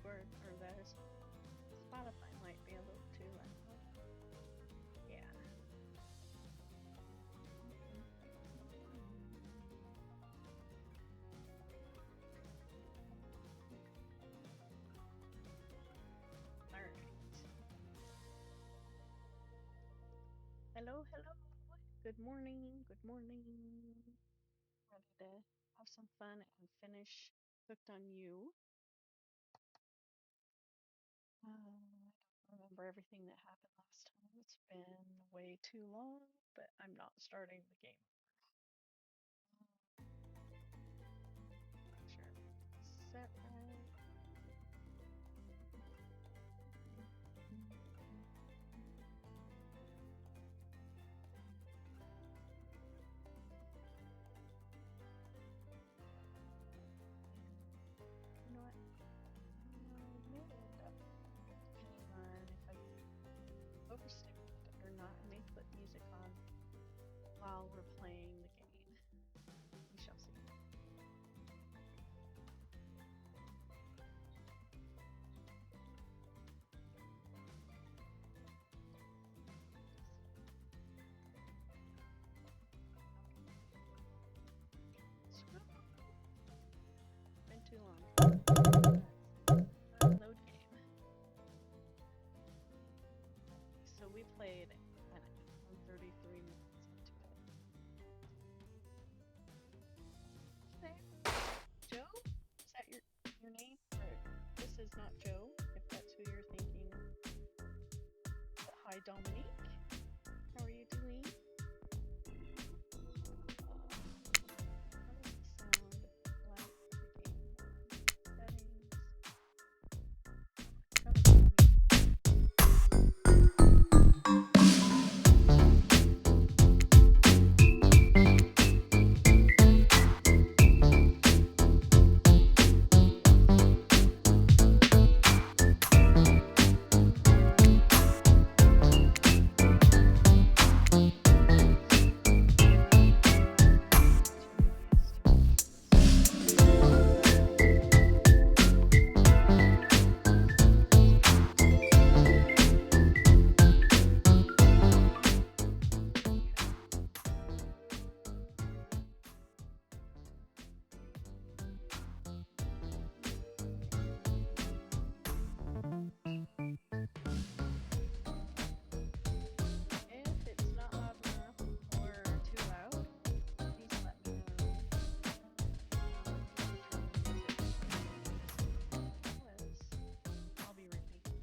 Discord or the Spotify might be a little too loud. Yeah. All right. Hello, hello. Good morning. Good morning. Ready to have some fun and finish Cooked on You. I don't remember everything that happened last time. It's been way too long, but I'm not starting the game. Make sure it's set right. You know what? No, maybe end up depending on if I overstick it or not. I may put music on while we're playing the game. We shall see. Been too long. Load game. So we played at 33 minutes into it. Hey, Joe? Is that your name? Or this is not Joe, if that's who you're thinking. But hi, Dominique. How are you doing? How does it sound like the game? Settings. If it's not loud enough or too loud, please let me know. I'll be repeating.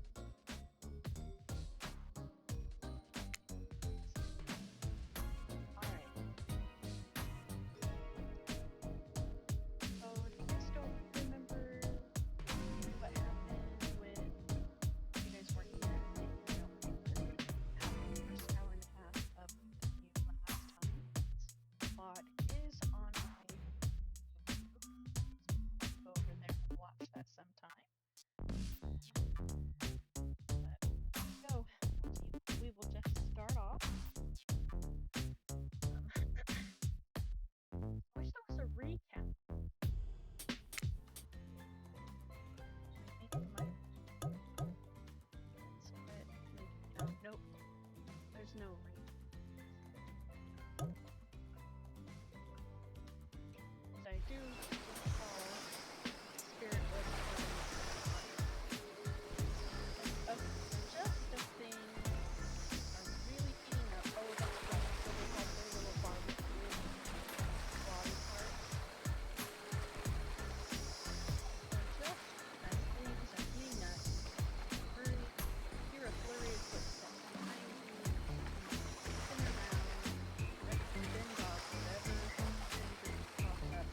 Alright. So if you guys don't remember what happened when you guys weren't here, if you don't remember, happened the first hour and a half of the new last time. VOD is on my YouTube. Go over there and watch that sometime. But go. We will just start off. I wish there was a recap. I think it might. Let's quit. Oh, nope. There's no recap. I do recall Spirit was of just of things are really heating up. Oh, that's right. So they have their little barbecue body part. So just as things are heating up, hear a flurry of footsteps behind you, spin around, ready to fend off whatever hungry pops up.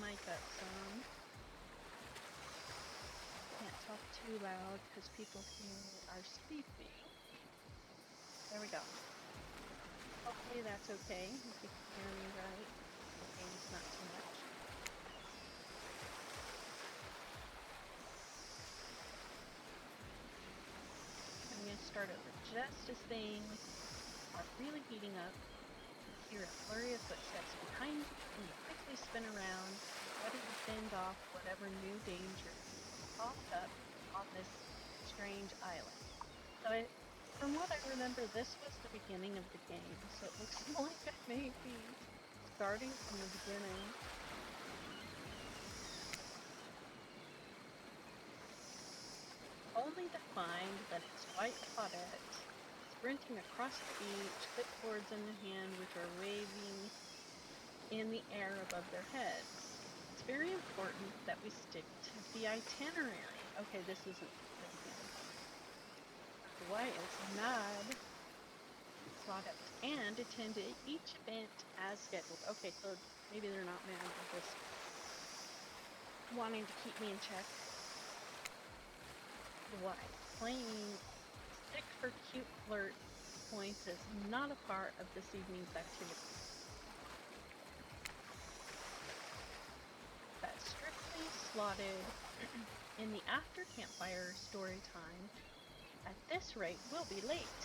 mic up some. Can't talk too loud because people here are sleeping. There we go. Hopefully that's okay. If you can hear me right. Okay, it's not too much. I'm going to start over just as things are really heating up. You hear a flurry of footsteps behind you, and you quickly spin around, ready to fend off whatever new danger popped up on this strange island. So from what I remember, this was the beginning of the game, so it looks like I may be starting from the beginning. Only to find that it's White Claudette sprinting across the beach, clipboards in the hand, which are waving in the air above their heads. It's very important that we stick to the itinerary. Okay, this isn't the beginning. White is mad. Claudette and attend each event as scheduled. Okay, so maybe they're not mad, they're just wanting to keep me in check. Why? Playing stick for cute flirt points is not a part of this evening's activity. That's strictly slotted in the after campfire story time. At this rate, we'll be late.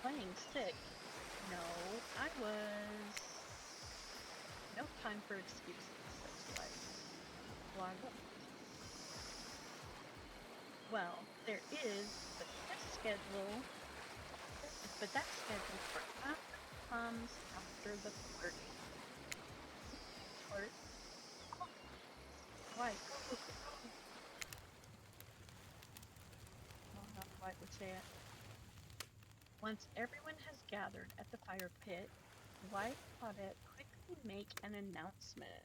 Playing sick? No, I was. No time for excuses, says White. Why what? Well, there is, but that schedule for after comes after the flirt. Flirt? Why? Go. Well, not White would say it. Once everyone has gathered at the fire pit, White Claudette quickly make an announcement.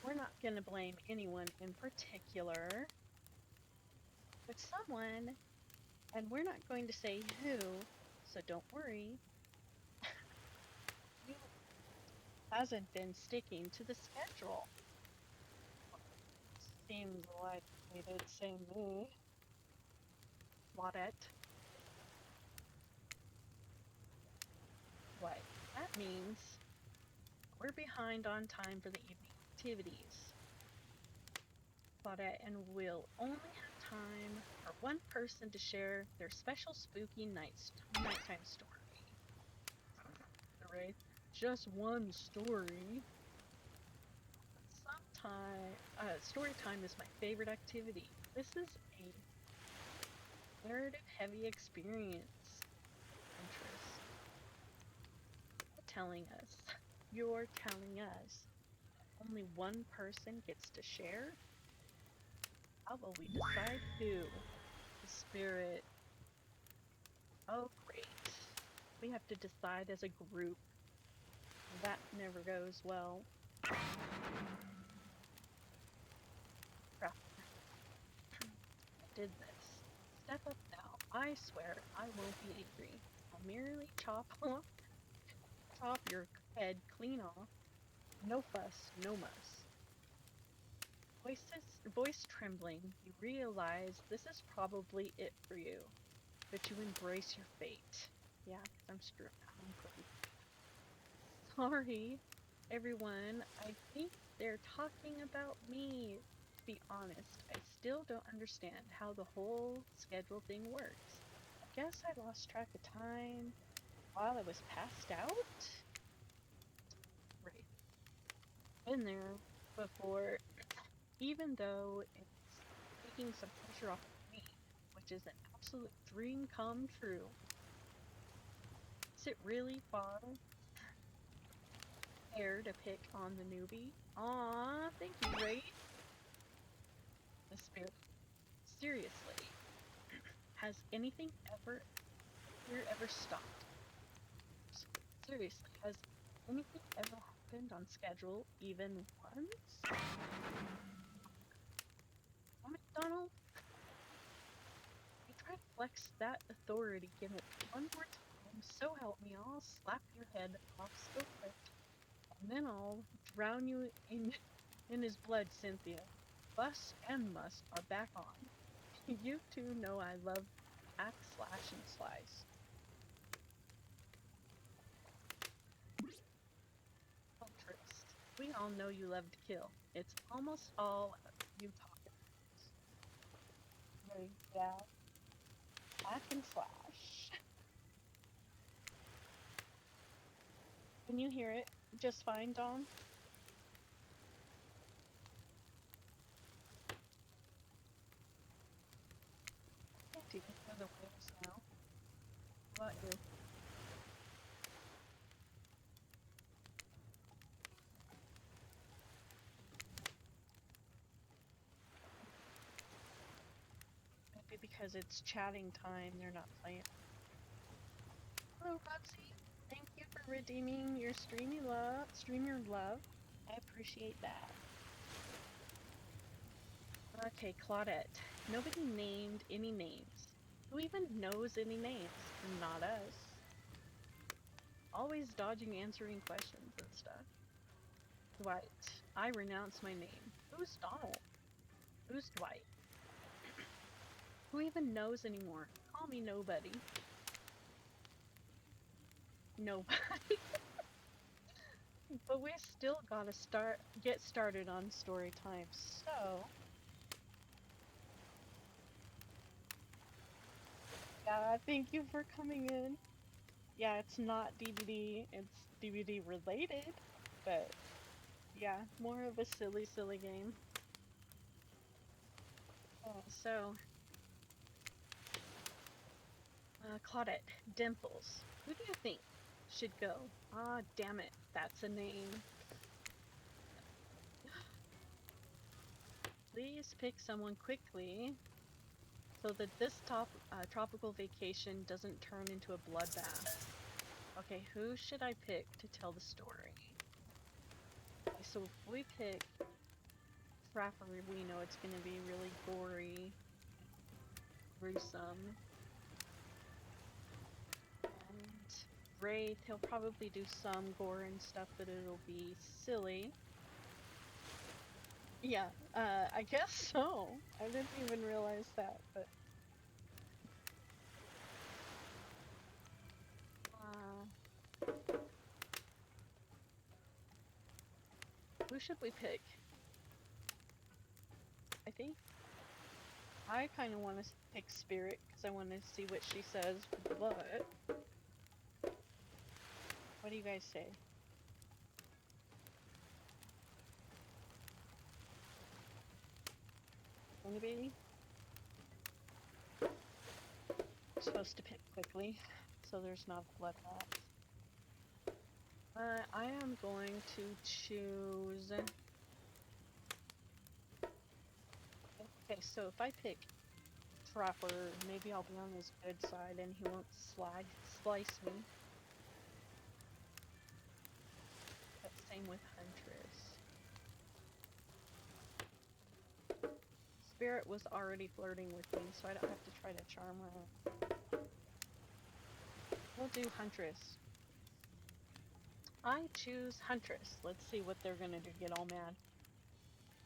We're not going to blame anyone in particular, but someone, and we're not going to say who, so don't worry. Who hasn't been sticking to the schedule? Seems like they did say me. Claudette. What? That means we're behind on time for the evening activities. Claudette and will only have time for one person to share their special spooky nighttime story. Right? Just one story. Story time is my favorite activity. This is a narrative-heavy experience. Interest. You're telling us only one person gets to share? How will we decide who? The spirit. Oh, great. We have to decide as a group. That never goes well. Crap. I did this. Step up now. I swear I won't be angry. I'll merely chop your head clean off. No fuss, no muss. Voice trembling, you realize this is probably it for you, but you embrace your fate. Yeah, because I'm screwed. Sorry, everyone. I think they're talking about me. To be honest, I still don't understand how the whole schedule thing works. I guess I lost track of time while I was passed out? Right. Been there before, even though it's taking some pressure off of me, which is an absolute dream come true. Is it really far? Fair to pick on the newbie? Aw, thank you, Ray. The spirit. Seriously, has anything ever stopped? Seriously, has anything ever happened on schedule even once? Oh, McDonald? You tried to flex that authority given one more time, so help me, I'll slap your head off so quick, and then I'll drown you in his blood, Cynthia. Bust and Must are back on. You two know I love hack, slash, and slice. Huntress, we all know you love to kill. It's almost all you talk about. Very bad. Hack and slash. Can you hear it just fine, Dawn? Can't even hear the waves now. How about you? Maybe because it's chatting time, they're not playing. Hello, Roxy. Thank you for redeeming your streamer love. I appreciate that. Okay, Claudette. Nobody named any names. Who even knows any names? Not us. Always dodging answering questions and stuff. Dwight. I renounce my name. Who's Donald? Who's Dwight? Who even knows anymore? Call me nobody. Nobody. But we still gotta get started on story time. So, yeah, thank you for coming in. Yeah, it's not DBD, it's DBD related, but yeah, more of a silly game. So, Claudette, Dimples, who do you think should go? Ah, damn it, that's a name. Please pick someone quickly so that this tropical vacation doesn't turn into a bloodbath. Okay, who should I pick to tell the story? Okay, so if we pick Trapper, we know it's going to be really gory, gruesome. And Wraith, he'll probably do some gore and stuff, but it'll be silly. Yeah, I guess so. I didn't even realize that, but... who should we pick? I think I kind of want to pick Spirit, because I want to see what she says, but... what do you guys say? Anybody? I'm supposed to pick quickly, so there's not a bloodbath. I am going to choose... okay, so if I pick Trapper, maybe I'll be on his good side and he won't slice me. But same with Huntress. Spirit was already flirting with me, so I don't have to try to charm her. We'll do Huntress. I choose Huntress. Let's see what they're gonna do, get all mad.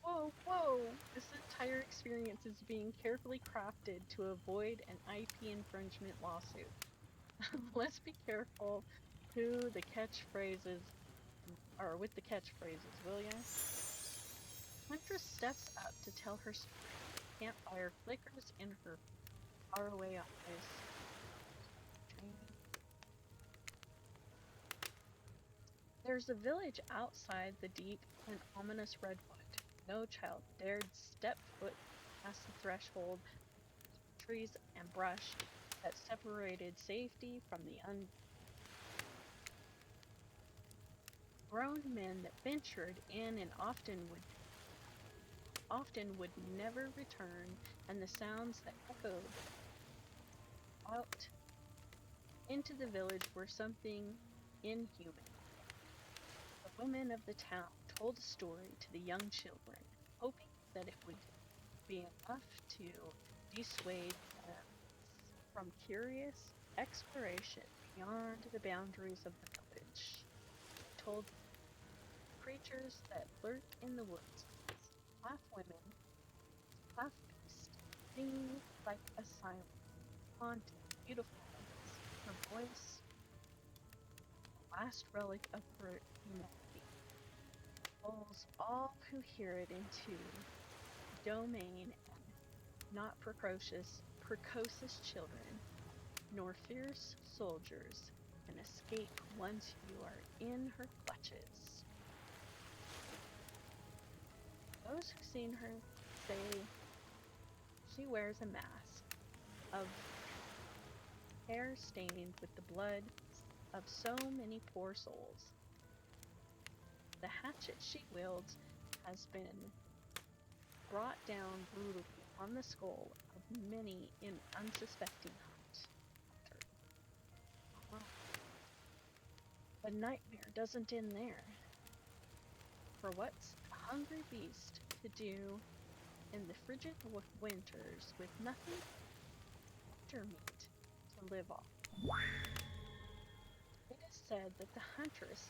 Whoa, whoa! This entire experience is being carefully crafted to avoid an IP infringement lawsuit. Let's be careful who the catchphrases, or with the catchphrases, will ya? Huntress steps up to tell her story. Campfire flickers in her faraway eyes. There's a village outside the deep and ominous redwood. No child dared step foot past the threshold of trees and brush that separated safety from the grown men that ventured in and often would never return, and the sounds that echoed out into the village were something inhuman. The women of the town told a story to the young children, hoping that it would be enough to dissuade them. from curious exploration beyond the boundaries of the village. They told creatures that lurk in the woods, half women, half beast, singing like a silent, haunting, beautiful voice. Her voice, the last relic of her humanity, pulls all who hear it into domain and not precocious children, nor fierce soldiers can escape once you are in her clutches. Those who've seen her say she wears a mask of hair stained with the blood of so many poor souls. The hatchet she wields has been brought down brutally on the skull of many an unsuspecting hunter. Wow. The nightmare doesn't end there. For what's a hungry beast to do in the frigid winters with nothing but winter meat to live off? It is said that the huntress,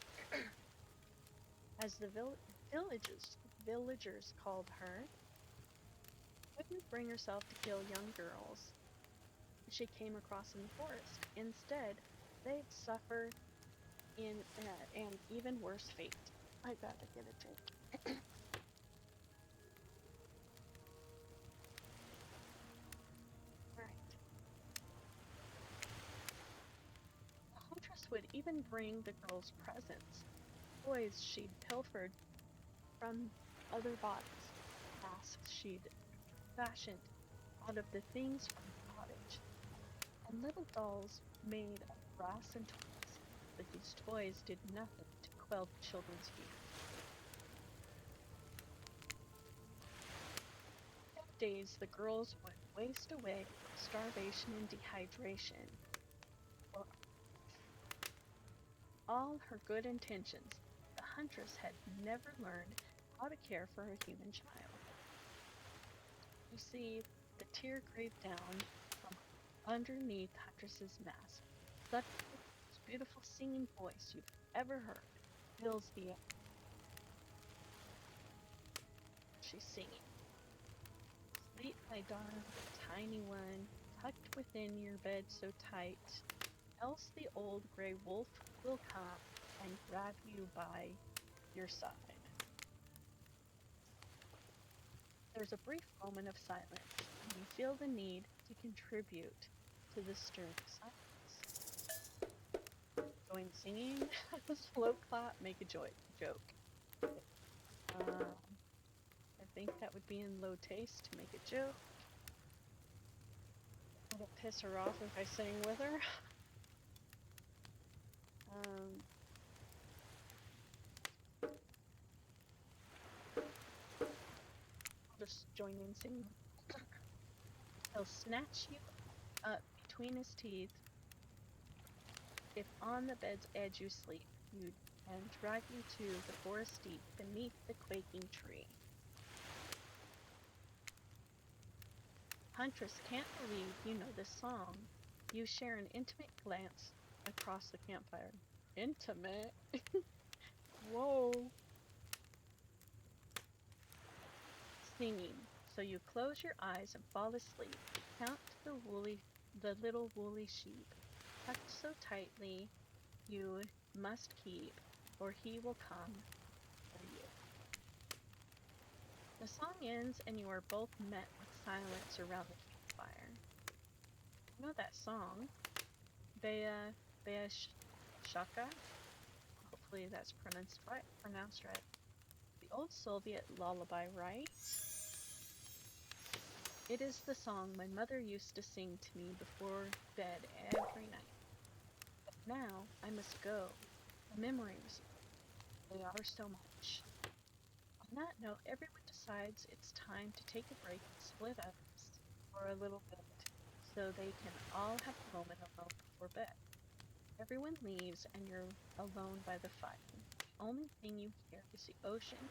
as the villagers called her, couldn't bring herself to kill young girls she came across in the forest. Instead, they'd suffer in an even worse fate. I gotta get a drink. Alright. The huntress would even bring the girls presents, toys she'd pilfered from other bodies, masks she'd fashioned out of the things from the cottage, and little dolls made of brass and toys. But these toys did nothing to quell the children's fear. Days the girls would waste away from starvation and dehydration. For all her good intentions, the huntress had never learned how to care for a human child. You see, the tear creeped down from underneath Huntress's mask. Such the most beautiful singing voice you've ever heard fills the air. She's singing. Sleep, my darling, tiny one, tucked within your bed so tight, else the old gray wolf will come and grab you by your side. There's a brief moment of silence, and you feel the need to contribute to the stirring silence. Join singing, slow clap, make a joke. I think that would be in low taste to make a joke. Would it piss her off if I sang with her? I'll just join in singing. He'll snatch you up between his teeth if on the bed's edge you sleep, and drag you to the forest deep beneath the quaking tree. Huntress can't believe you know this song. You share an intimate glance across the campfire. Intimate? Whoa. Singing. So you close your eyes and fall asleep. Count the little woolly sheep, tucked so tightly you must keep, or he will come for you. The song ends and you are both met with silence around the campfire. You know that song, Bea Shaka? Hopefully that's pronounced right. The old Soviet lullaby, right? It is the song my mother used to sing to me before bed every night. But now I must go. The memories, they are so much. On that note, everyone decides it's time to take a break and split up for a little bit so they can all have a moment alone before bed. Everyone leaves and you're alone by the fire. The only thing you hear is the ocean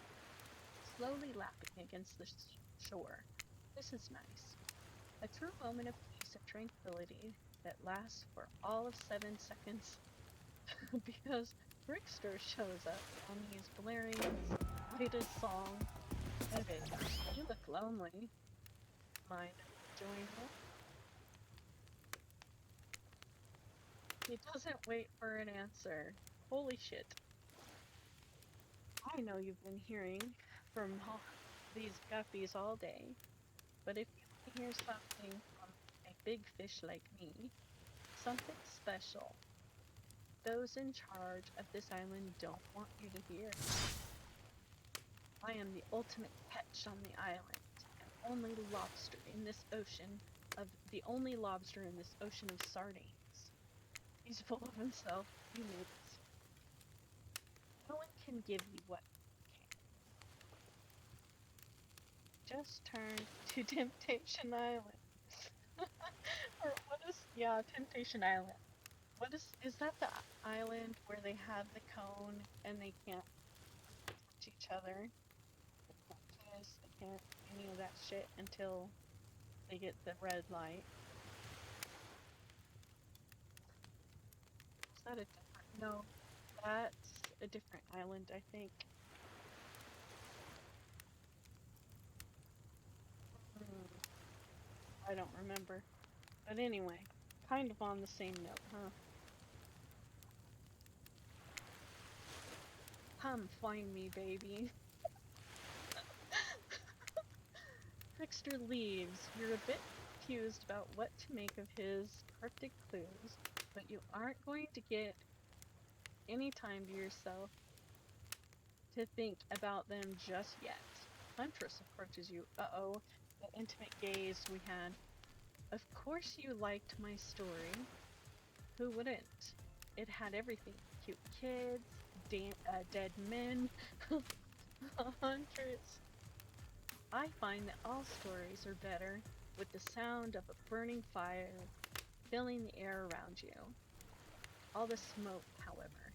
slowly lapping against the shore. This is nice. A true moment of peace peace and tranquility that lasts for all of 7 seconds because Rickster shows up and he's blaring his latest song. Okay, you look lonely. Mind if I join you? He doesn't wait for an answer. Holy shit. I know you've been hearing from these guppies all day, but if you want to hear something from a big fish like me, something special, those in charge of this island don't want you to hear. I am the ultimate catch on the island, and only lobster in this ocean the only lobster in this ocean of sardines. He's full of himself, you know this. No one can give you what can. Just turn to Temptation Island. Or what is, yeah, Temptation Island. What is that the island where they have the cone and they can't touch each other? They can't kiss, they can't any of that shit until they get the red light. Is that a different, no, that's a different island, I think. I don't remember. But anyway, kind of on the same note, huh? Come find me, baby. Trickster leaves. You're a bit confused about what to make of his cryptic clues, but you aren't going to get any time to yourself to think about them just yet. Huntress approaches you. Uh-oh, the intimate gaze we had. Of course you liked my story. Who wouldn't? It had everything. Cute kids, dead men, Huntress. I find that all stories are better with the sound of a burning fire filling the air around you. All the smoke, however,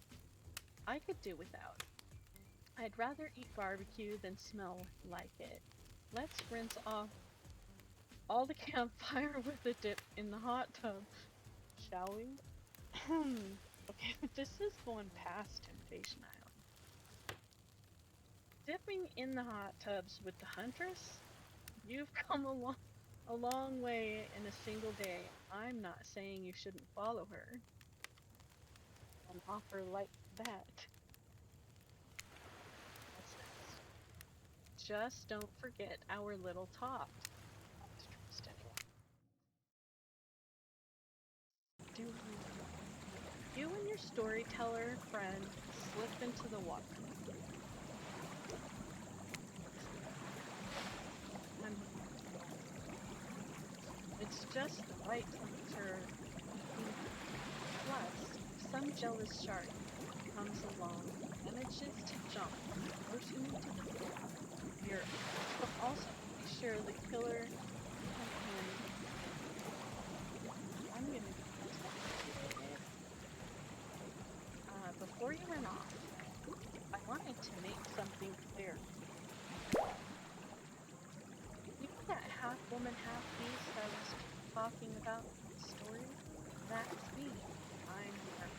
I could do without. I'd rather eat barbecue than smell like it. Let's rinse off all the campfire with a dip in the hot tub, shall we? Okay, this is going past Temptation Island. Dipping in the hot tubs with the Huntress? You've come a long way in a single day. I'm not saying you shouldn't follow her. An offer like that. What's next? Just don't forget our little talk. Do you and your storyteller friend slip into the water? It's just the right temperature. Plus, if some jealous shark comes along and manages to jump the ocean into the pool, you're also be sure the killer I'm gonna before you run off, I wanted to make something clear. You know that half woman, half beast I was talking about in the story? That's me. I'm her.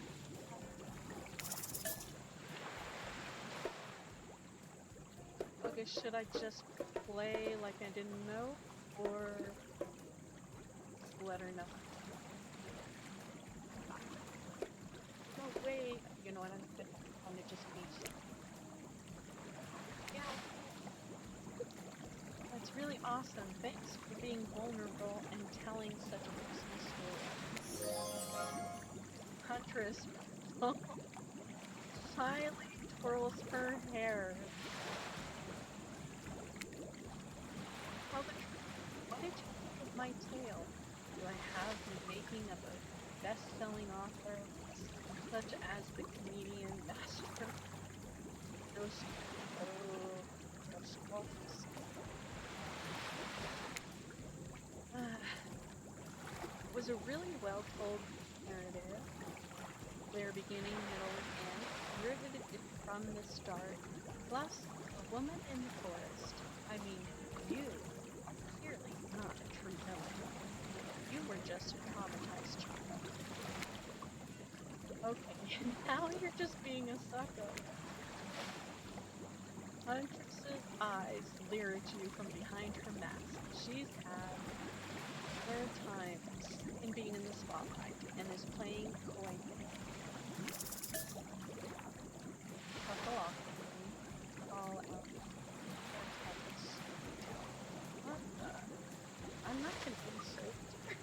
Okay, should I just play like I didn't know? Or let her know? No, wait. You know what? I'm gonna just be. Yeah. That's really awesome. Thanks for being vulnerable and telling such a personal story. Huntress shyly twirls her hair. Tell the truth. What did you think of my tale? Do I have the making of a best-selling author, such as the comedian master? Those quotes. It was a really well-told narrative. Their beginning, middle, and end, riveted from the start. Plus, a woman in the forest. I mean, you are clearly not a true villain. You You were just a traumatized child. Okay, now you're just being a sucker. Huntress's eyes leer at you from behind her mask. She's had her times in being in the spotlight and is playing coy. Chuckle awkwardly, call out antagonist. What the? I'm not gonna insult her.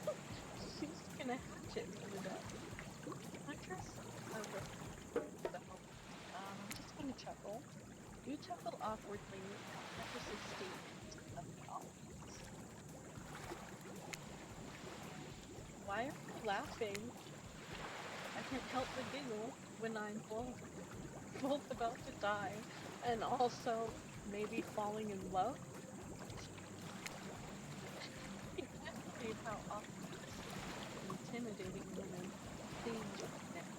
She's gonna hatchet me to death. Huntress? Okay. So, I'm just gonna chuckle. You chuckle awkwardly at Huntress's statement of the audience. Why are you laughing? I can't help but giggle when I'm both about to die and also maybe falling in love. You can't believe how awkward and intimidating woman seems right now.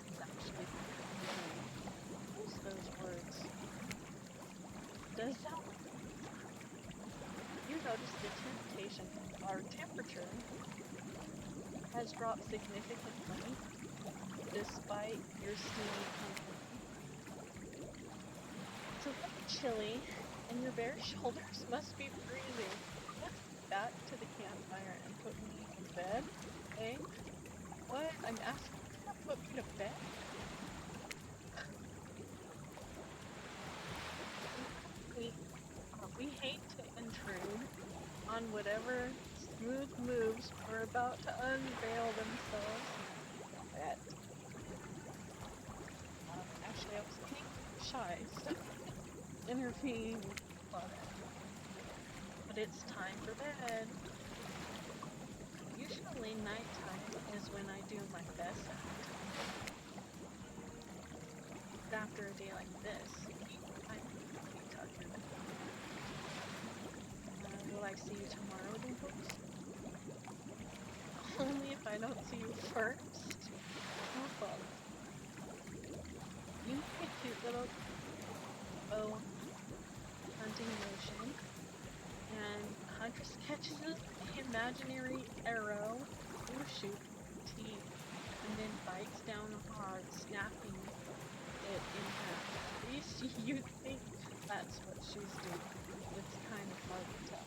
It's actually use those words. Does that you notice the temptation our temperature has dropped significantly despite your steamy company? It's a little chilly and your bare shoulders must be freezing. Let's get back to the campfire and put me in bed, eh? What? I'm asking you to put me to bed? We hate to intrude on whatever smooth moves are about to unveil themselves. At, actually, I was getting shy, so intervening with Claudette. But it's time for bed. Usually nighttime is when I do my best act. After a day like this, I'm pretty tuckered. Will I see you tomorrow, Dimples? Only if I don't see you first. No problem. You make a cute little bow hunting motion, and Huntress catches the imaginary arrow you shoot with teeth, and then bites down hard, snapping it in half. At least you think that's what she's doing. It's kind of hard to tell.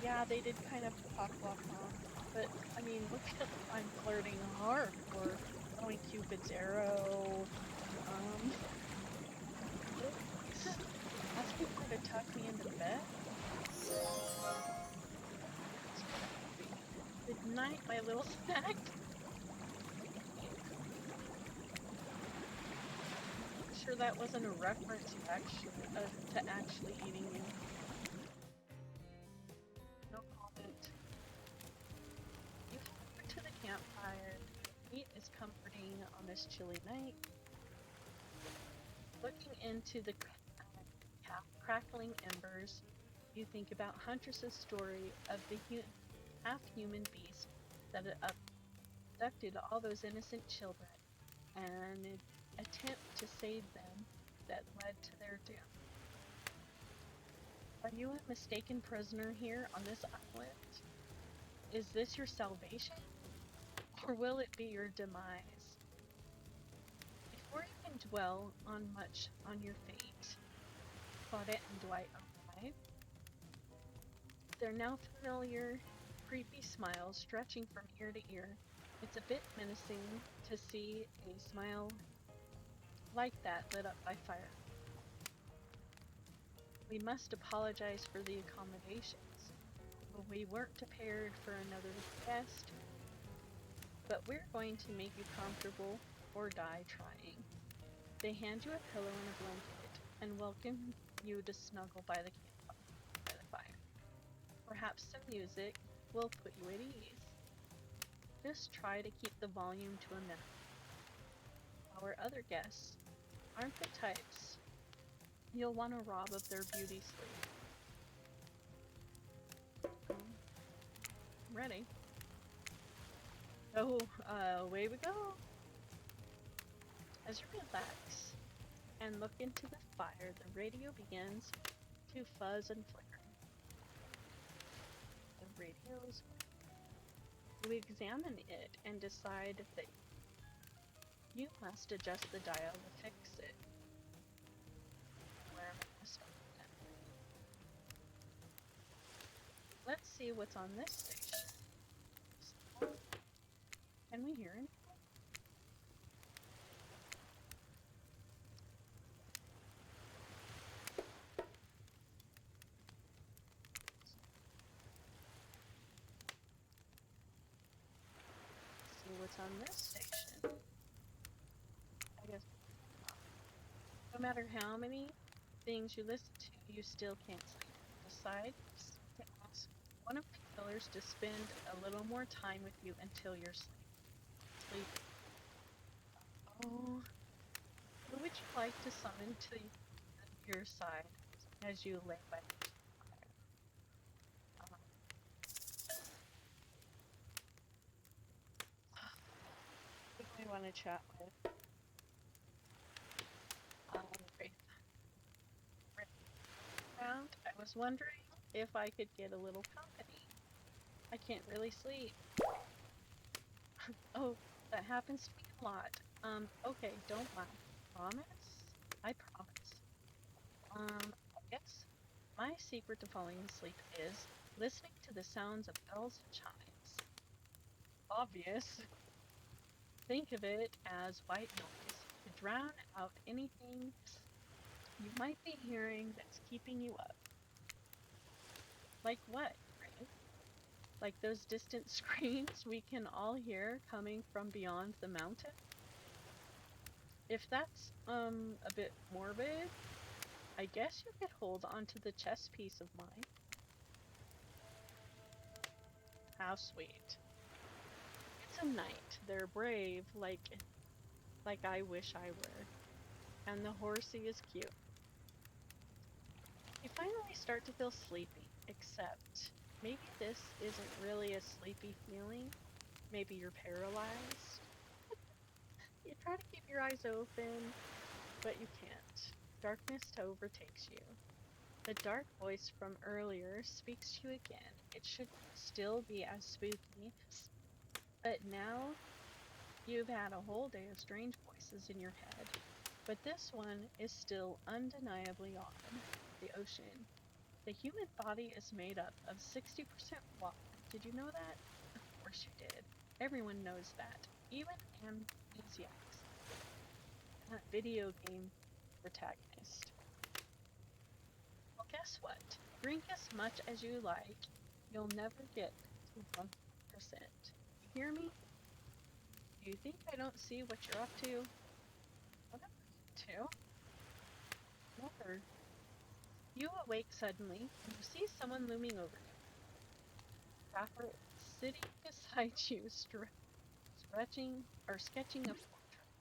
Yeah, they did kind of talk off, but I mean, look at I'm flirting hard for throwing Cupid's arrow. Asking her to tuck me into bed. Good night, my little snack. Sure, that wasn't a reference to actually eating you. No comment. You head to the campfire. Meat is comforting on this chilly night. Looking into the crackling embers, you think about Huntress's story of the half-human beast that abducted all those innocent children and an attempt to save them that led to their doom. Are you a mistaken prisoner here on this island? Is this your salvation? Or will it be your demise? Before you can dwell on much on your fate, Claudette and Dwight arrive. Their now familiar, creepy smiles stretching from ear to ear. It's a bit menacing to see a smile like that lit up by fire. We must apologize for the accommodations. We weren't prepared for another guest, but we're going to make you comfortable or die trying. They hand you a pillow and a blanket and welcome you to snuggle by the fire. Perhaps some music will put you at ease. Just try to keep the volume to a minimum. Our other guests aren't the types you'll want to rob of their beauty sleep. I'm ready. Oh, away we go. As you relax and look into the fire, the radio begins to fuzz and flicker. radios, you examine it and decide that you must adjust the dial to fix it. Where am I gonna start then? Let's see what's on this station. Can we hear anything? See what's on this station. I guess no matter how many things you listen to, you still can't sleep. Decide to ask one of the killers to spend a little more time with you until you're sleeping. Oh, who would you like to summon to your side as you lay by the fire? Who do we want to chat with? Wraith. Around. I was wondering if I could get a little company. I can't really sleep. Oh, that happens to me a lot. Okay, don't mind. Promise? I promise. I guess my secret to falling asleep is listening to the sounds of bells and chimes. Obvious. Think of it as white noise to drown out anything you might be hearing that's keeping you up. Like what, right? Like those distant screams we can all hear coming from beyond the mountain? If that's a bit morbid, I guess you could hold onto the chess piece of mine. How sweet. It's a knight. They're brave, like I wish I were. And the horsey is cute. You finally start to feel sleepy, except maybe this isn't really a sleepy feeling. Maybe you're paralyzed. You try to keep your eyes open, but you can't. Darkness overtakes you. The dark voice from earlier speaks to you again. It should still be as spooky, but now you've had a whole day of strange voices in your head. But this one is still undeniably on. The ocean. The human body is made up of 60% water. Did you know that? Of course you did. Everyone knows that. Even amnesiacs. That video game protagonist. Well, guess what? Drink as much as you like. You'll never get to 100%. You hear me? Do you think I don't see what you're up to? What am I up to? Never. You awake suddenly, and you see someone looming over you. Trapper sitting beside you, stretching or sketching a portrait.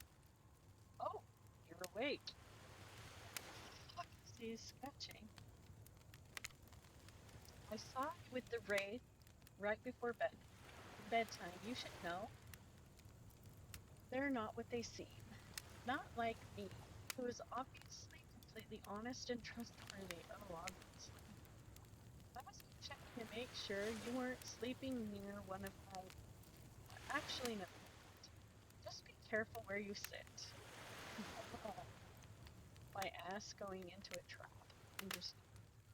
Oh, you're awake. What is he sketching? I saw you with the wraith right before bedtime. You should know. They're not what they seem. Not like me, who is obviously completely honest and trustworthy. Oh, obviously. I was checking to make sure you weren't sleeping near one of my... Actually, no. Just be careful where you sit. My ass going into a trap. Interesting.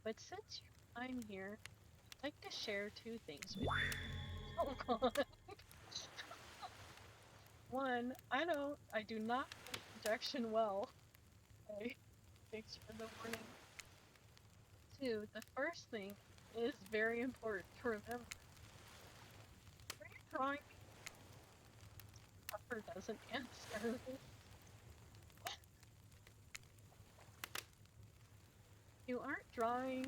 But since I'm here, I'd like to share two things with you. Oh god. One, I do not do protection well. Okay, thanks for the warning. Two, the first thing is very important to remember. Are you drawing me? Upper doesn't answer. You aren't drawing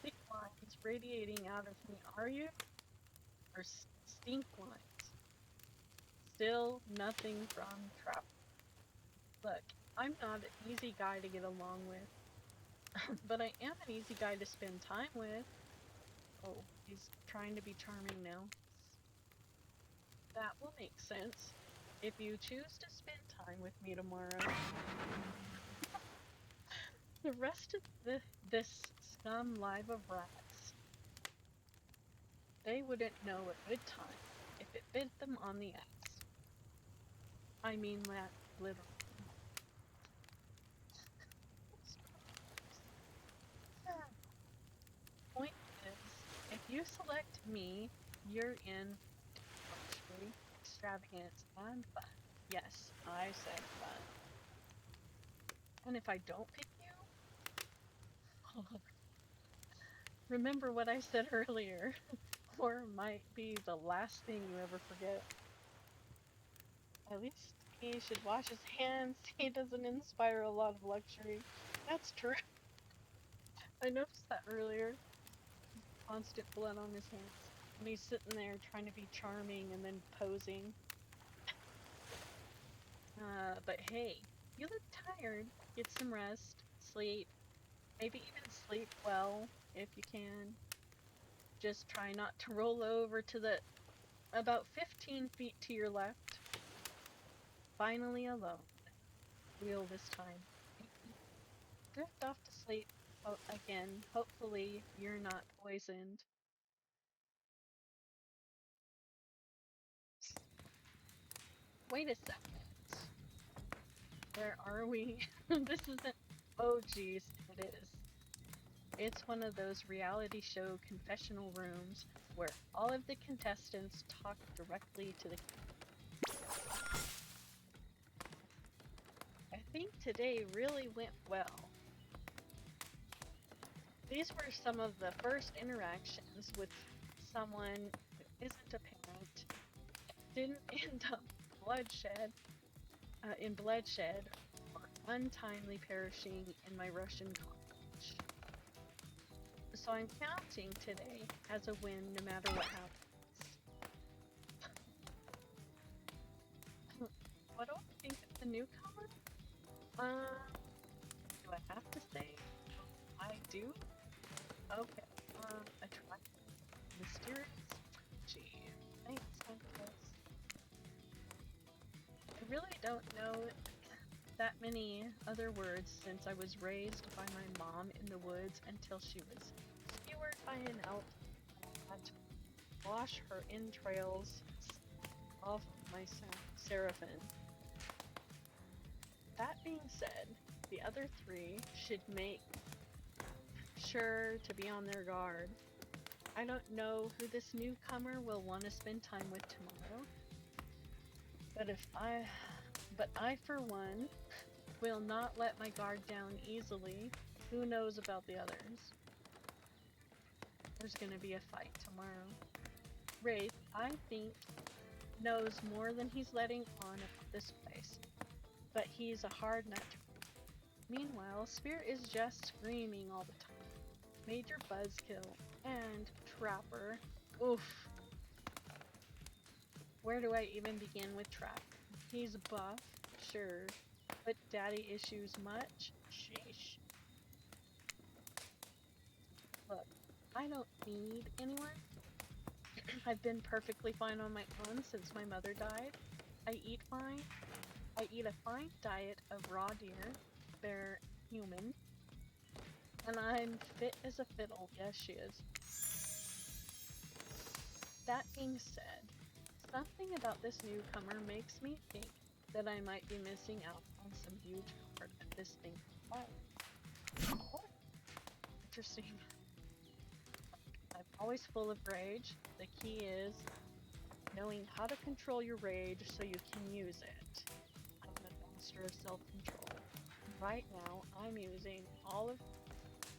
thick lines radiating out of me, are you? Or stink lines? Still nothing from trap. Look, I'm not an easy guy to get along with, but I am an easy guy to spend time with. Oh, he's trying to be charming now. That will make sense if you choose to spend time with me tomorrow. The rest of this scum live of rats they wouldn't know a good time if it bit them on the ass. I mean that literally. Point is, if you select me, you're in luxury, extravagance, and fun. Yes, I said fun. And if I don't pick you, remember what I said earlier, or might be the last thing you ever forget. At least he should wash his hands. He doesn't inspire a lot of luxury. That's true. I noticed that earlier. Constant blood on his hands. And he's sitting there trying to be charming and then posing. But hey, you look tired. Get some rest, sleep, maybe even sleep well if you can. Just try not to roll over to the about 15 feet to your left. Finally alone. Real this time. Drift off to sleep again. Hopefully you're not poisoned. Wait a second. Where are we? This isn't. Oh, geez, it is. It's one of those reality show confessional rooms where all of the contestants talk directly to the camera. I think today really went well. These were some of the first interactions with someone who isn't a parent, didn't end up bloodshed, in bloodshed, or untimely perishing in my Russian college. So I'm counting today as a win no matter what happens. What do I think of the newcomer? Do I have to say? I do? Okay. Attractive, mysterious. Gee, thanks, Huntress. I really don't know that many other words since I was raised by my mom in the woods until she was skewered by an elk and I had to wash her entrails off of my seraphim. That being said, the other three should make sure to be on their guard. I don't know who this newcomer will want to spend time with tomorrow, but I for one will not let my guard down easily. Who knows about the others? There's gonna be a fight tomorrow. Wraith, I think, knows more than he's letting on about this place, but he's a hard nut to crack. Meanwhile, Spear is just screaming all the time. Major Buzzkill and Trapper. Oof. Where do I even begin with Trapper? He's buff, sure, but daddy issues much? Sheesh. Look, I don't need anyone. I've been perfectly fine on my own since my mother died. I eat fine. I eat a fine diet of raw deer. They're human. And I'm fit as a fiddle. Yes, she is. That being said, something about this newcomer makes me think that I might be missing out on some huge part of this thing. Oh, interesting. I'm always full of rage. The key is knowing how to control your rage so you can use it. I'm a master of self-control. Right now, I'm using all of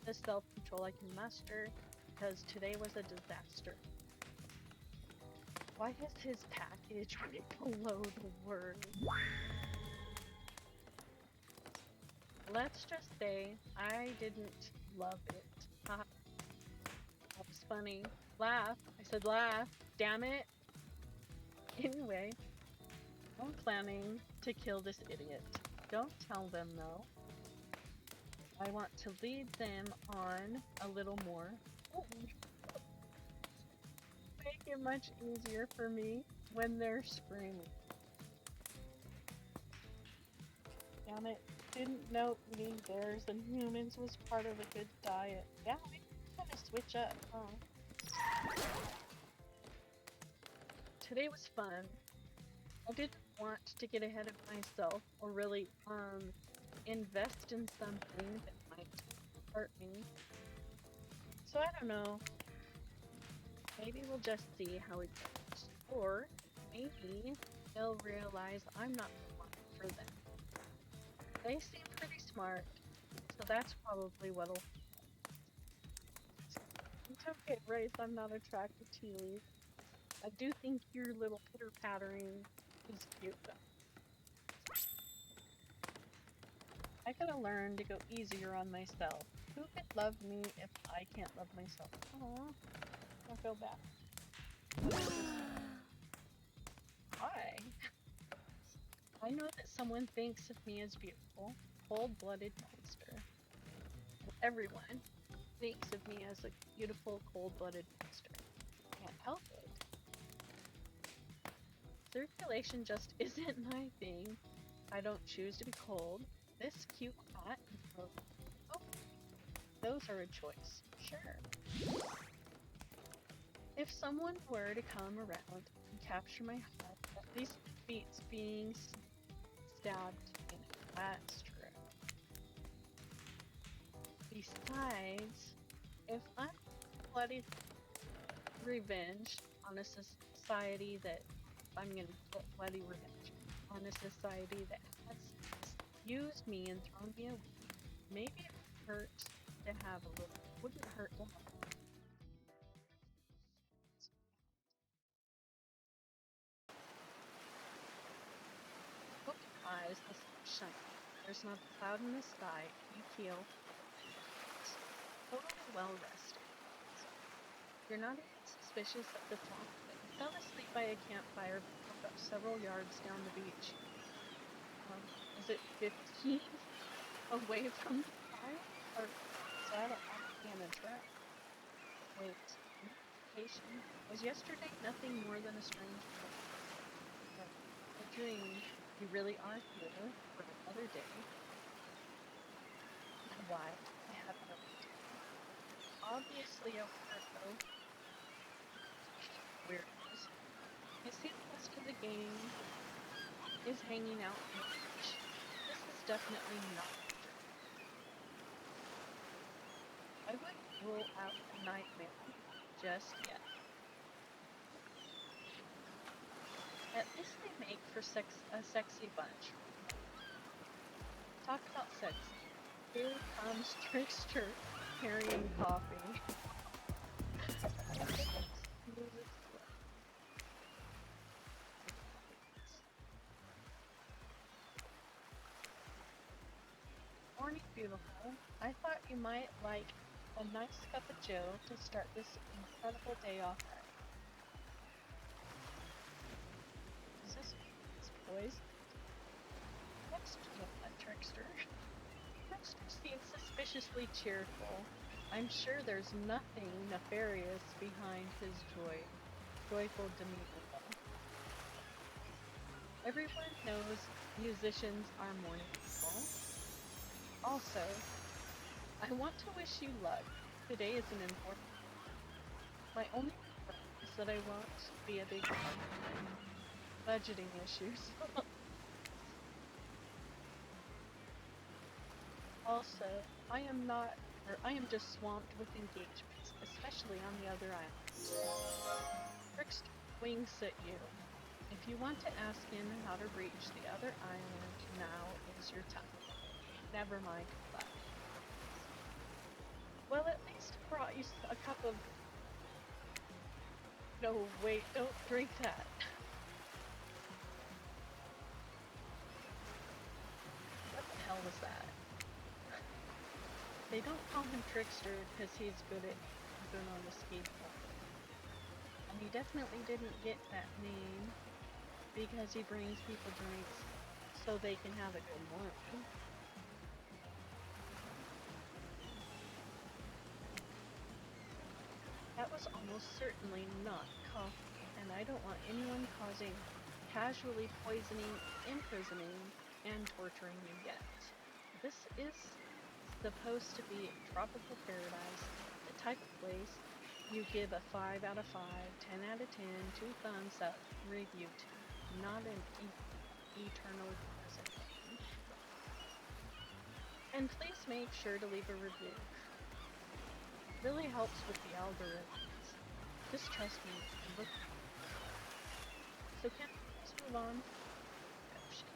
the self-control I can muster because today was a disaster. Why is his package right below the word? Let's just say I didn't love it. Haha, that was funny. Laugh. I said laugh. Damn it. Anyway, I'm planning to kill this idiot. Don't tell them though. I want to lead them on a little more. Ooh. Make it much easier for me when they're screaming. Damn it. Didn't know eating bears and humans was part of a good diet. Yeah, we kind of switch up, huh? today was fun. I didn't want to get ahead of myself or really invest in something that might hurt me. So I don't know. Maybe we'll just see how it goes. Or maybe they'll realize I'm not the one for them. They seem pretty smart, so that's probably what'll. It's okay, Race. I'm not attracted to you. I do think your little pitter pattering is cute, though. I gotta learn to go easier on myself. Who could love me if I can't love myself? Aw, I feel bad. Why? I know that someone thinks of me as beautiful, cold-blooded monster. Everyone thinks of me as a beautiful, cold-blooded monster. Can't help it. Circulation just isn't my thing. I don't choose to be cold. This cute hat and throat. Oh, those are a choice. Sure. If someone were to come around and capture my heart, at least it beats being stabbed in it. That's true. Besides, if I'm bloody revenge on a society that I'm gonna get bloody revenge on a society that has used me and thrown me away, maybe it would hurt to have a little. Wouldn't hurt to have. Look at your eyes, the sun shines. There's not a cloud in the sky. You feel totally well rested. You're not even suspicious of the fact that you fell asleep by a campfire about several yards down the beach. Is it 15 away from the fire? Or so I don't understand a track. Wait, vacation. Was yesterday nothing more than a strange dream? You really are here for another day. Why? I have no idea. Obviously a weirdo. Weirdos. I see the rest of the gang is hanging out on the beach. This is definitely not a dream. I wouldn't rule out a nightmare just yet. At least they make for a sexy bunch. Talk about sexy. Here comes Trickster carrying coffee. Morning, beautiful. I thought you might like a nice cup of joe to start this incredible day off at. Is this poison? What's that, Trickster? Trickster seems suspiciously cheerful. I'm sure there's nothing nefarious behind his joyful demeanor. Everyone knows musicians are morning people. Also, I want to wish you luck. Today is an important. My only regret is that I won't be a big part of budgeting issues. Also, I am just swamped with engagements, especially on the other islands. Trickster winks at you. If you want to ask him how to reach the other island, now is your time. Never mind that. Well, at least I brought you a cup of. No, wait, don't drink that. What the hell was that? They don't call him Trickster because he's good on the skateboard. And he definitely didn't get that name because he brings people drinks so they can have a good morning. That was almost certainly not coffee, and I don't want anyone casually poisoning, imprisoning, and torturing you yet. This is supposed to be a tropical paradise, the type of place You give a 5 out of 5, 10 out of 10, 2 thumbs up, review 2, not an eternal presentation. And please make sure to leave a review. It really helps with the algorithms. Just trust me. Look. So can I just move on? Oh, shit.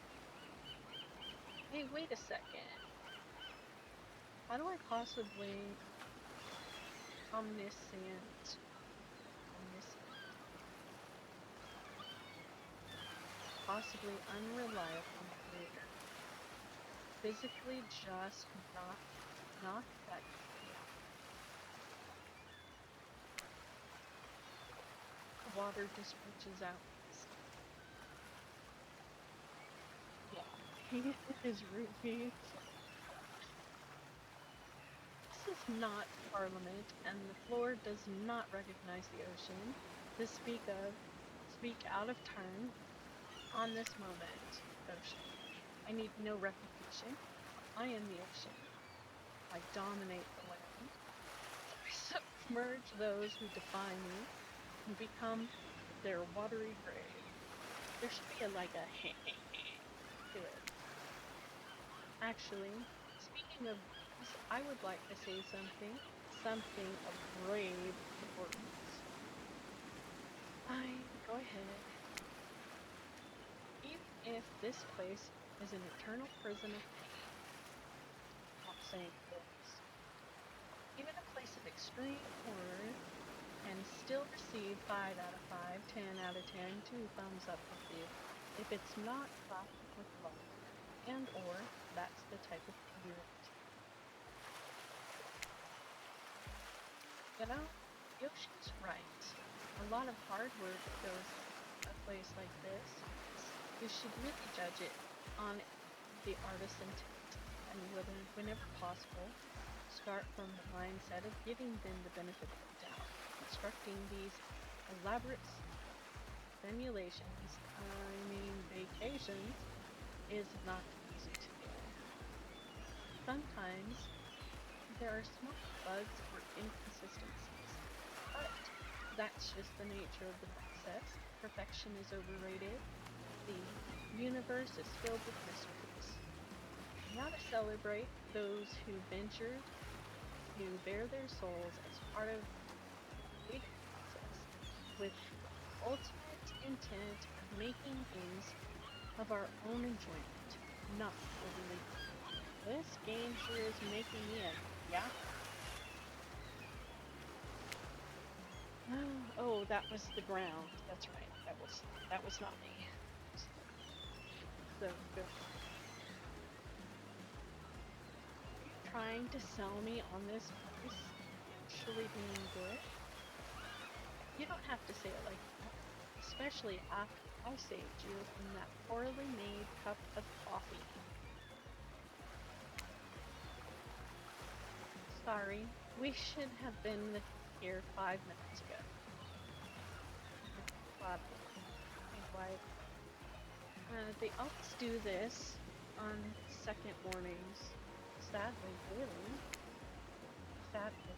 Hey, wait a second. How do I possibly omniscient, possibly unreliable narrator physically just not that water just reaches out? Yeah, he is rude. This is not Parliament, and the floor does not recognize the ocean to speak out of turn on this moment. Ocean. I need no recognition. I am the ocean. I dominate the land. I submerge those who defy me and become their watery grave. There should be like a to it. Actually, speaking of this, I would like to say something of grave importance. Go ahead. Even if this place is an eternal prison of pain, I'm not saying this. Even a place of extreme horror can still receive 5 out of 5, 10 out of 10, 2 thumbs up review if it's not classic with love, and or that's the type of ignorant. You know, Yoshi's right. A lot of hard work goes a place like this. You should really judge it on the artist's intent, and whenever possible, start from the mindset of giving them the benefit of the doubt. Constructing these elaborate simulations, vacations, is not easy to do. Sometimes there are small bugs or inconsistencies, but that's just the nature of the process. Perfection is overrated. The universe is filled with mysteries. Now to celebrate those who ventured to bare their souls as part of the process with ultimate intent of making things of our own enjoyment, not overly. This game sure is making me a yeah. Oh, that was the ground. That's right. That was not me. So good. Trying to sell me on this place actually being good. You don't have to say it like that, especially after I saved you from that poorly made cup of coffee. Sorry, we should have been here 5 minutes ago. They always do this on second mornings. Sadly, really. Sadly.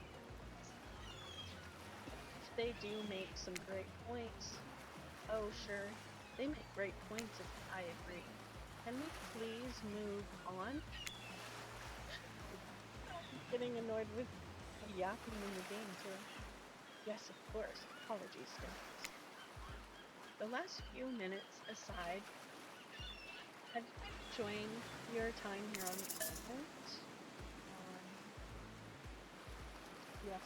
They do make some great points. Oh, sure. They make great points, if I agree. Can we please move on? Getting annoyed with yapping in the game, too. Yes, of course. Apologies, guys. The last few minutes aside, have you been enjoying your time here on the island? Yes,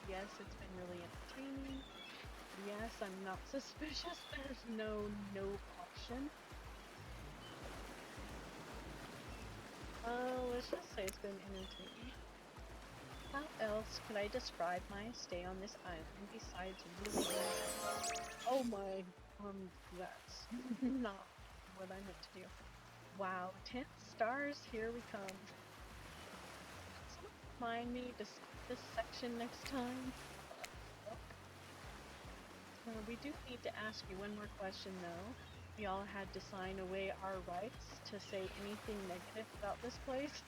yes, it's been really entertaining. Yes, I'm not suspicious. There's no question. Let's just say it's been entertaining. How else could I describe my stay on this island besides really? Oh my, that's not what I meant to do. Wow, 10 stars, here we come. Mind me to skip this section next time. We do need to ask you one more question though. We all had to sign away our rights to say anything negative about this place.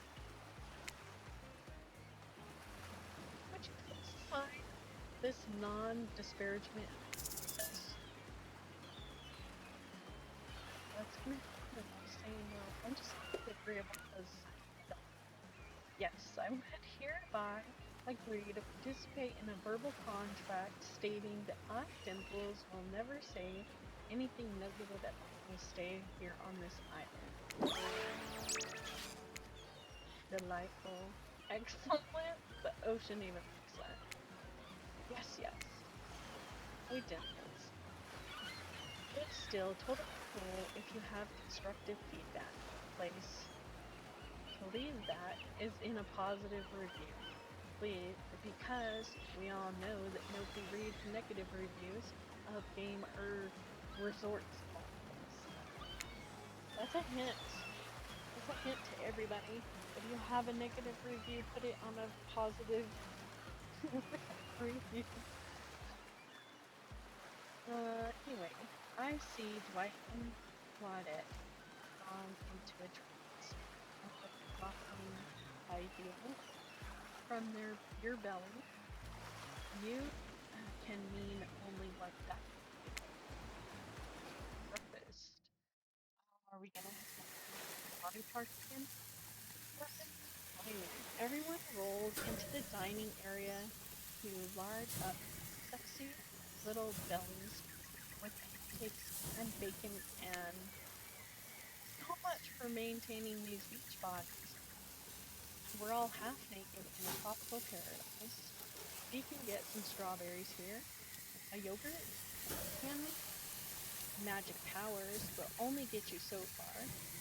Would you please non-disparagement. That's gonna happen. I'm saying no. I'm just agreeable because yes, I would hereby agree to participate in a verbal contract stating that I, Dimples, will never say anything negative about my stay here on this island. Delightful. Excellent. The ocean even likes that. Yes, yes. We Dimples. It's still totally cool if you have constructive feedback. Place to leave that is in a positive review. Because we all know that nobody reads negative reviews of game or resorts like this. That's a hint. That's a hint to everybody. If you have a negative review, put it on a positive review. Anyway, I see Dwight and Claudette gone into a trance. Dropping ideal from your belly. You can mean only one thing. Breakfast. Are we gonna have body parts again? Perfect. Anyway, everyone rolls into the dining area to lard up sexy little bellies with pancakes and bacon and so much for maintaining these beach bodies. We're all half naked in a tropical paradise. You can get some strawberries here, a yogurt, can we? Magic powers will only get you so far.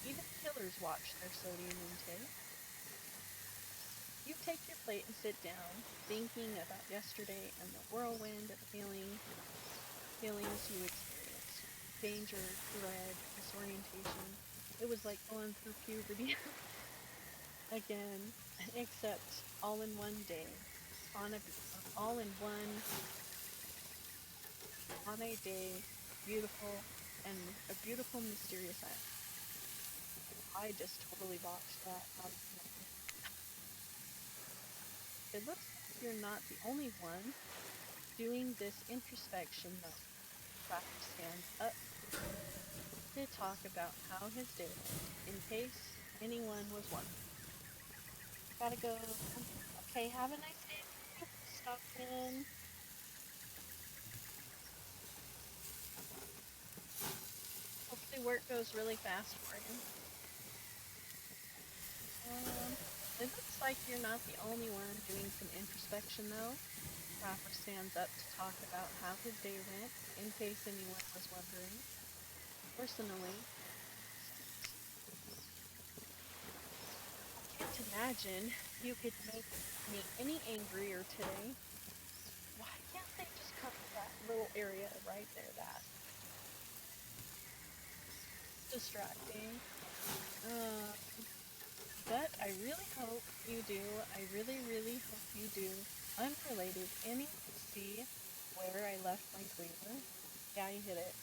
Even killers watch their sodium intake. You take your plate and sit down, thinking about yesterday and the whirlwind of feelings you experienced. Danger, dread, disorientation. It was like going through puberty again, except all in one day. On a all in one on a day, beautiful and a beautiful mysterious island. I just totally botched that. It looks like you're not the only one doing this introspection mode. Raptor stands up to talk about how his day went, in case anyone was wondering. Gotta go. Okay, have a nice day. Stop in. Hopefully work goes really fast for you. It looks like you're not the only one doing some introspection though. Rapper stands up to talk about how his day went, in case anyone was wondering. Personally, I can't imagine you could make me any angrier today. Why can't they just cut that little area right there? That's distracting. Uh, but I really hope you do. I really, really hope you do. Unrelated. Any see where I left my cleaver? Yeah, you hit it.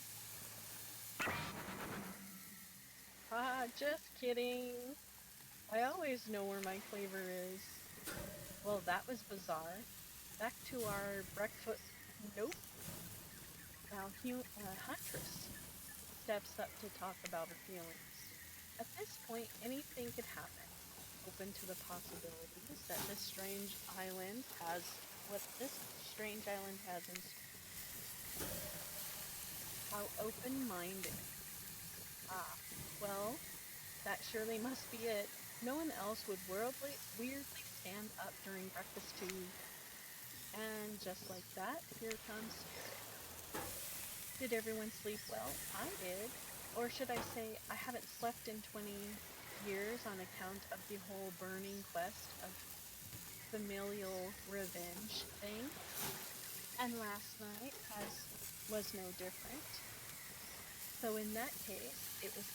Ah, just kidding. I always know where my cleaver is. Well, that was bizarre. Back to our breakfast. Nope. Now, Huntress steps up to talk about her feelings. At this point, anything could happen. Open to the possibilities that this strange island has, what this strange island has in store. How open-minded. Ah, well, that surely must be it. No one else would weirdly stand up during breakfast too. And just like that, here comes Spirit. Did everyone sleep well? I did. Or should I say, I haven't slept in 20 years on account of the whole burning quest of familial revenge thing. And last night was no different. So in that case, it was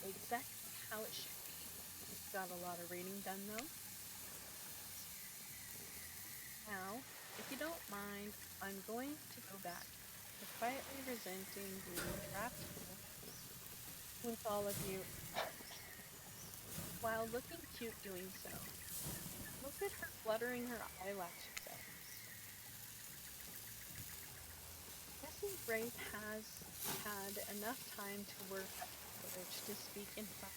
exactly how it should be. Got a lot of reading done though. Now, if you don't mind, I'm going to go back to quietly resenting being trapped with all of you while looking cute doing so. Look at her fluttering her eyelashes out. Rafe has had enough time to work up the courage to speak in front.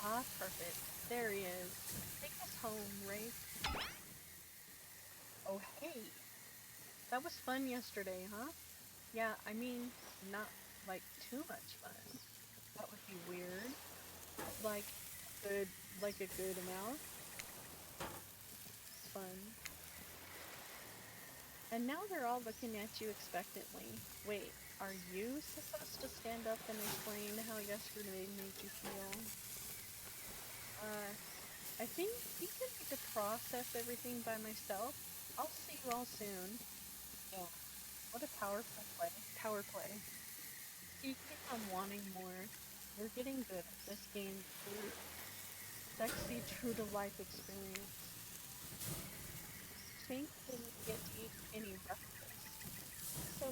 Ah, perfect. There he is. Take us home, Rafe. Oh, hey. That was fun yesterday, huh? Yeah, I mean, not like too much fun. That would be weird. Like good, like a good amount. Fun. And now they're all looking at you expectantly. Wait, are you supposed to stand up and explain how yesterday made you feel? I think you can need to process everything by myself. I'll see you all soon. Yeah. What a powerful play. Power play. You keep on wanting more. You're getting good at this game. Sexy, true to life experience. Shank didn't get to eat any breakfast. So,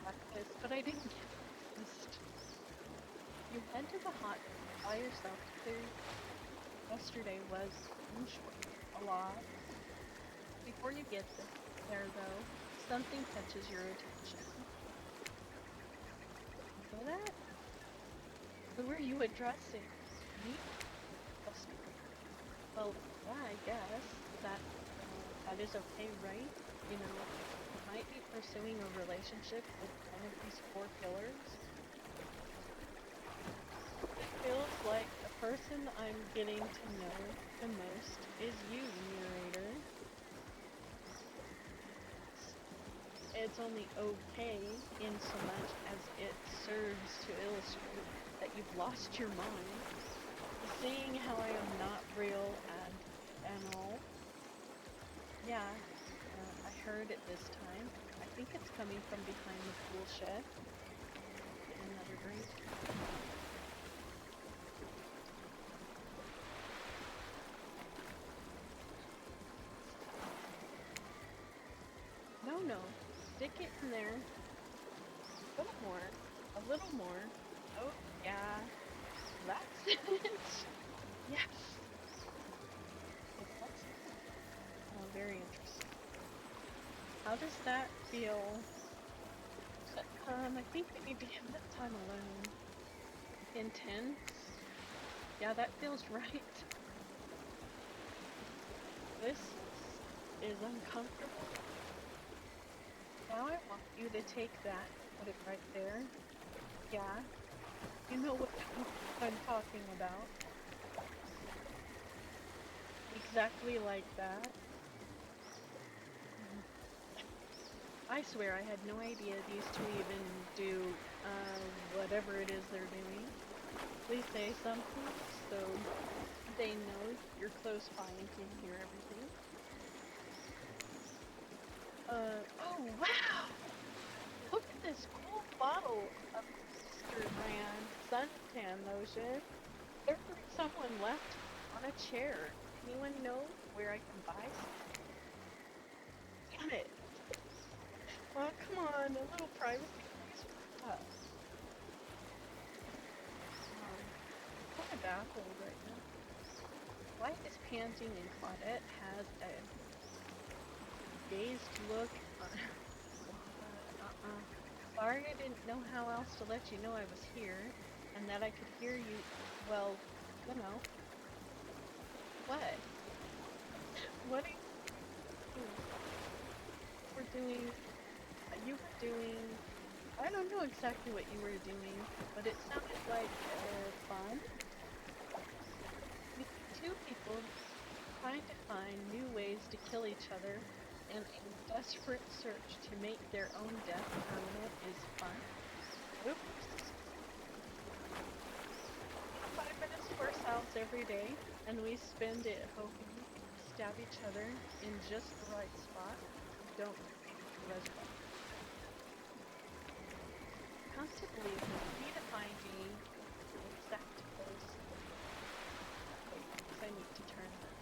breakfast, but I didn't get breakfast. You head to the hot by yourself to clear. Yesterday was unusual. A lot. Before you get there, though, something catches your attention. You know that? Who are you addressing? Me? Well, yeah, I guess that is okay, right? You know, you might be pursuing a relationship with one of these four pillars. It feels like the person I'm getting to know the most is you, narrator. It's only okay in so much as it serves to illustrate that you've lost your mind. Seeing how I am not real and all. Yeah, I heard it this time. I think it's coming from behind the pool shed. Another drink. No, no. Stick it in there. A little more. A little more. Oh, yeah. That's it. Yes. Oh, very interesting. How does that feel? I think we need to have that time alone. Intense? Yeah, that feels right. This is uncomfortable. Now I want you to take that, put it right there. Yeah, you know what I'm talking about. Exactly like that. I swear I had no idea these two even do whatever it is they're doing. Please say something so they know you're close by and can hear everything. Oh wow! Look at this cool bottle of Mr. Brand suntan lotion. There's someone left on a chair. Anyone know where I can buy some? Damn it! Oh, come on, a little privacy, please. I'm kind of baffled right now. Why is panting and Claudette has a dazed look on. Sorry I didn't know how else to let you know I was here, and that I could hear you, well, you know. What? What are you were doing? You were doing. I don't know exactly what you were doing, but it sounded like fun. Two people trying to find new ways to kill each other in a desperate search to make their own death permanent is fun. Oops. 5 minutes to ourselves every day, and we spend it hoping we can stab each other in just the right spot. Don't resurrect. Come to believe that we need to find the exact place. Wait, because I need to turn that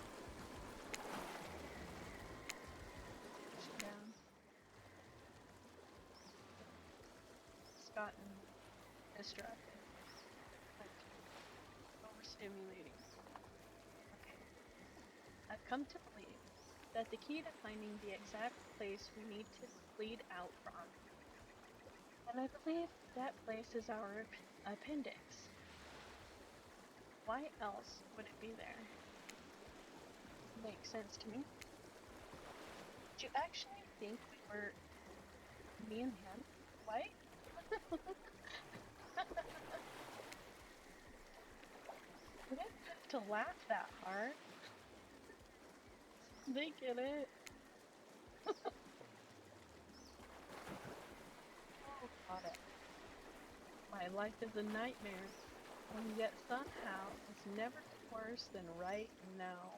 down. It's gotten distracted. Like, overstimulating. Okay. come to believe that the key to finding the exact place we need to bleed out from, and I believe that place is our appendix. Why else would it be there? Makes sense to me. Did you actually think we were me and him? What? You didn't have to laugh that hard. They get it. Oh, got it. My life is a nightmare, and yet somehow it's never worse than right now.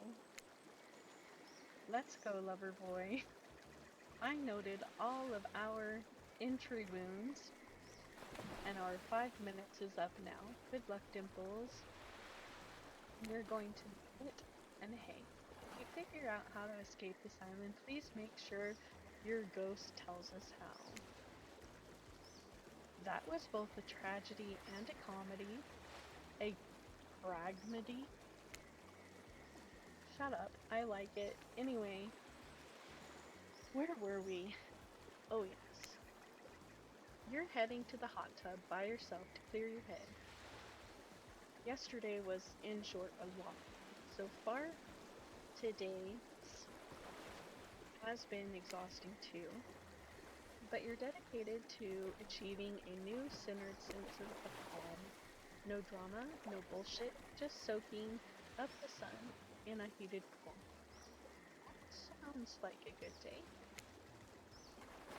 Let's go, lover boy. I noted all of our entry wounds, and our 5 minutes is up now. Good luck, Dimples. We're going to do it. And hey, if you figure out how to escape this island, please make sure your ghost tells us how. That was both a tragedy and a comedy. A bragmedy. Shut up, I like it. Anyway, where were we? Oh yes. You're heading to the hot tub by yourself to clear your head. Yesterday was, in short, a lot. So far, today has been exhausting too. But you're dedicated to achieving a new centered sense of calm. No drama, no bullshit, just soaking up the sun in a heated pool. Sounds like a good day.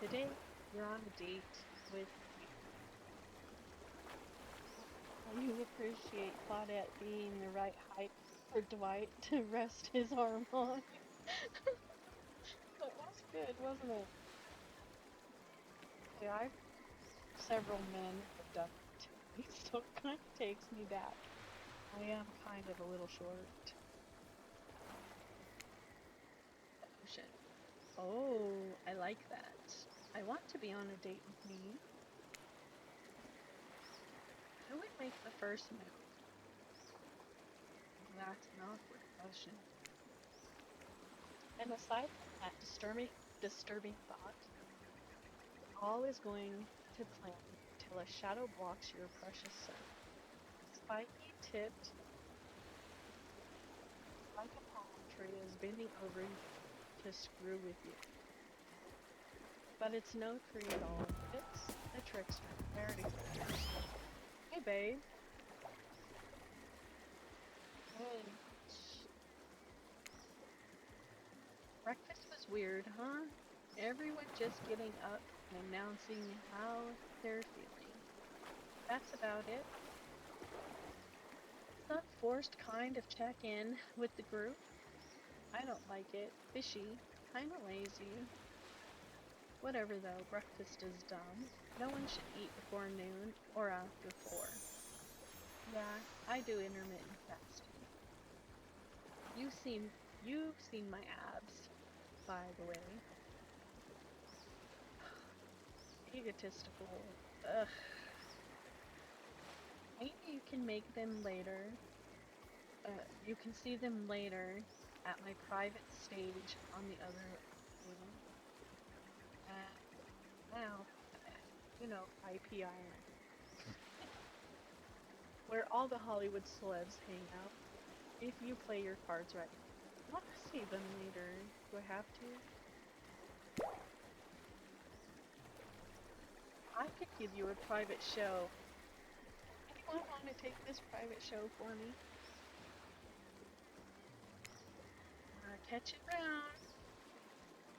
Today, you're on a date with you appreciate Claudette being the right height for Dwight to rest his arm on. That was good, wasn't it? Yeah, I've several men have done it to me, so it kind of takes me back. I am kind of a little short. Ocean. Oh, I like that. I want to be on a date with me. Who would make the first move? That's an awkward question. And aside from that disturbing thought, all is going to plan till a shadow blocks your precious sun. Spiky tipped like a palm tree is bending over to screw with you. But it's no tree at all. It's a trickster. I already told you. Hey, babe. Hey. Breakfast was weird, huh? Everyone just getting up and announcing how they're feeling. That's about it. Some forced kind of check-in with the group. I don't like it. Fishy. Kinda lazy. Whatever though, breakfast is dumb. No one should eat before noon or after 4. Yeah, I do intermittent fasting. You've seen my abs, by the way. Egotistical. Ugh. Maybe you can make them later. You can see them later at my private stage on the other table. Now, you know, IPI, where all the Hollywood celebs hang out. If you play your cards right. I want to see them later. Do I have to? I could give you a private show. Anyone want to take this private show for me? Catch it round.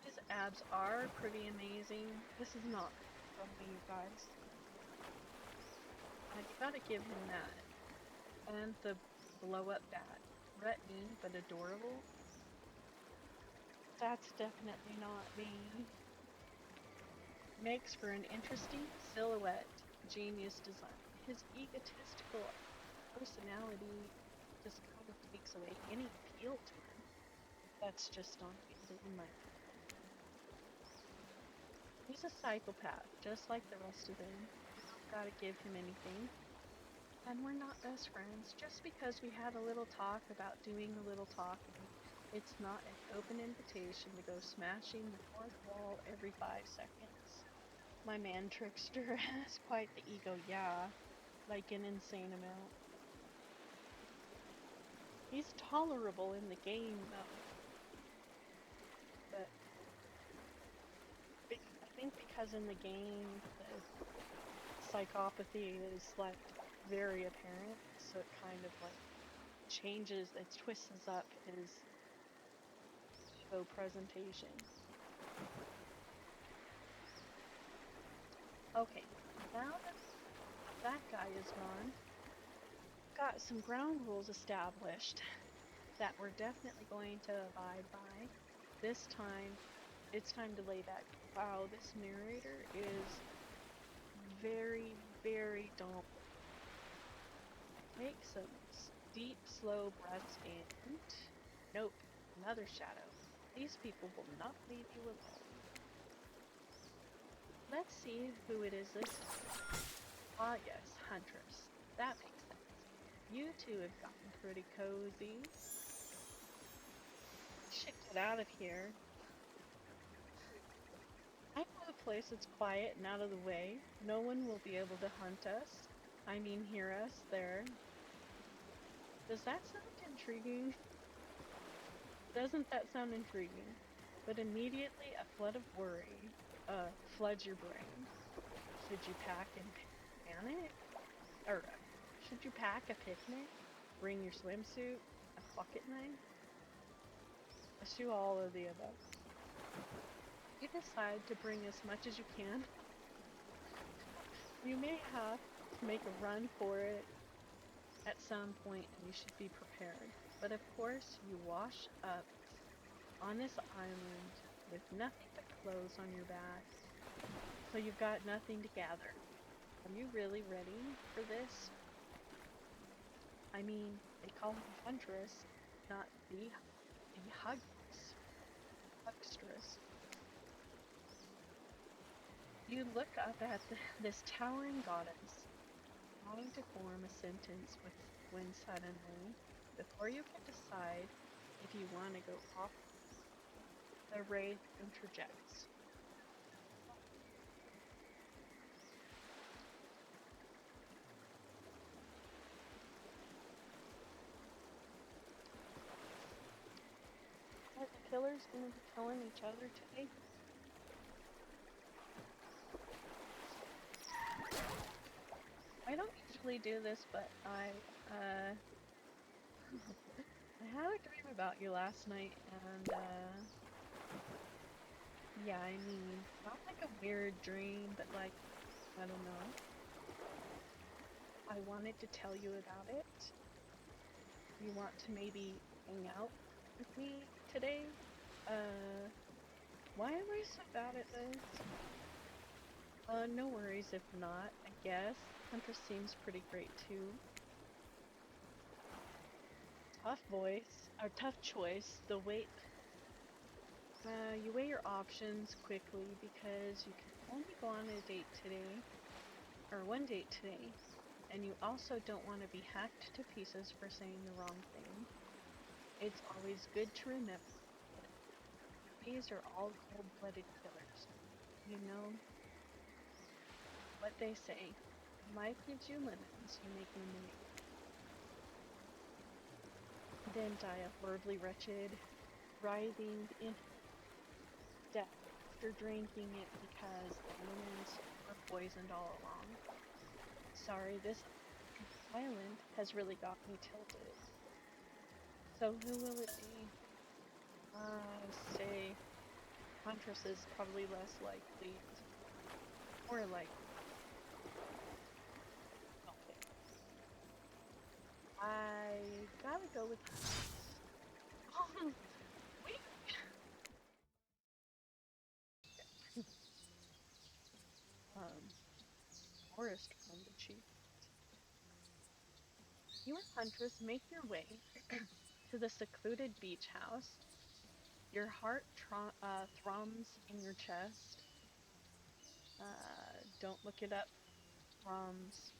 His abs are pretty amazing. This is not from me, you guys. You gotta give him that. And the blow up bat. Threatening but adorable. That's definitely not me. Makes for an interesting silhouette. Genius design. His egotistical personality just kind of takes away any appeal to him. That's just not in my opinion. He's a psychopath, just like the rest of them. You don't gotta give him anything. And we're not best friends just because we had a little talk about doing a little talking. It's not an open invitation to go smashing the fourth wall every 5 seconds. My man Trickster has quite the ego, yeah, like an insane amount. He's tolerable in the game though, but I think because in the game the psychopathy is like very apparent, so it kind of like changes, it twists up his show presentation. Okay, now that that guy is gone, got some ground rules established that we're definitely going to abide by. This time, it's time to lay back. Wow, this narrator is very, very dull. Take some deep, slow breaths in. Nope, another shadow. These people will not leave you alone. Let's see who it is this time. Ah yes, Huntress. That makes sense. You two have gotten pretty cozy. Should get out of here. I know a place that's quiet and out of the way. No one will be able to hunt us. I mean, hear us there. Does that sound intriguing? Doesn't that sound intriguing? But immediately a flood of worry floods your brain. Should you pack and panic? Or should you pack a picnic? Bring your swimsuit? A pocket knife? Let's do all of the above. You decide to bring as much as you can. You may have to make a run for it at some point, and you should be prepared. But of course, you wash up on this island with nothing but clothes on your back, so you've got nothing to gather. Are you really ready for this? I mean, they call him Huntress, not the Hugstress. You look up at this towering goddess, trying to form a sentence when suddenly, before you can decide if you want to go off, the wraith interjects. Are the killers going to be killing each other today? I don't usually do this, but I had a dream about you last night, and yeah, I mean, not like a weird dream, but like, I don't know. I wanted to tell you about it. You want to maybe hang out with me today? Why am I so bad at this? No worries if not, I guess. Huntress seems pretty great too. Tough voice, or tough choice. You weigh your options quickly because you can only go on a date today, or one date today, and you also don't want to be hacked to pieces for saying the wrong thing. It's always good to remember that these are all cold-blooded killers. You know what they say. Life gives you lemons, you make lemonade. Then die a horribly wretched, writhing in death after drinking it because the lemons were poisoned all along. Sorry, this island has really got me tilted. So who will it be? Say Huntress is probably less likely. More likely. Okay. I gotta go with Oh, wait. Um, Forest from the chief. You and Huntress make your way to the secluded beach house. Your heart thrums in your chest. Don't look it up. Thrums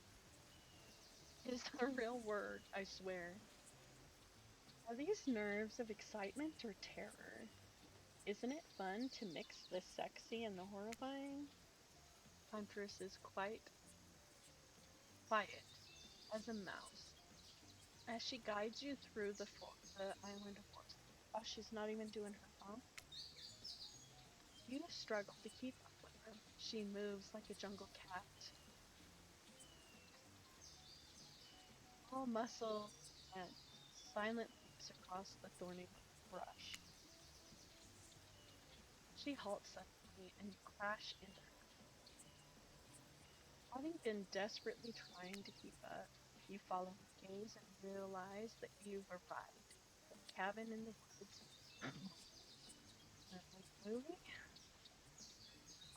is a real word, I swear. Are these nerves of excitement or terror? Isn't it fun to mix the sexy and the horrifying? Huntress is quite quiet as a mouse as she guides you through the island of forest. Oh, she's not even doing her thumb. You struggle to keep up with her. She moves like a jungle cat, all muscle and silent leaps across the thorny brush. She halts suddenly and you crash into her. Having been desperately trying to keep up, you follow her gaze and realize that you've arrived. The cabin in the woods. Movie?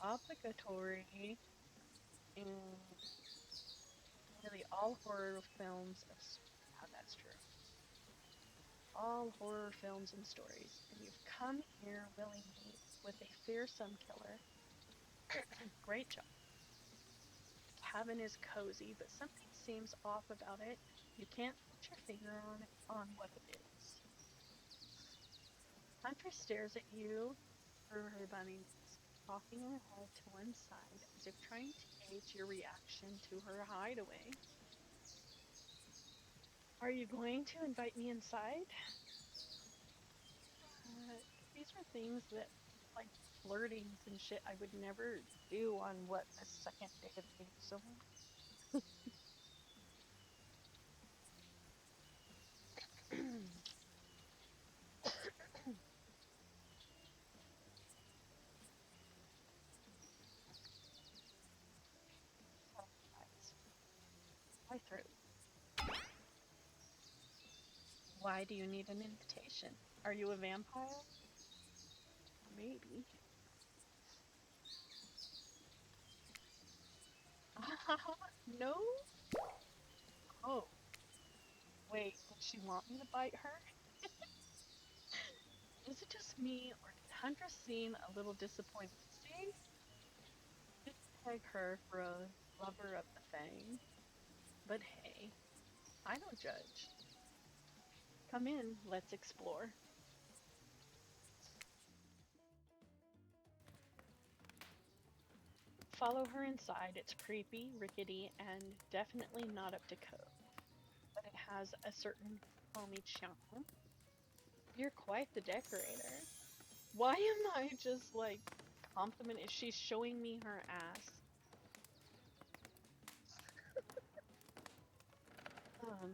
Obligatory in nearly all horror films of yeah, that's true. All horror films and stories, and you've come here willingly with a fearsome killer. Great job. The cabin is cozy, but something seems off about it. You can't put your finger on what it is. Hunter stares at you through her bunny nose, cocking her head to one side as if trying to gauge your reaction to her hideaway. Are you going to invite me inside? Uh, these are things that, like flirtings and shit, I would never do on what the second day of dating someone. My throat. Why do you need an invitation? Are you a vampire? Maybe. No? Oh, wait, does she want me to bite her? Is it just me, or did Huntress seem a little disappointed? See? Didn't peg her for a lover of the Fang. But hey, I don't judge. Come in, let's explore. Follow her inside. It's creepy, rickety, and definitely not up to code. But it has a certain homey charm. You're quite the decorator. Why am I just like complimenting? She's showing me her ass. Um,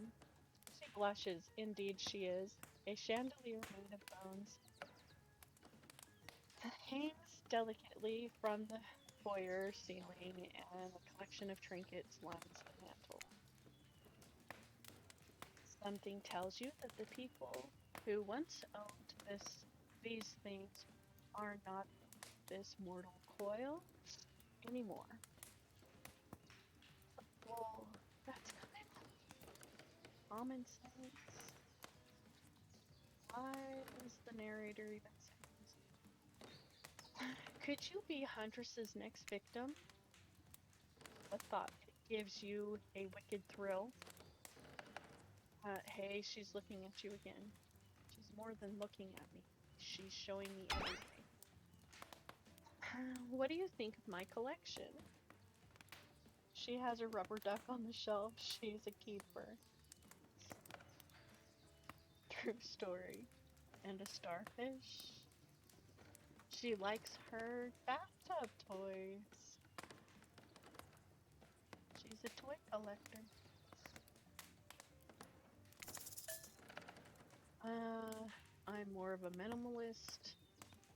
she blushes. Indeed, she is. A chandelier made of bones hangs delicately from the foyer ceiling, and a collection of trinkets lines the mantel. Something tells you that the people who once owned these things are not this mortal coil anymore. Well, that's common sense. Why is the narrator even saying this? Could you be Huntress's next victim? A thought gives you a wicked thrill. Hey, she's looking at you again. She's more than looking at me. She's showing me everything. What do you think of my collection? She has a rubber duck on the shelf. She's a keeper. True story. And a starfish. She likes her bathtub toys. She's a toy collector. I'm more of a minimalist.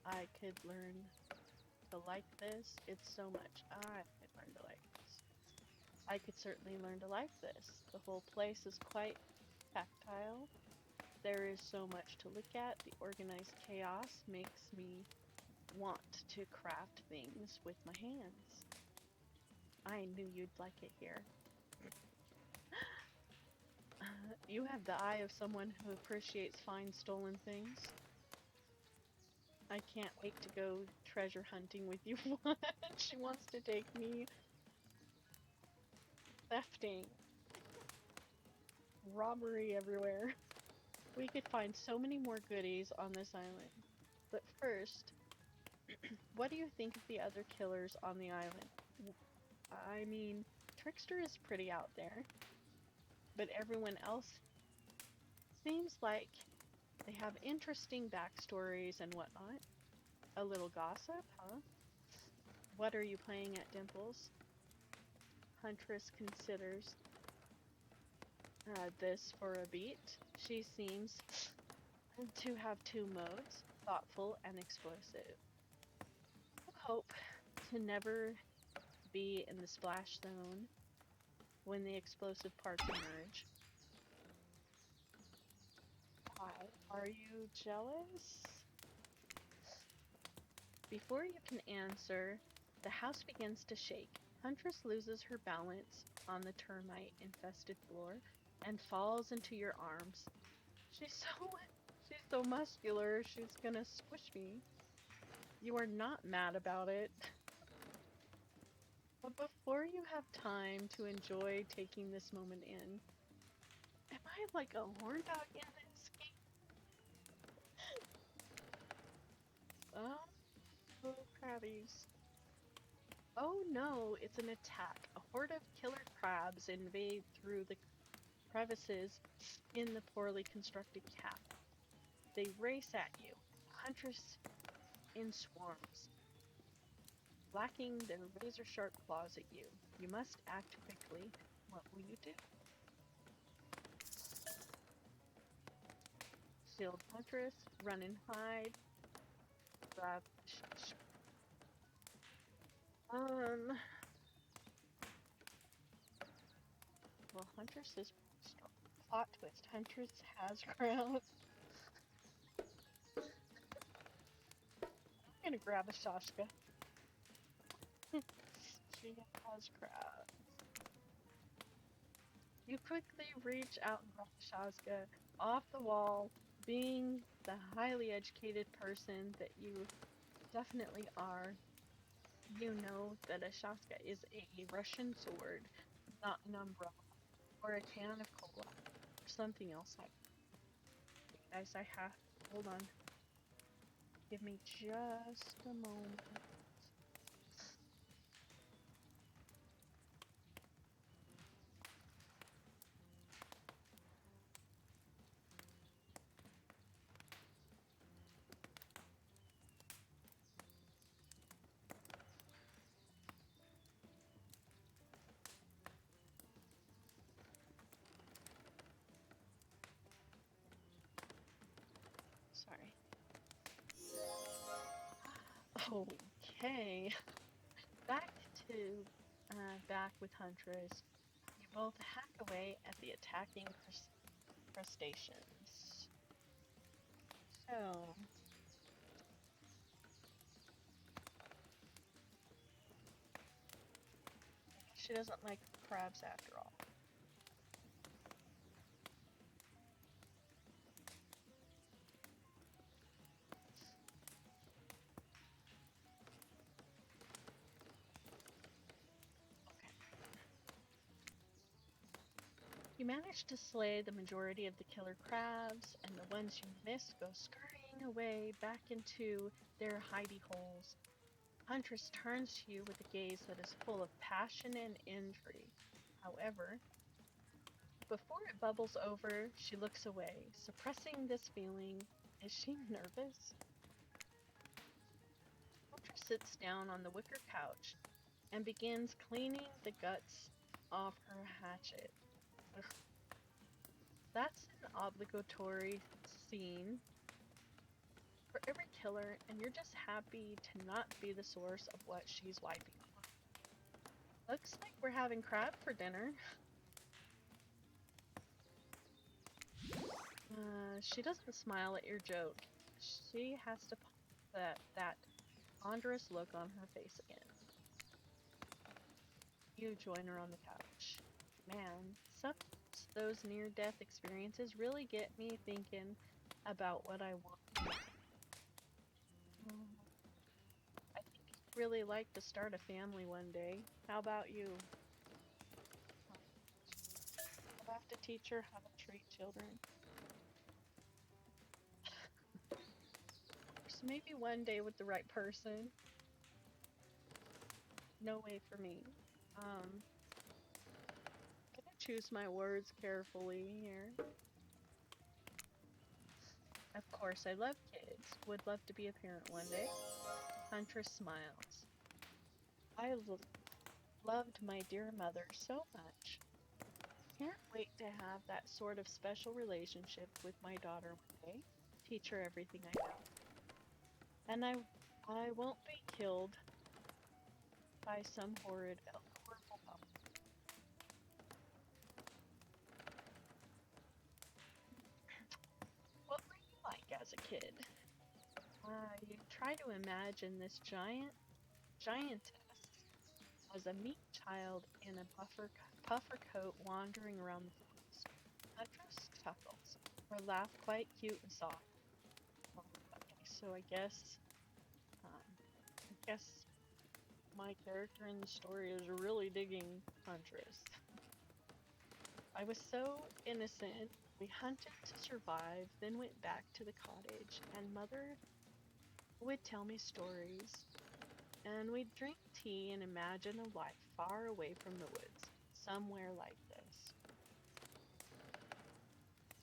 I could learn to like this. It's so much. I could learn to like this. I could certainly learn to like this. The whole place is quite tactile. There is so much to look at. The organized chaos makes me want to craft things with my hands. I knew you'd like it here. You have the eye of someone who appreciates fine stolen things. I can't wait to go treasure hunting with you. She wants to take me thefting. Robbery everywhere. We could find so many more goodies on this island. But first, what do you think of the other killers on the island? I mean, Trickster is pretty out there, but everyone else seems like they have interesting backstories and whatnot. A little gossip, huh? What are you playing at, Dimples? Huntress considers this for a beat. She seems to have two modes, thoughtful and explosive. Hope to never be in the splash zone when the explosive parts emerge. Why? Are you jealous? Before you can answer, the house begins to shake. Huntress loses her balance on the termite-infested floor and falls into your arms. She's so muscular, she's gonna squish me. You are not mad about it. But before you have time to enjoy taking this moment in, am I like a horn dog in this game? Oh, crabbies. Oh no, it's an attack. A horde of killer crabs invade through the crevices in the poorly constructed cap. They race at you, huntress in swarms, flacking their razor-sharp claws at you. You must act quickly. What will you do? Shield huntress, run and hide, grab um well, huntress is strong. Plot twist, huntress has ground. I'm gonna grab a Shashka. She has crab. You quickly reach out and grab Shazka off the wall, being the highly educated person that you definitely are. You know that a Shazka is a Russian sword, not an umbrella, or a can of cola, or something else like that. Guys, I have. Hold on. Give me just a moment. Sorry. Okay. Back to back with Huntress. You both hack away at the attacking crustaceans. So, she doesn't like crabs after all. Okay. You manage to slay the majority of the killer crabs, and the ones you miss go scurrying away back into their hidey holes. Huntress turns to you with a gaze that is full of passion and intrigue. However, before it bubbles over, she looks away, suppressing this feeling. Is she nervous? Huntress sits down on the wicker couch and begins cleaning the guts off her hatchet. Ugh. That's an obligatory scene for every killer, and you're just happy to not be the source of what she's wiping off. Looks like we're having crab for dinner. She doesn't smile at your joke. She has to put that ponderous look on her face again. You join her on the couch. Man, sometimes those near-death experiences really get me thinking about what I want. I think I'd really like to start a family one day. How about you? I'll have to teach her how to treat children. Maybe one day with the right person. No way for me. Gonna choose my words carefully here. Of course, I love kids. Would love to be a parent one day. Huntress smiles. Loved my dear mother so much. Can't wait to have that sort of special relationship with my daughter one day. Teach her everything I know. And I won't be killed by some horrible elf. What were you like as a kid? You try to imagine this giantess as a meek child in a puffer coat wandering around the forest. Huntress chuckles. Her laugh quite cute and soft. Okay, so I guess my character in the story is really digging Huntress. I was so innocent. We hunted to survive, then went back to the cottage, and Mother would tell me stories, and we'd drink tea and imagine a life far away from the woods, somewhere like this.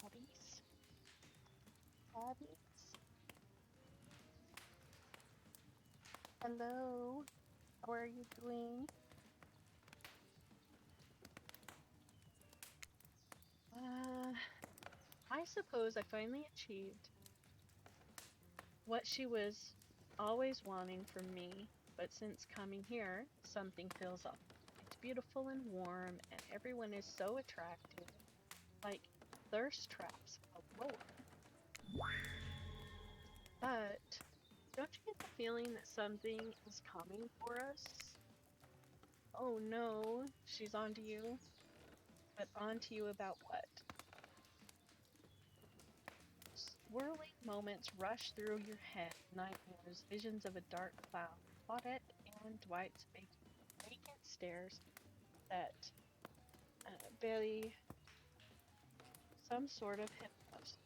Hobbies? Hobbies? Hello, how are you doing? Uh, I suppose I finally achieved what she was always wanting from me, but since coming here, something feels off. It's beautiful and warm, and everyone is so attractive, like thirst traps galore. But don't you get the feeling that something is coming for us? Oh no, she's onto you. But onto you about what? Swirling moments rush through your head, nightmares, visions of a dark cloud, Claudette and Dwight's vacant stares that belly some sort of hypnosis.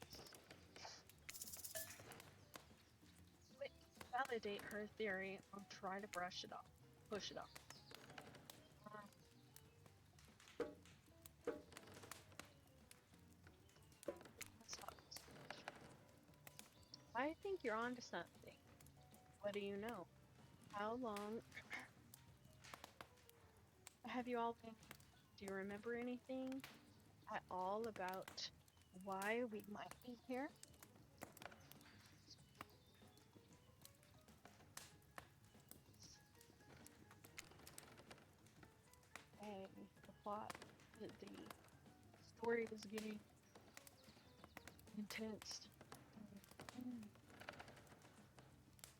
Quick, validate her theory or try to brush it off, push it off. Um, let's talk this much. I think you're onto something. What do you know? How long have you all been? Do you remember anything at all about why we might be here? Hey, the plot, the story is getting intense. Mm.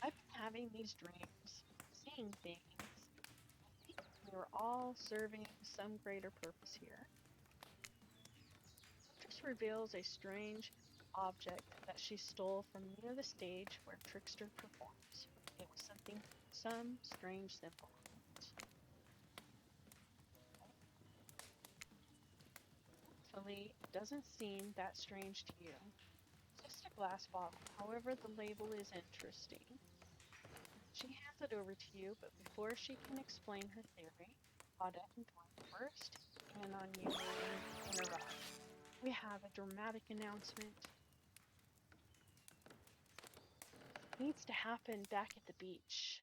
I've been having these dreams, seeing things. I think we're all serving some greater purpose here. Huntress reveals a strange object that she stole from near the stage where Trickster performs. It was some strange symbol. Thankfully, it doesn't seem that strange to you. Just a glass bottle. However, the label is interesting. She hands it over to you, but before she can explain her theory, Claudette and Dwight burst in on you and interrupt. We have a dramatic announcement. Needs to happen back at the beach.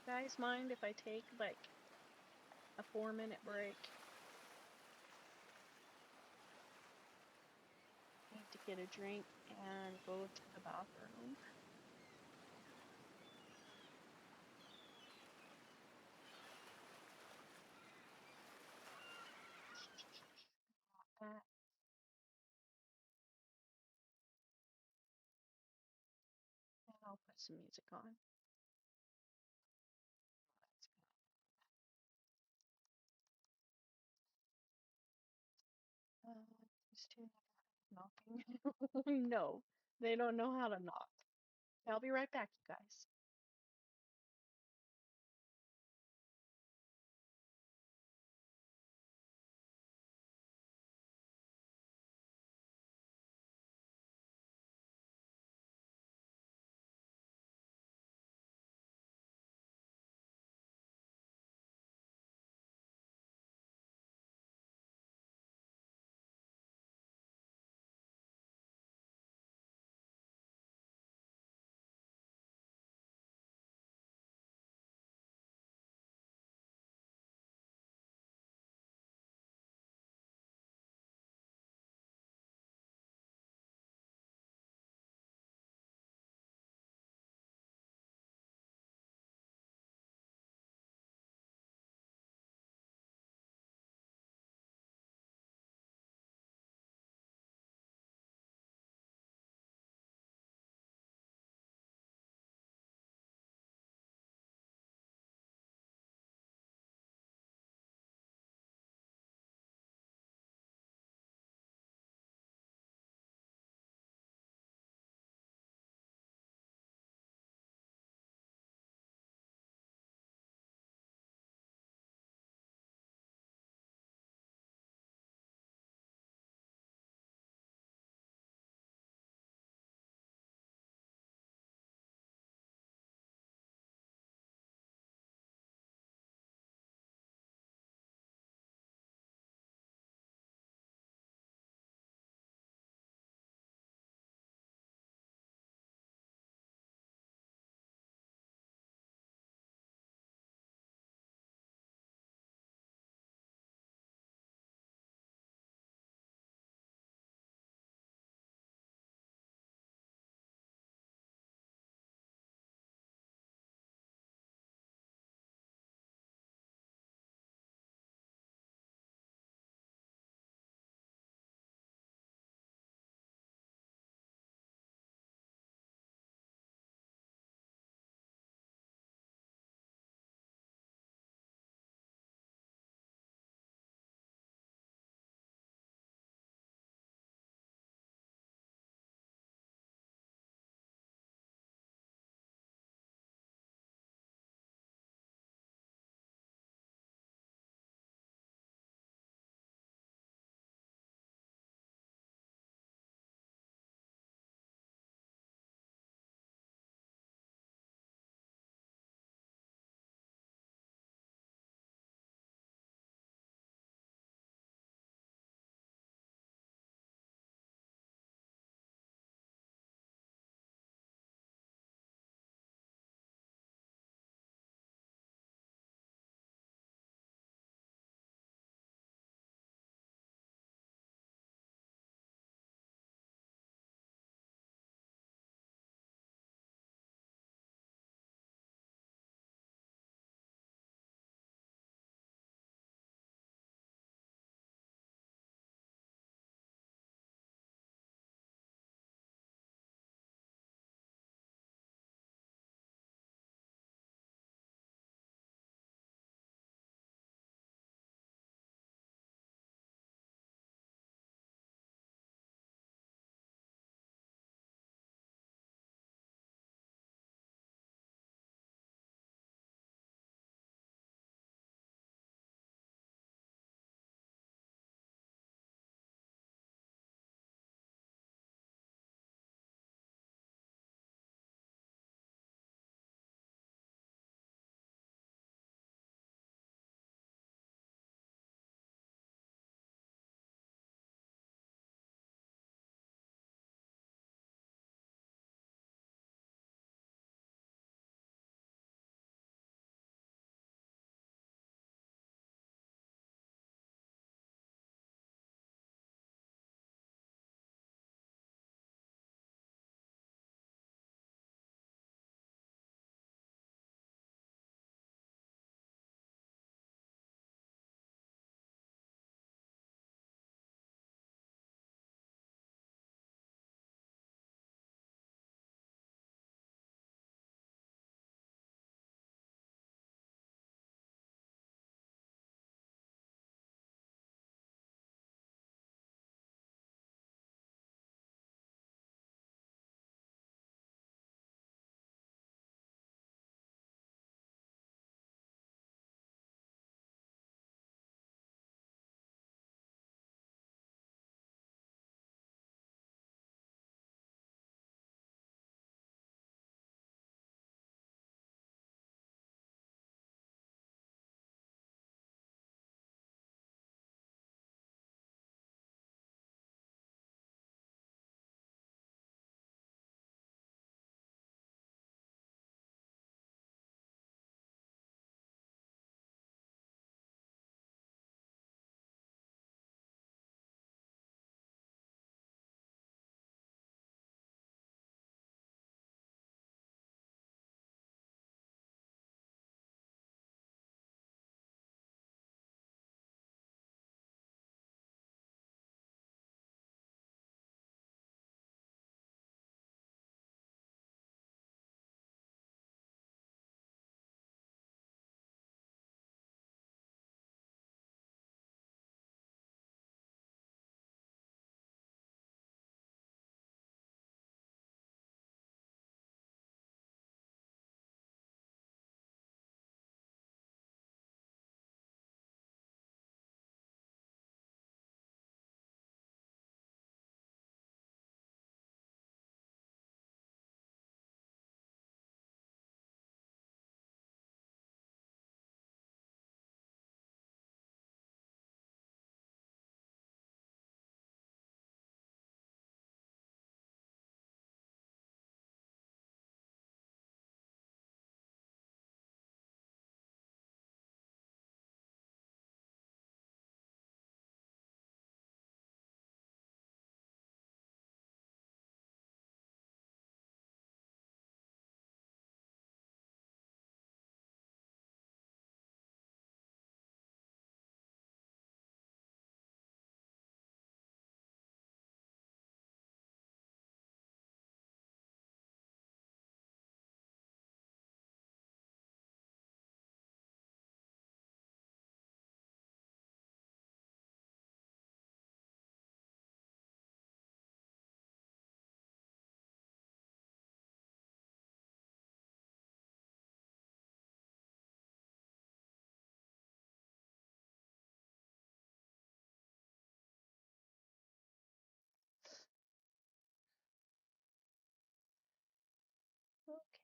You guys mind if I take like a 4-minute break? Need to get a drink and go to the bathroom. And I'll put some music on. These two knocking. No, they don't know how to knock. I'll be right back, you guys.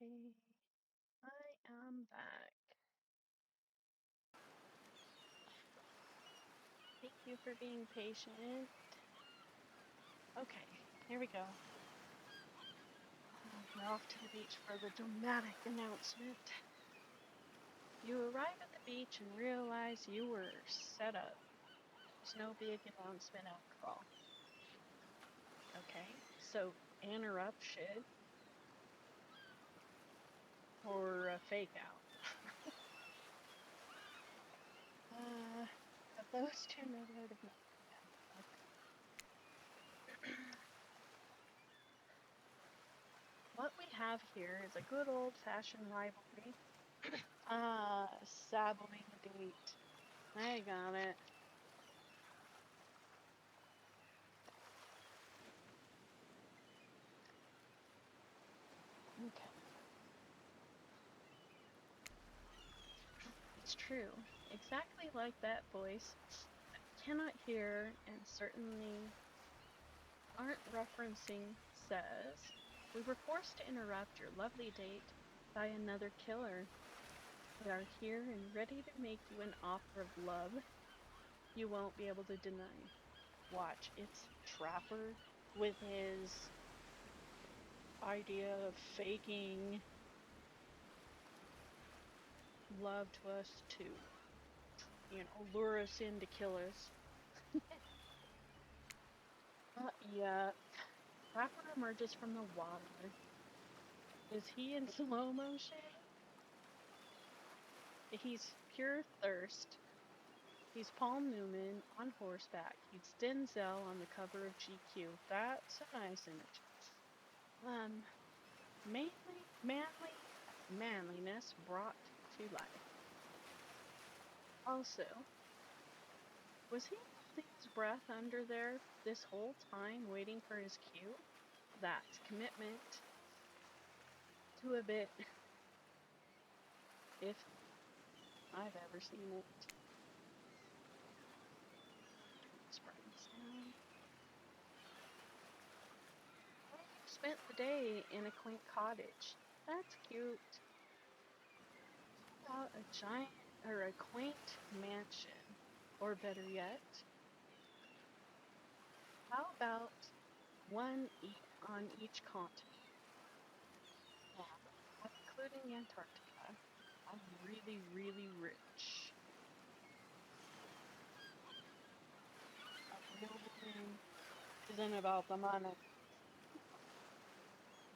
Okay, I am back. Thank you for being patient. Okay, here we go. We're off to the beach for the dramatic announcement. You arrive at the beach and realize you were set up. There's no big announcement after all. Okay, so interruption or a fake out. Have those two never heard of me? Okay. What we have here is a good old-fashioned rivalry. Saboing a date. I got it. Okay. It's true. Exactly like that voice. I cannot hear and certainly aren't referencing says, we were forced to interrupt your lovely date by another killer. We are here and ready to make you an offer of love you won't be able to deny. Watch, it's Trapper with his idea of faking love to us to, lure us in to kill us. Yeah, Trapper emerges from the water. Is he in slow motion? He's pure thirst. He's Paul Newman on horseback. He's Denzel on the cover of GQ. That's a nice image. Manliness brought to life. Also, was he holding his breath under there this whole time waiting for his cue? That's commitment to a bit, if I've ever seen it. Springs down. You spent the day in a quaint cottage. That's cute. How about a giant or a quaint mansion? Or better yet, how about one on each continent? Yeah, including Antarctica. I'm really, really rich. A real woman isn't about the money.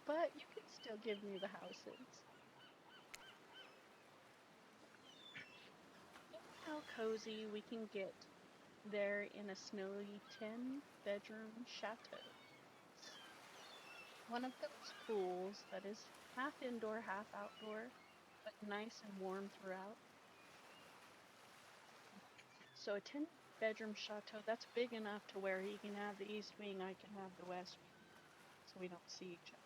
But you can still give me the houses. Look how cozy we can get there in a snowy 10-bedroom chateau. One of those pools that is half indoor, half outdoor, but nice and warm throughout. So a 10-bedroom chateau, that's big enough to where he can have the east wing, I can have the west wing, so we don't see each other.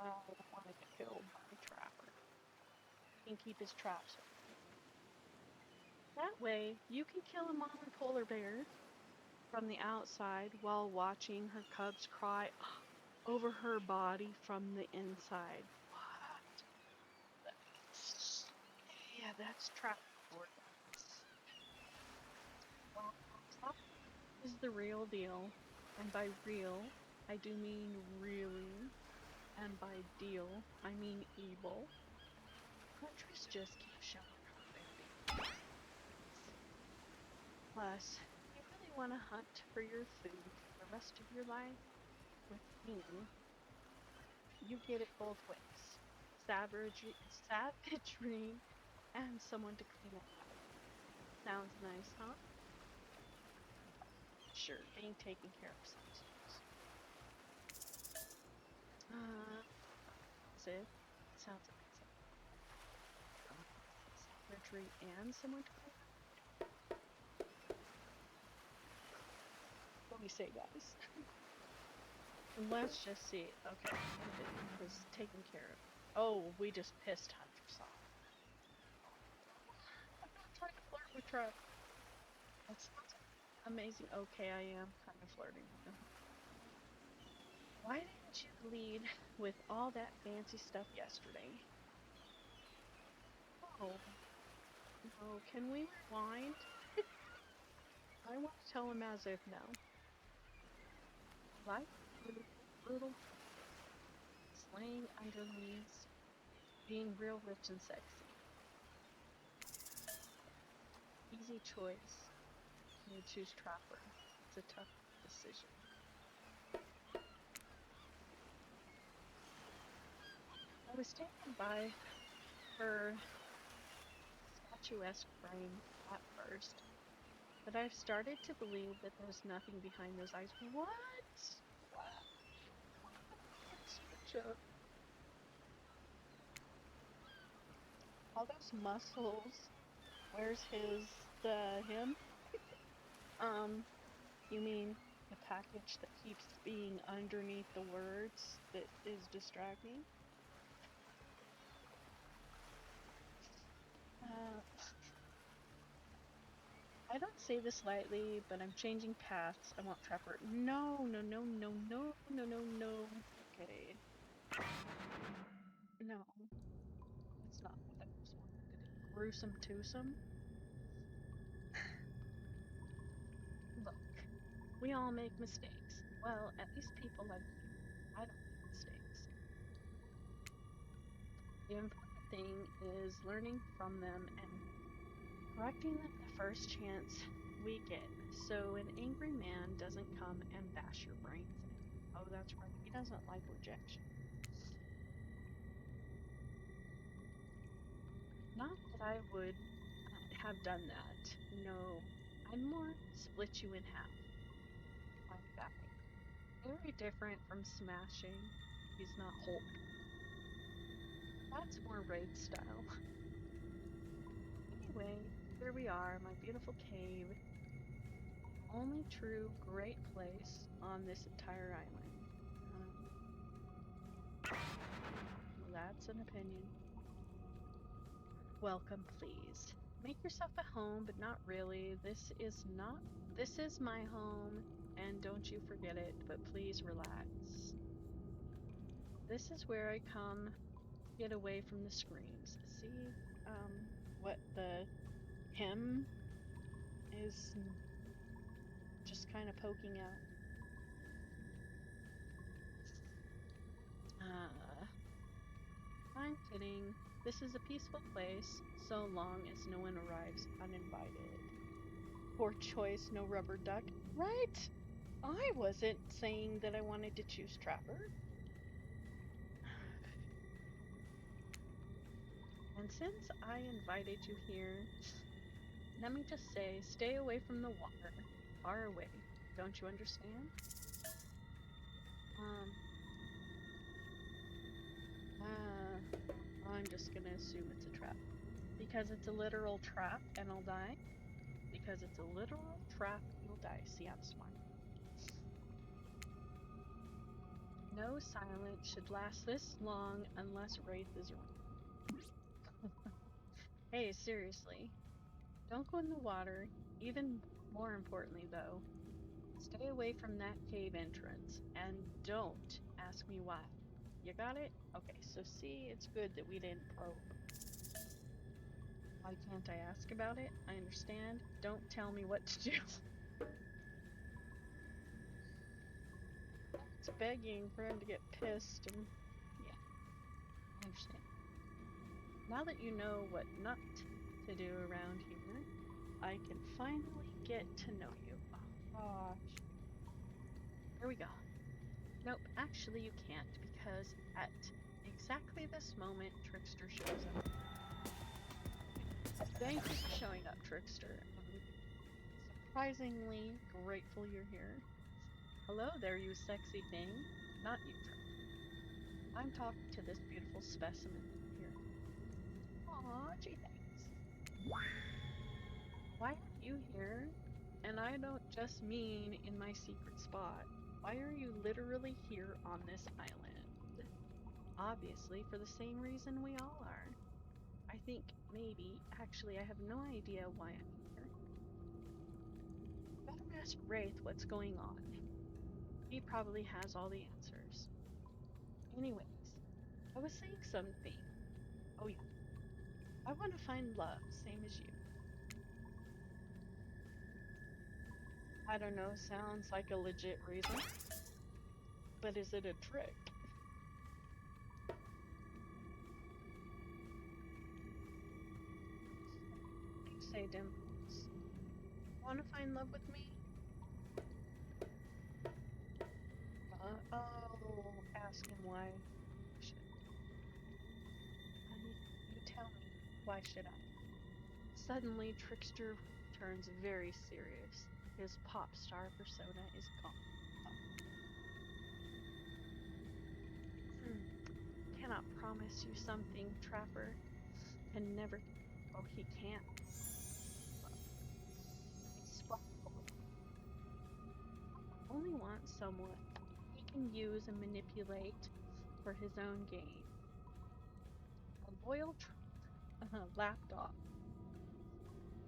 I don't want to get killed by a trapper. He can keep his traps open. That way, you can kill a mama polar bear from the outside while watching her cubs cry over her body from the inside. What? Yeah, that's trap ordinance. Well, trap is the real deal, and by real, I do mean really, and by deal, I mean evil. Huntress just keeps showing her baby. Plus, you really want to hunt for your food for the rest of your life? With me, you get it both ways. Savagery and someone to clean up. Sounds nice, huh? Sure, being taken care of sounds nice. Sid, sounds amazing. Savagery and someone to clean up. What do we say, guys? Let's just see. Okay, it was taken care of. Oh, we just pissed Huntress off. I'm not trying to flirt with Trap. That sounds amazing. Okay, I am kind of flirting with him. Why didn't you lead with all that fancy stuff yesterday. Oh, no, can we rewind? I want to tell him as if no. Life is brutal, slaying under leaves, being real rich and sexy. Easy choice. You choose Trapper. It's a tough decision. I was taken by her statuesque frame at first, but I've started to believe that there's nothing behind those eyes. What? What? Such a... All those muscles. Where's him? Um, you mean the package that keeps being underneath the words that is distracting? Uh, I don't say this lightly, but I'm changing paths. I want Trapper. No, no, no, no, no, no, no, no. Okay. No, that's not what I was wanting. Gruesome twosome? Look, we all make mistakes. Well, at least people like you. I don't make mistakes. The important thing is learning from them and correcting them the first chance we get, so an angry man doesn't come and bash your brains in. Oh, that's right, he doesn't like rejection. Not that I would have done that. No, I'd more split you in half. Like that. Very different from smashing. He's not Hulk. That's more Wraith style. Anyway, here we are, my beautiful cave. Only true great place on this entire island. Well, that's an opinion. Welcome, please. Make yourself at home, but not really. This is my home, and don't you forget it, but please relax. This is where I come get away from the screams. See, what the him is just kind of poking out. I'm kidding. This is a peaceful place, so long as no one arrives uninvited. Poor choice, no rubber duck. Right? I wasn't saying that I wanted to choose Trapper. And since I invited you here, let me just say, stay away from the water. Far away. Don't you understand? I'm just gonna assume it's a trap. Because it's a literal trap and I'll die. Because it's a literal trap, you'll die. See, I'm smart. No silence should last this long unless Wraith is around. Hey, seriously. Don't go in the water. Even more importantly, though, stay away from that cave entrance. And don't ask me why. You got it? Okay, so see, it's good that we didn't probe. Why can't I ask about it? I understand. Don't tell me what to do. It's begging for him to get pissed and yeah, I understand. Now that you know what not to do around here, I can finally get to know you. Oh gosh. Here we go. Nope, actually you can't because at exactly this moment Trickster shows up. Thank you for showing up, Trickster. I'm surprisingly grateful you're here. Hello there, you sexy thing. Not you, Trickster. I'm talking to this beautiful specimen here. Aw, gee, thanks. Why are you here? And I don't just mean in my secret spot. Why are you literally here on this island? Obviously, for the same reason we all are. I think maybe, actually, I have no idea why I'm here. Better ask Wraith what's going on. He probably has all the answers. Anyways, I was saying something. Oh yeah, I want to find love, same as you. I don't know, sounds like a legit reason, but is it a trick? You say, Dimples. Want to find love with me? I'll ask him why. Should you tell me? Why should I? Suddenly, Trickster turns very serious. His pop star persona is gone. Hmm. Cannot promise you something, Trapper. Can never. Oh, he can't. It's only wants someone he can use and manipulate for his own gain. A loyal lapdog.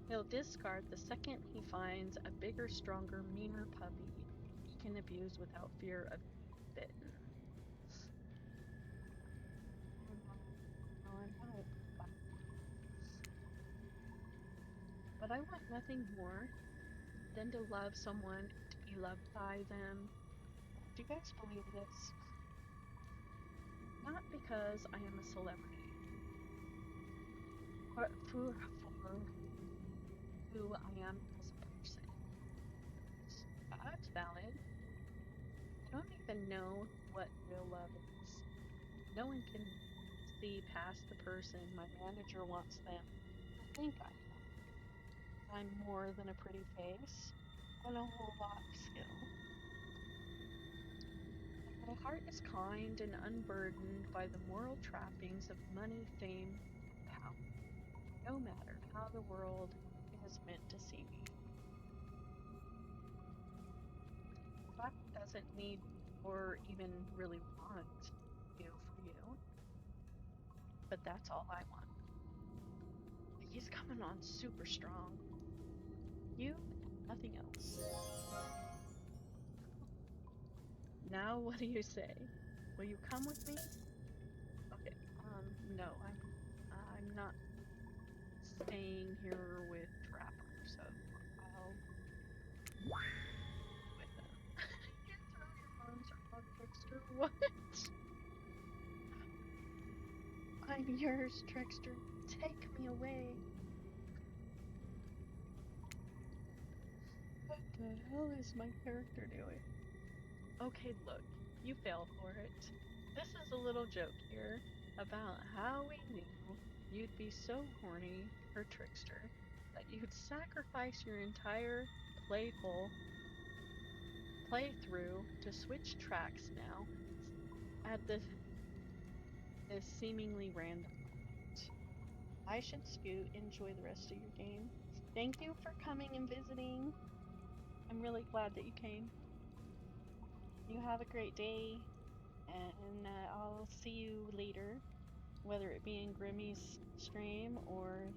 He'll discard the second he finds a bigger, stronger, meaner puppy he can abuse without fear of being bitten. No, I won't. But I want nothing more than to love someone, to be loved by them. Do you guys believe this? Not because I am a celebrity, but for who I am as a person. That's valid. I don't even know what real love is. No one can see past the person my manager wants them to think I am. I'm more than a pretty face and a whole lot of skill. My heart is kind and unburdened by the moral trappings of money, fame, and power, no matter how the world is meant to see me. God doesn't need or even really want you for you, but that's all I want. He's coming on super strong. You and nothing else. Now what do you say? Will you come with me? Okay. No, I'm not staying here with Trapper, so I'll with them. You throw your arms around Trickster. What? I'm yours, Trickster. Take me away. What the hell is my character doing? Okay, look, you fell for it. This is a little joke here about how we knew you'd be so horny for Trickster that you'd sacrifice your entire playful playthrough to switch tracks now at this seemingly random moment. I should scoot. Enjoy the rest of your game. Thank you for coming and visiting. I'm really glad that you came. You have a great day, and I'll see you later, whether it be in Grimmy's stream or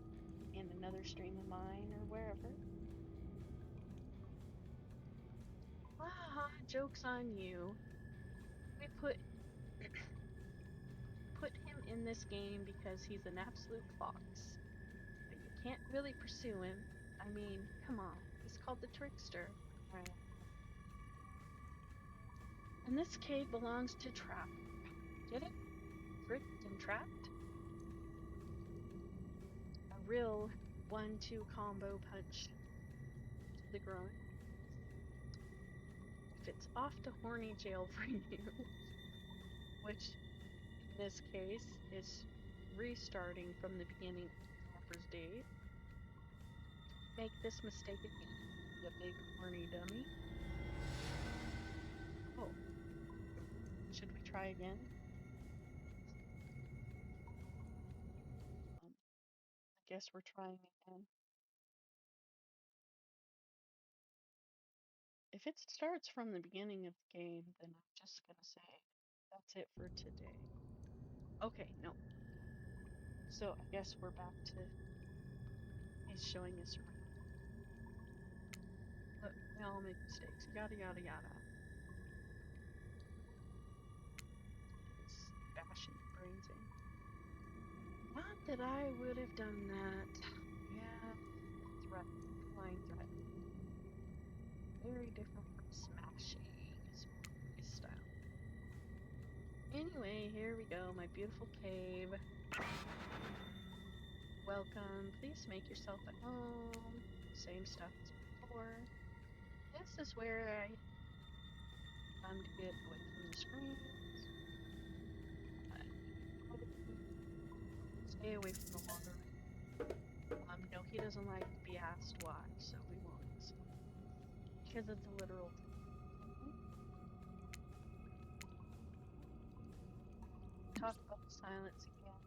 in another stream of mine or wherever. Haha, joke's on you. We put him in this game because he's an absolute fox. But you can't really pursue him. I mean, come on. He's called the Trickster. Right. And this cave belongs to Trap. Get it? Tricked and trapped? A real 1-2 combo punch to the groin. If it's off to horny jail for you, which in this case is restarting from the beginning of Trapper's date, make this mistake again, you big horny dummy. Oh, should we try again? I guess we're trying again. If it starts from the beginning of the game, then I'm just gonna say that's it for today. Okay, no. So I guess we're back to he's showing us around. Look, we all make mistakes. Yada yada yada. that I would have done that. Yeah, threat, flying threat. Very different from smashing is my style. Anyway, here we go, my beautiful cave. Welcome, please make yourself at home. Same stuff as before. This is where I come to get away from the screens. Stay away from the water. No, he doesn't like to be asked why, so we won't. Because it's a literal thing. Talk about the silence again.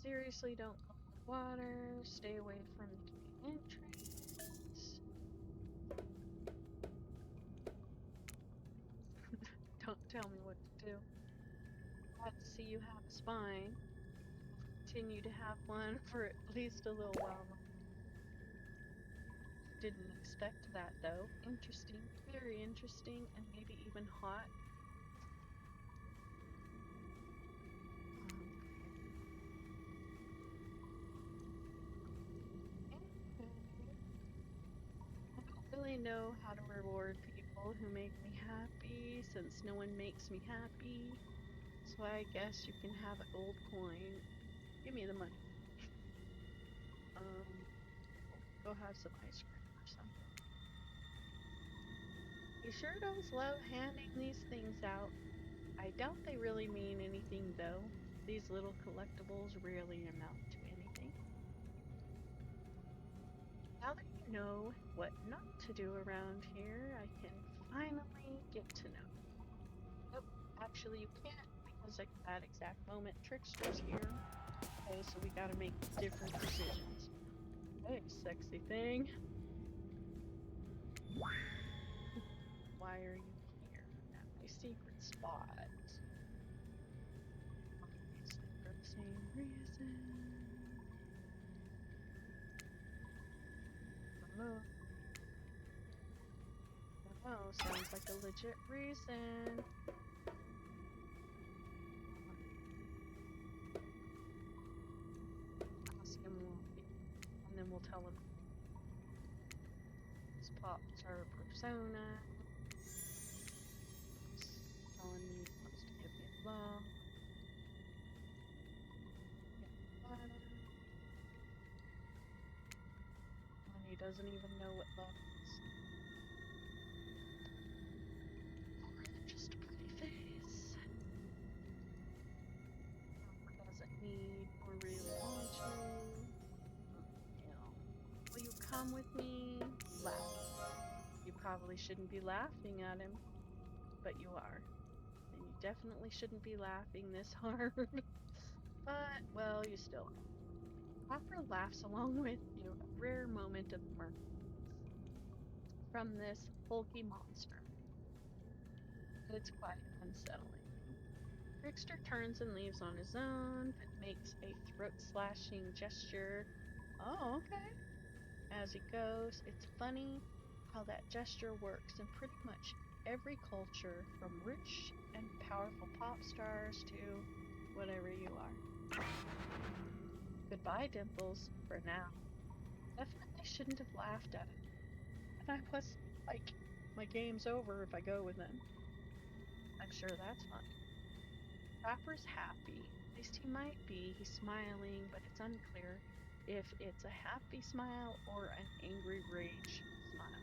Seriously, don't go in the water. Stay away from the cave entrance. Don't tell me what to do. Glad to see you have a spine. Continue to have one for at least a little while. Didn't expect that though. Interesting, very interesting, and maybe even hot. I don't really know how to reward people who make me happy since no one makes me happy. So I guess you can have a gold coin. Give me the money. Go have some ice cream or something. He sure does love handing these things out. I doubt they really mean anything though. These little collectibles rarely amount to anything. Now that you know what not to do around here, I can finally get to know. Nope, actually you can't because at that exact moment Trickster's here. Okay, so we gotta make different decisions. Hey, sexy thing. Why are you here at my secret spot? Obviously for the same reason. Hello. Oh, sounds like a legit reason. Ask him, and then we'll tell him. This pops our persona. Telling me he wants to give me love. And he doesn't even know what love is. More than just a pretty face. Doesn't need or really want you. Will you come with me? Laugh. You probably shouldn't be laughing at him, but you are. And you definitely shouldn't be laughing this hard. But, well, you still are. Hopper laughs along with you, a rare moment of mirth from this hulky monster. It's quite unsettling. Trickster turns and leaves on his own, but makes a throat-slashing gesture. Oh, okay. As he goes, it's funny how that gesture works in pretty much every culture, from rich and powerful pop stars to whatever you are. Goodbye, Dimples, for now. Definitely shouldn't have laughed at it. And I was like, my game's over if I go with him. I'm sure that's fun. Rapper's happy. At least he might be. He's smiling, but it's unclear if it's a happy smile or an angry rage smile.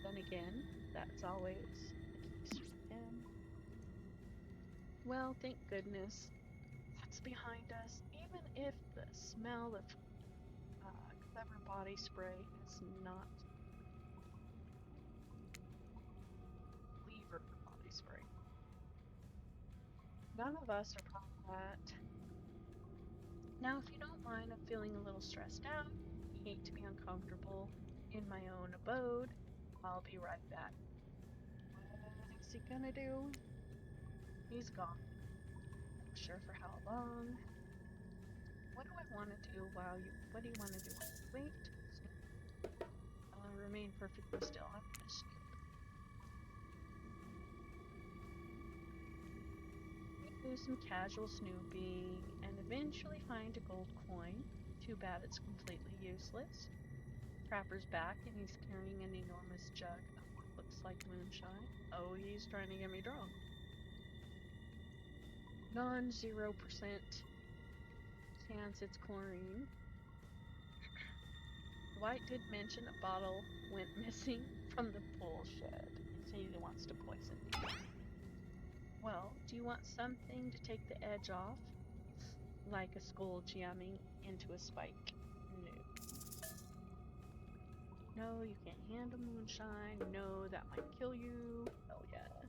Then again, that's always the case with him. Well, thank goodness that's behind us, even if the smell of clever body spray is not Lever body spray. None of us are proud of that. Now, if you don't mind, I'm feeling a little stressed out. I hate to be uncomfortable in my own abode. I'll be right back. What is he gonna do? He's gone. Not sure for how long. What do I want to do while you... What do you want to do? Wait. Remain perfectly still. I'm gonna snoop. Do some casual snooping, and eventually find a gold coin. Too bad it's completely useless. Trapper's back and he's carrying an enormous jug of what looks like moonshine. Oh, he's trying to get me drunk. Non-0% chance it's chlorine. Dwight did mention a bottle went missing from the pool shed. He wants to poison me. Well, do you want something to take the edge off? Like a skull jamming into a spike? No. No, you can't handle moonshine. No, that might kill you. Oh yeah.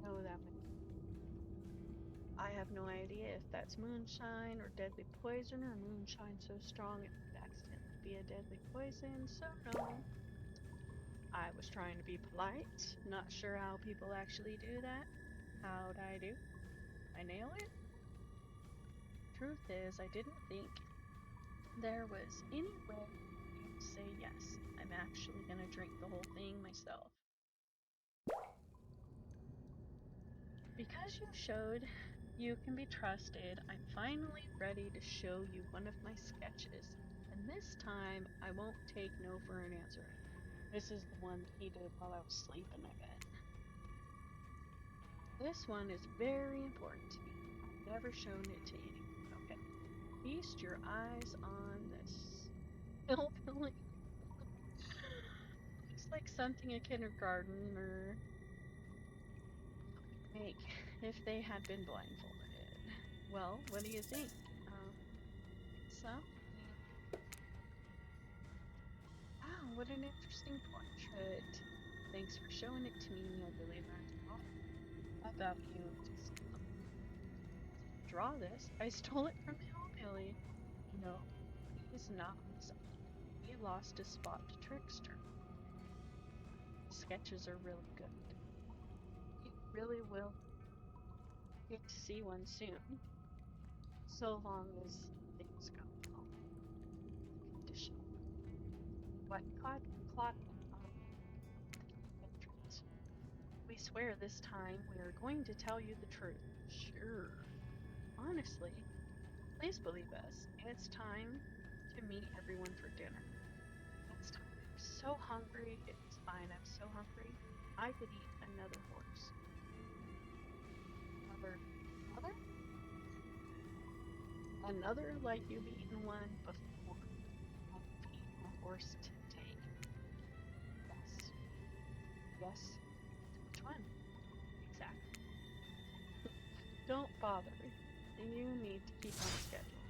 No, that might. I have no idea if that's moonshine or deadly poison or moonshine so strong it would accidentally be a deadly poison, so no. I was trying to be polite, not sure how people actually do that. How'd I do? I nail it? Truth is, I didn't think there was any way to say yes. I'm actually gonna drink the whole thing myself. Because you showed you can be trusted, I'm finally ready to show you one of my sketches. And this time, I won't take no for an answer. This is the one he did while I was sleeping, I bet. This one is very important to me. I've never shown it to anyone. Okay. Feast your eyes on this hillbilly. Looks like something a kindergarten or make if they had been blindfolded. Well, what do you think? So, wow, what an interesting portrait. Thanks for showing it to me. I really learned a lot about you. Just draw this. I stole it from the hillbilly. No, he's not. He lost his spot to Trickster. Sketches are really good. You really will get to see one soon. So long as things go well. Condition. What clock entrance? We swear this time we are going to tell you the truth. Sure. Honestly, please believe us. It's time to meet everyone for dinner. It's time. I'm so hungry. It's fine. I'm so hungry. I could eat another horse. Another like you've eaten one before. I've eaten a horse today. Yes. Yes. Which one? Exactly. Don't bother. You need to keep on schedule.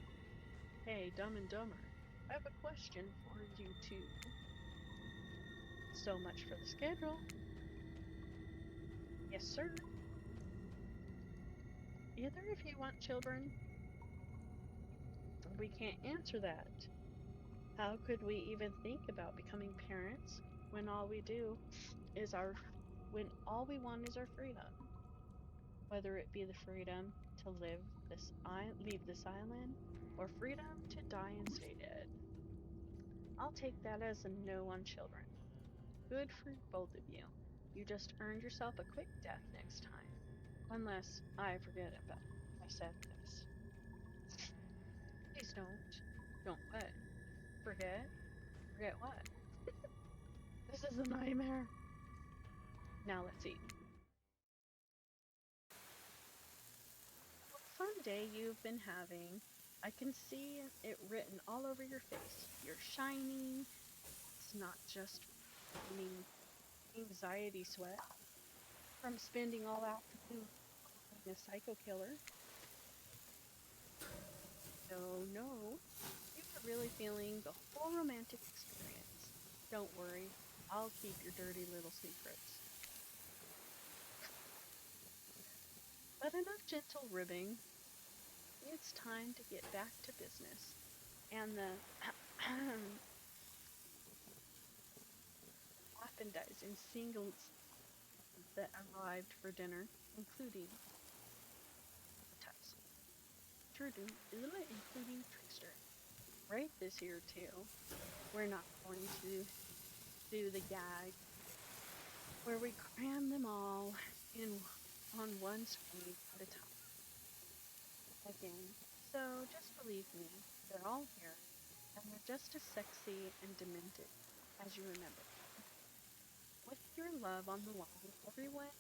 Hey, Dumb and Dumber, I have a question for you two. So much for the schedule. Yes, sir. Either of you want children? We can't answer that. How could we even think about becoming parents when all we want is our freedom? Whether it be the freedom to leave this island, or freedom to die and stay dead. I'll take that as a no on children. Good for both of you. You just earned yourself a quick death next time. Unless I forget about I said this. Please don't. Don't what? Forget? Forget what? This is a nightmare. Now let's eat. What a fun day you've been having. I can see it written all over your face. You're shining. It's not just any anxiety sweat from spending all afternoon being a psycho killer. No. You are really feeling the whole romantic experience. Don't worry, I'll keep your dirty little secrets. But enough gentle ribbing. It's time to get back to business. And the appetizing singles that arrived for dinner, including including Trickster. Right this here too. We're not going to do the gag where we cram them all in on one screen at a time again. So just believe me, they're all here, and they're just as sexy and demented as you remember. With your love on the line, everyone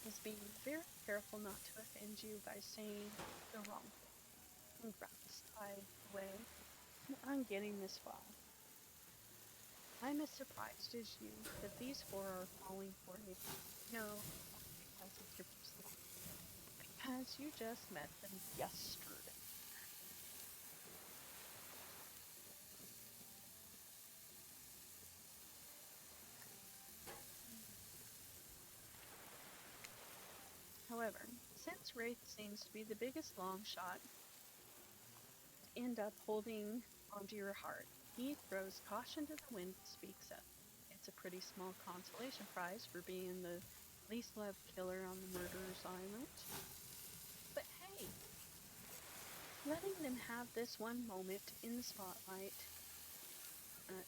is being very careful not to offend you by saying the wrong thing. Congrats, by the way, on getting this far. I'm as surprised as you that these four are falling for you. No, because it's your first love. Because you just met them yesterday. However, since Wraith seems to be the biggest long shot, end up holding onto your heart, he throws caution to the wind and speaks up. It's a pretty small consolation prize for being the least loved killer on the murderer's island. But hey, letting them have this one moment in the spotlight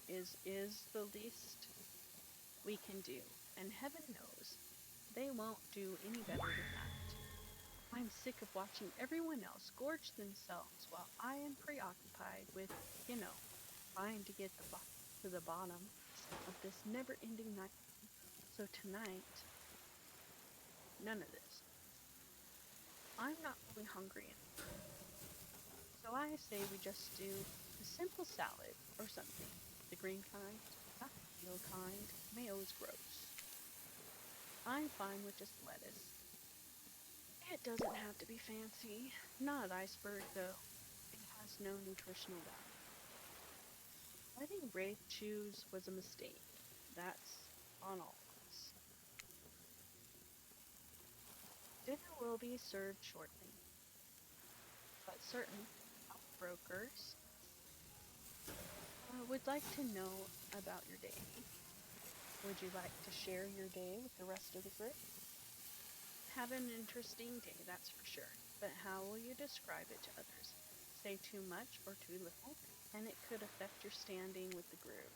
is the least we can do, and heaven knows they won't do any better than that. I'm sick of watching everyone else gorge themselves while I am preoccupied with, trying to get to the bottom of this never-ending night. So tonight, none of this. I'm not really hungry anymore. So I say we just do a simple salad or something. The green kind, not the mayo kind. Mayo is gross. I'm fine with just lettuce. It doesn't have to be fancy. Not iceberg, though. It has no nutritional value. Letting Wraith choose was a mistake. That's on all of us. Dinner will be served shortly, but certain brokers would like to know about your day. Would you like to share your day with the rest of the group? Have an interesting day, that's for sure. But how will you describe it to others? Say too much or too little, and it could affect your standing with the group.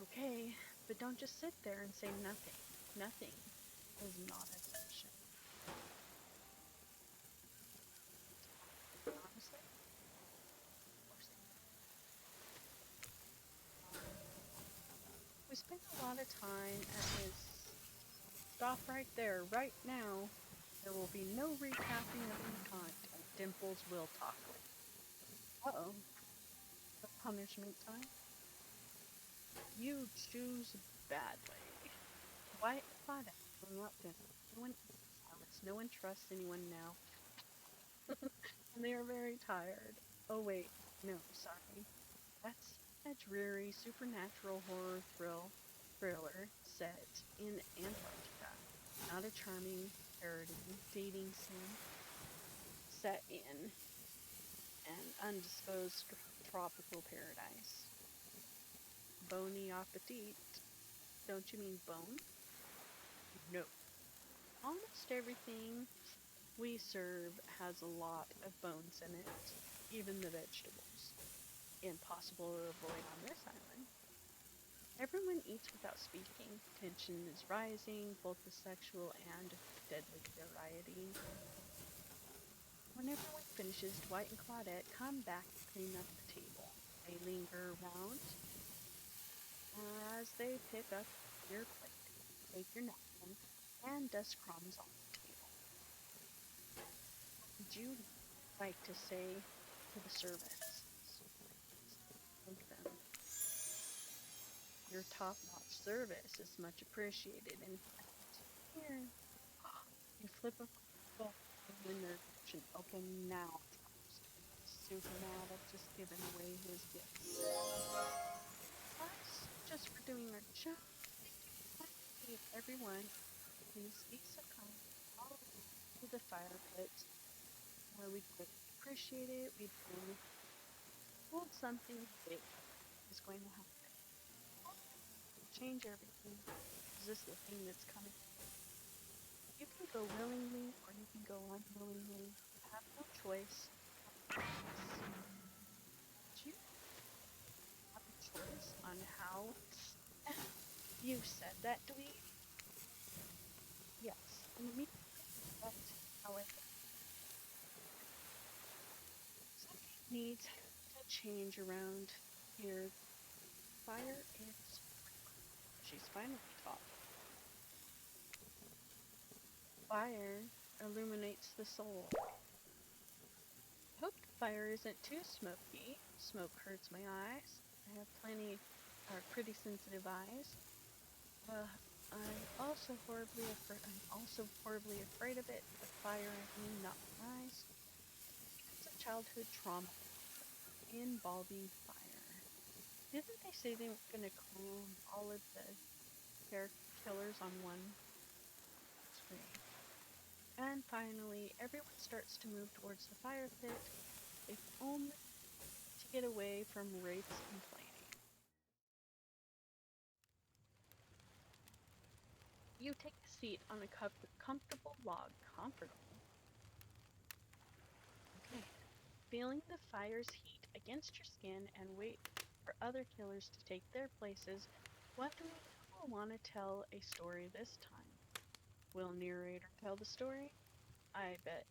Okay, but don't just sit there and say nothing. Nothing is not an option. Honestly, we spent a lot of time at his. Stop right there, right now. There will be no recapping of any kind. Dimples will talk. Uh-oh. The punishment time? You choose badly. Why thought I'm not dinner. No one silence. No one trusts anyone now. And they are very tired. Oh wait, no, sorry. That's a dreary supernatural horror thriller set in Antarctica. Not a charming parody dating sim set in an undisclosed tropical paradise. Bony appetit. Don't you mean bone? No. Almost everything we serve has a lot of bones in it, even the vegetables. Impossible to avoid on this island. Everyone eats without speaking. Tension is rising, both the sexual and deadly variety. When everyone finishes, Dwight and Claudette come back to clean up the table. They linger around as they pick up your plate, take your napkin, and dust crumbs on the table. Would you like to say to the servants? Thank them. Your top-notch service is much appreciated. In fact, here, you flip a book when their kitchen open now. Super mad I've just given away his gifts. Us, just for doing our job. If everyone, please be so kind. All to the fire pit. We'd greatly appreciate it. We've been told something big is going to happen. Change everything. Is this the thing that's coming? You can go willingly or you can go unwillingly. You have no choice. But you have a choice on how You said that, Dweeb? Yes, immediately. That's how it something needs to change around here. Fire is she's finally talking. Fire illuminates the soul. I hope the fire isn't too smoky. Smoke hurts my eyes. I have pretty sensitive eyes. Uh, I'm also horribly afraid of it. The fire, I mean, not my eyes. It's a childhood trauma. Involving fire. Didn't they say they were gonna clone all of the character killers on one screen? And finally, everyone starts to move towards the fire pit, if only to get away from Wraith's complaining. You take a seat on a comfortable log. Comfortable? Okay. Feeling the fire's heat against your skin and wait for other killers to take their places, wondering who will want to tell a story this time. Will narrator tell the story? I bet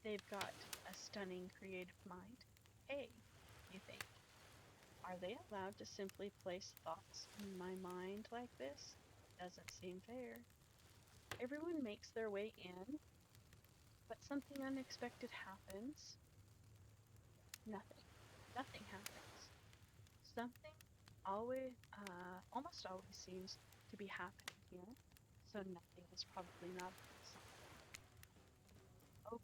they've got a stunning creative mind. Hey, you think, are they allowed to simply place thoughts in my mind like this? Doesn't seem fair. Everyone makes their way in, but something unexpected happens. Nothing. Nothing happens. Something almost always seems to be happening here, so nothing is probably not a good sign. Oh,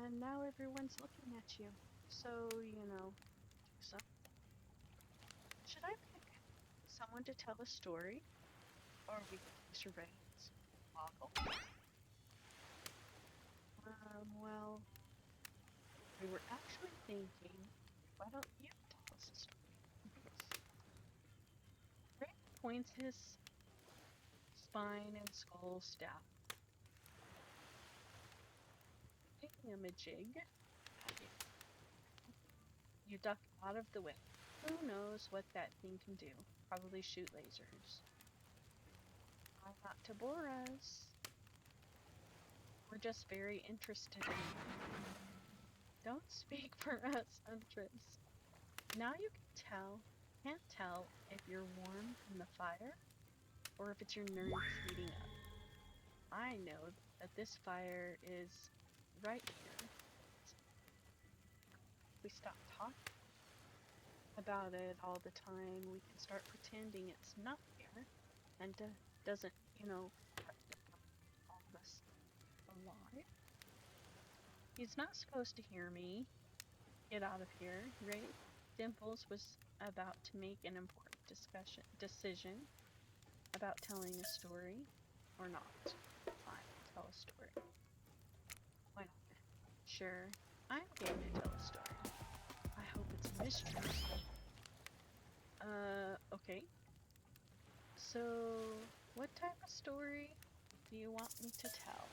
and now everyone's looking at you. So, do something. Should I pick someone to tell a story, or we can charades? Boggle? Well, we were actually thinking, why don't you tell us a story? Ray points his spine and skull staff. Thingamajig. You duck out of the way. Who knows what that thing can do? Probably shoot lasers. Try not to bore us. We're just very interested in you. Don't speak for us, Huntress. Now you can't tell if you're warm from the fire or if it's your nerves heating up. I know that this fire is right here. If we stop talking about it all the time, we can start pretending it's not here and doesn't, all of us alive. He's not supposed to hear me. Get out of here, right? Dimples was about to make an important decision about telling a story or not. Fine, tell a story. Why not? Sure, I'm game to tell a story. I hope it's a mystery. Okay. So, what type of story do you want me to tell?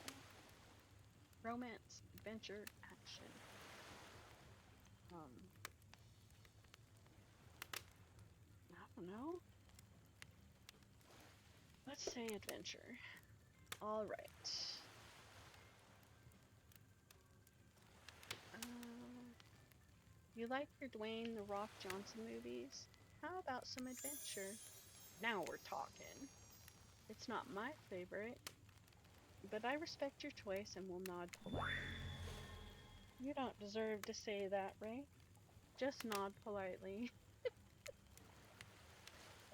Romance, adventure, action. I don't know. Let's say adventure. All right. You like your Dwayne The Rock Johnson movies? How about some adventure? Now we're talking. It's not my favorite, but I respect your choice and will nod politely. You don't deserve to say that, Ray. Just nod politely.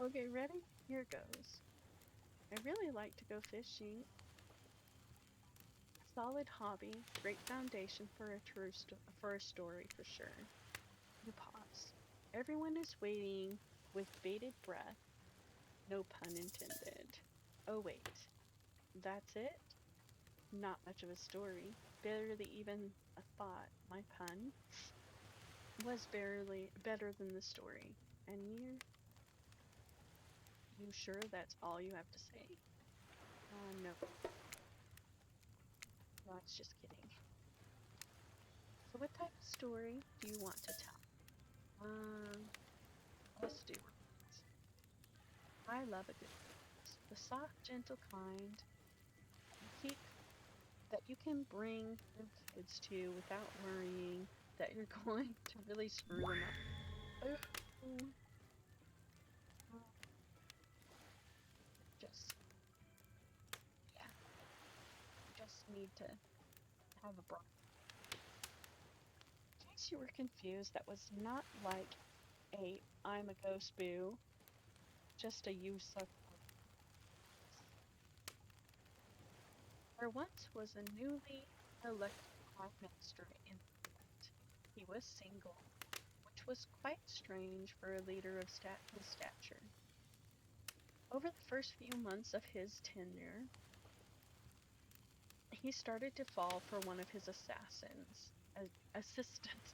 Okay, ready? Here goes. I really like to go fishing. Solid hobby, great foundation for a story for sure. You pause. Everyone is waiting with bated breath. No pun intended. Oh wait, that's it? Not much of a story. Barely even a thought. My pun was barely better than the story. And you sure that's all you have to say? No. No, I was just kidding. So what type of story do you want to tell? Let's do it. I love a good kiss. The soft, gentle kind you keep that you can bring your kids to without worrying that you're going to really screw them up. Ooh, uh, just yeah, you just need to have a bra. In case you were confused, that was not like a I'm a ghost boo, just a you suck. There once was a newly elected prime minister in England. He was single, which was quite strange for a leader of his stature. Over the first few months of his tenure, he started to fall for one of his assistant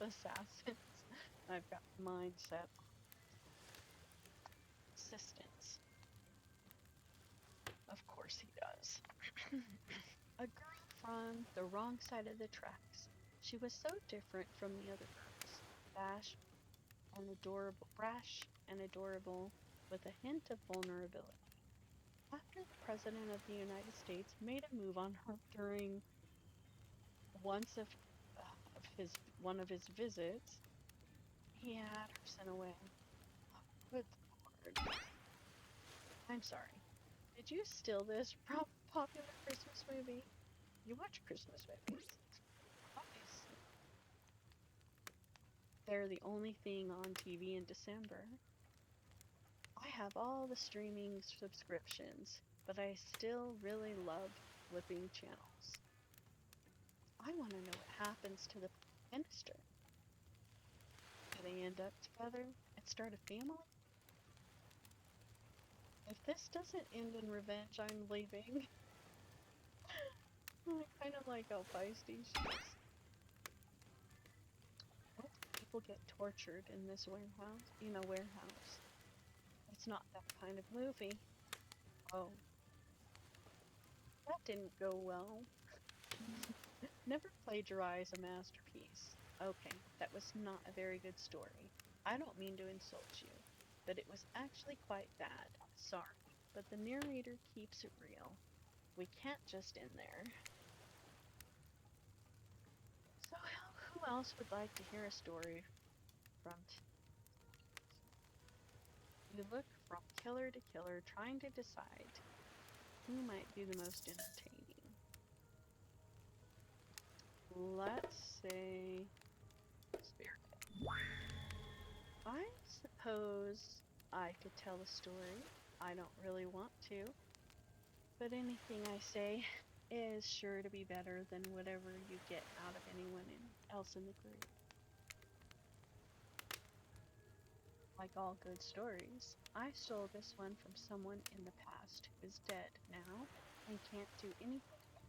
assassins. I've got the mindset assistants. Of course he does. A girl from the wrong side of the tracks. She was so different from the other girls. Brash and adorable, with a hint of vulnerability. After the President of the United States made a move on her during once of his one of his visits, he had her sent away. Oh, good Lord. I'm sorry. Did you steal this from a popular Christmas movie? You watch Christmas movies. Obviously. They're the only thing on TV in December. I have all the streaming subscriptions, but I still really love flipping channels. I want to know what happens to the minister. Do they end up together and start a family? If this doesn't end in revenge, I'm leaving. I kind of like how feisty she is. What do people get tortured in this warehouse? In a warehouse. It's not that kind of movie. Oh, that didn't go well. Never plagiarize a masterpiece. Okay, that was not a very good story. I don't mean to insult you, but it was actually quite bad. Sorry, but the narrator keeps it real. We can't just end there. So, who else would like to hear a story from? You look from killer to killer, trying to decide who might be the most entertaining. Let's say Spirit. I suppose I could tell a story. I don't really want to, but anything I say is sure to be better than whatever you get out of anyone else in the group. Like all good stories, I stole this one from someone in the past who is dead now and can't do anything about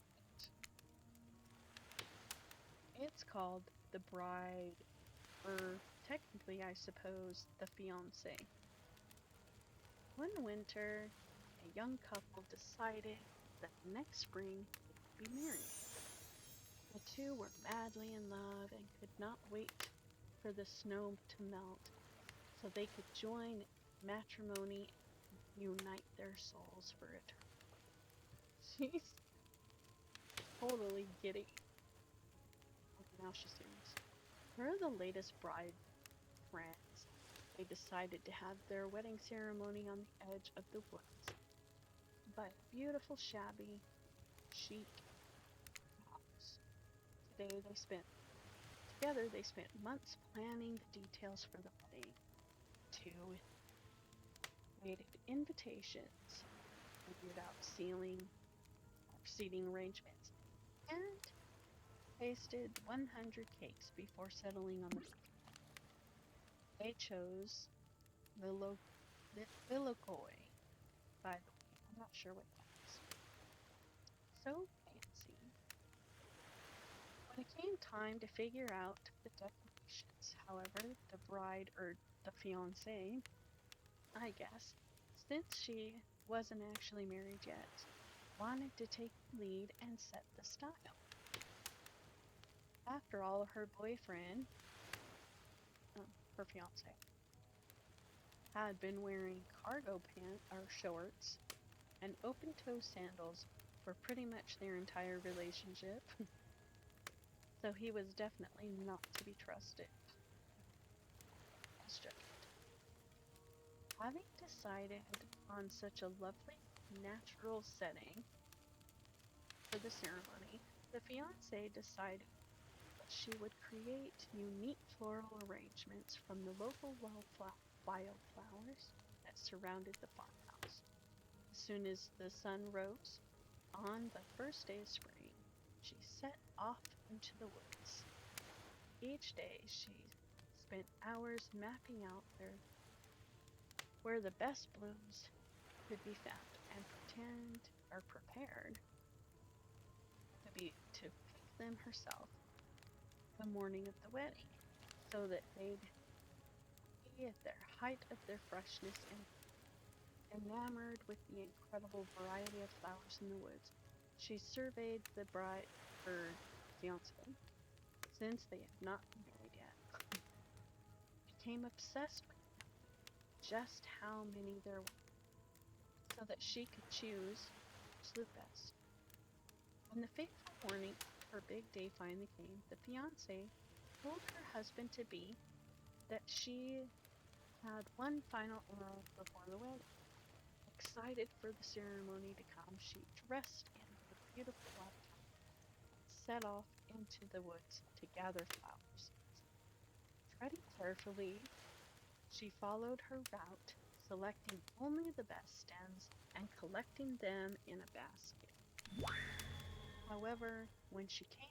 it. It's called The Bride, or technically, I suppose, The Fiancé. One winter, a young couple decided that next spring they would be married. The two were madly in love and could not wait for the snow to melt so they could join matrimony and unite their souls for eternity. She's totally giddy. Okay, now she's serious. Per the latest bride friends, they decided to have their wedding ceremony on the edge of the woods by a beautiful, shabby, chic house. Together they spent months planning the details for the wedding. Two created invitations, figured out seating arrangements, and tasted 100 cakes before settling on the buffet. They chose Villocoy, by the way. I'm not sure what that is. So fancy. When it came time to figure out the decorations, however, the bride, or the fiancée, I guess, since she wasn't actually married yet, wanted to take the lead and set the style. After all, her boyfriend, her fiance, had been wearing cargo pants or shorts and open-toe sandals for pretty much their entire relationship, so he was definitely not to be trusted. Having decided on such a lovely natural setting for the ceremony, the fiancée decided that she would create unique floral arrangements from the local wildflowers that surrounded the farmhouse. As soon as the sun rose on the first day of spring, she set off into the woods. Each day she spent hours mapping out where the best blooms could be found and prepared to pick them herself the morning of the wedding, so that they'd be at their height of their freshness and enamored with the incredible variety of flowers in the woods. She surveyed the bride, her fiancé, since they had not been married yet, became obsessed with just how many there were, so that she could choose the best. When the fateful morning of her big day finally came, the fiancée told her husband-to-be that she had one final hour before the wedding. Excited for the ceremony to come, she dressed in her beautiful outfit and set off into the woods to gather flowers. Treading carefully, she followed her route, selecting only the best stems and collecting them in a basket. However, when she came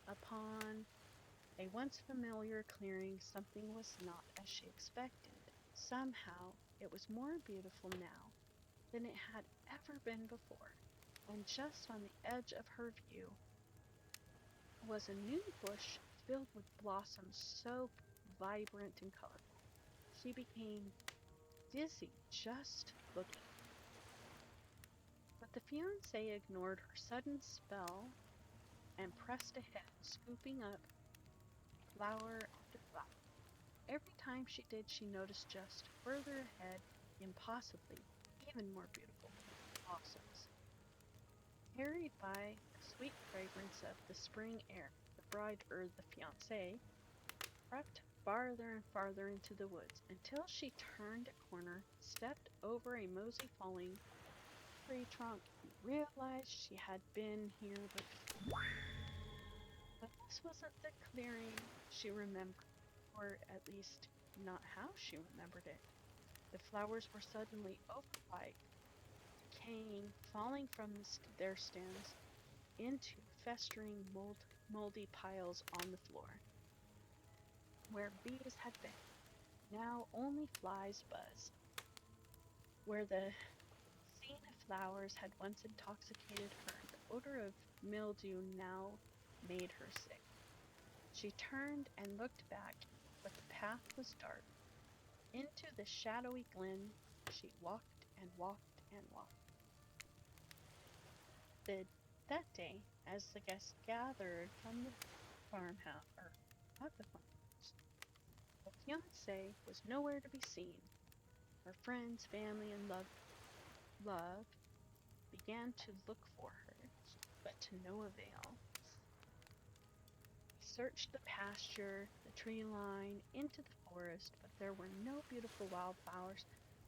upon a once familiar clearing, something was not as she expected. Somehow, it was more beautiful now than it had ever been before, and just on the edge of her view was a new bush filled with blossoms so vibrant and colorful. She became dizzy just looking. But the fiancé ignored her sudden spell and pressed ahead, scooping up flower after flower. Every time she did, she noticed just further ahead, impossibly even more beautiful blossoms. Carried by the sweet fragrance of the spring air, the bride, or the fiancé, crept farther and farther into the woods until she turned a corner, stepped over a mosey falling tree trunk, and realized she had been here before. But this wasn't the clearing she remembered, or at least not how she remembered it. The flowers were suddenly overripe, decaying, falling from their stems into festering moldy piles on the floor. Where bees had been, now only flies buzzed. Where the scent of flowers had once intoxicated her, the odor of mildew now made her sick. She turned and looked back, but the path was dark. Into the shadowy glen she walked and walked and walked. That day, as the guests gathered from the farmhouse, or not the farmhouse, the fiancée was nowhere to be seen. Her friends, family, and love began to look for her, but to no avail. They searched the pasture, the tree line, into the forest, but there were no beautiful wildflowers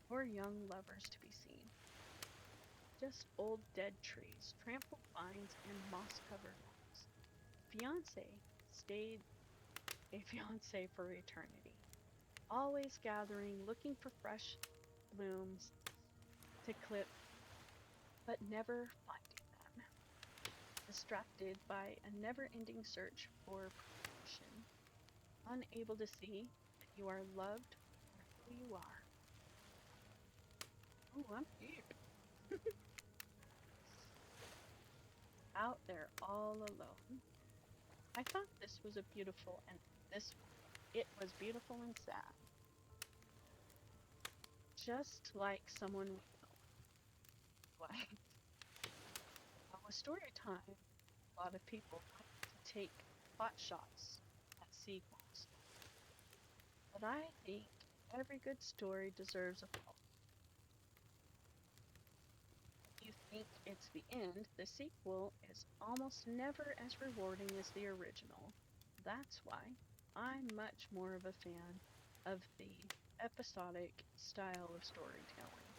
or young lovers to be seen. Just old dead trees, trampled vines, and moss-covered rocks. The fiancé stayed a fiancé for eternity, always gathering, looking for fresh blooms to clip, but never finding them. Distracted by a never-ending search for perfection, unable to see that you are loved for who you are. Oh, I'm here. Out there all alone. I thought this was a beautiful and this it was beautiful and sad. Just like someone we know. Like with story time, a lot of people like to take pot shots at sequels. But I think Every good story deserves a follow. If you think it's the end, the sequel is almost never as rewarding as the original. That's why I'm much more of a fan of the episodic style of storytelling.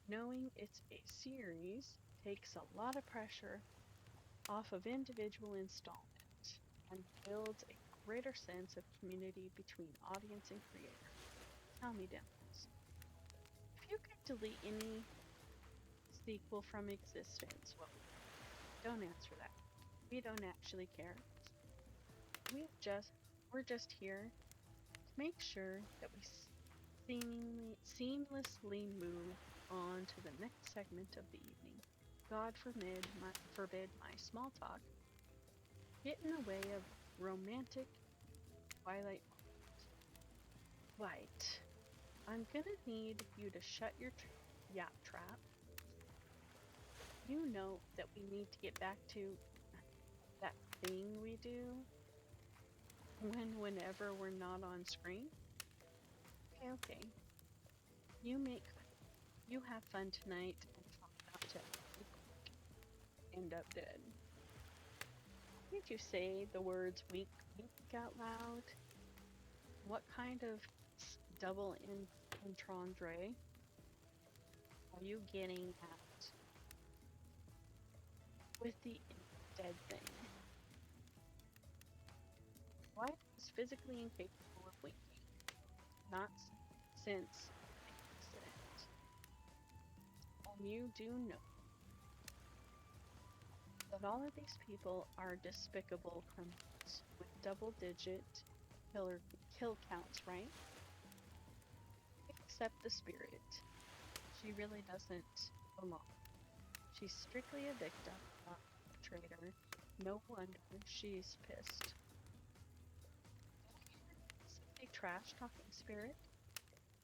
Knowing it's a series takes a lot of pressure off of individual installment and builds a greater sense of community between audience and creator. Tell me, Dimples, if you could delete any sequel from existence, what would it be? Don't answer that. We don't actually care. We've just we're just here to make sure that we seamlessly move on to the next segment of the evening. God forbid my small talk get in the way of romantic twilight moment. Right. I'm gonna need you to shut your yap trap. You know that we need to get back to that thing we do whenever we're not on screen. Okay, okay. You make you have fun tonight and try not to end up dead. Did you say the words wink wink out loud? What kind of double entendre are you getting at with the dead thing? Why is physically incapable of winking? Not since the accident. And you do know that all of these people are despicable criminals with double-digit kill counts, right? Except the spirit. She really doesn't belong. She's strictly a victim, not a traitor. No wonder she's pissed. Simply trash talking spirit?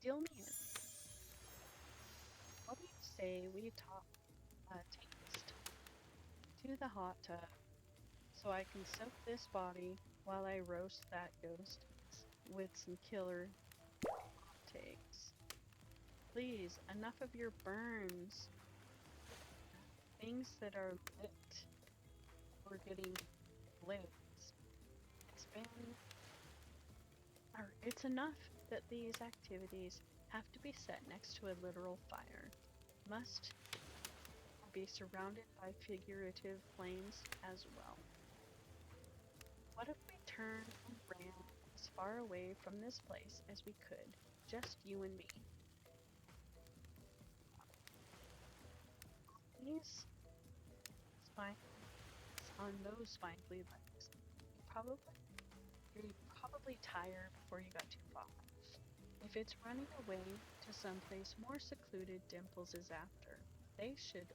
Deal me in. What do you say we take this to the hot tub so I can soak this body while I roast that ghost with some killer takes? Please, enough of your burns. Things that are lit or getting lit. It's enough that these activities have to be set next to a literal fire. Must be surrounded by figurative flames as well. What if we turned and ran as far away from this place as we could? Just you and me. These spine on those spindly legs. You're probably tired before you got too far. If it's running away to someplace more secluded, Dimples is after. They should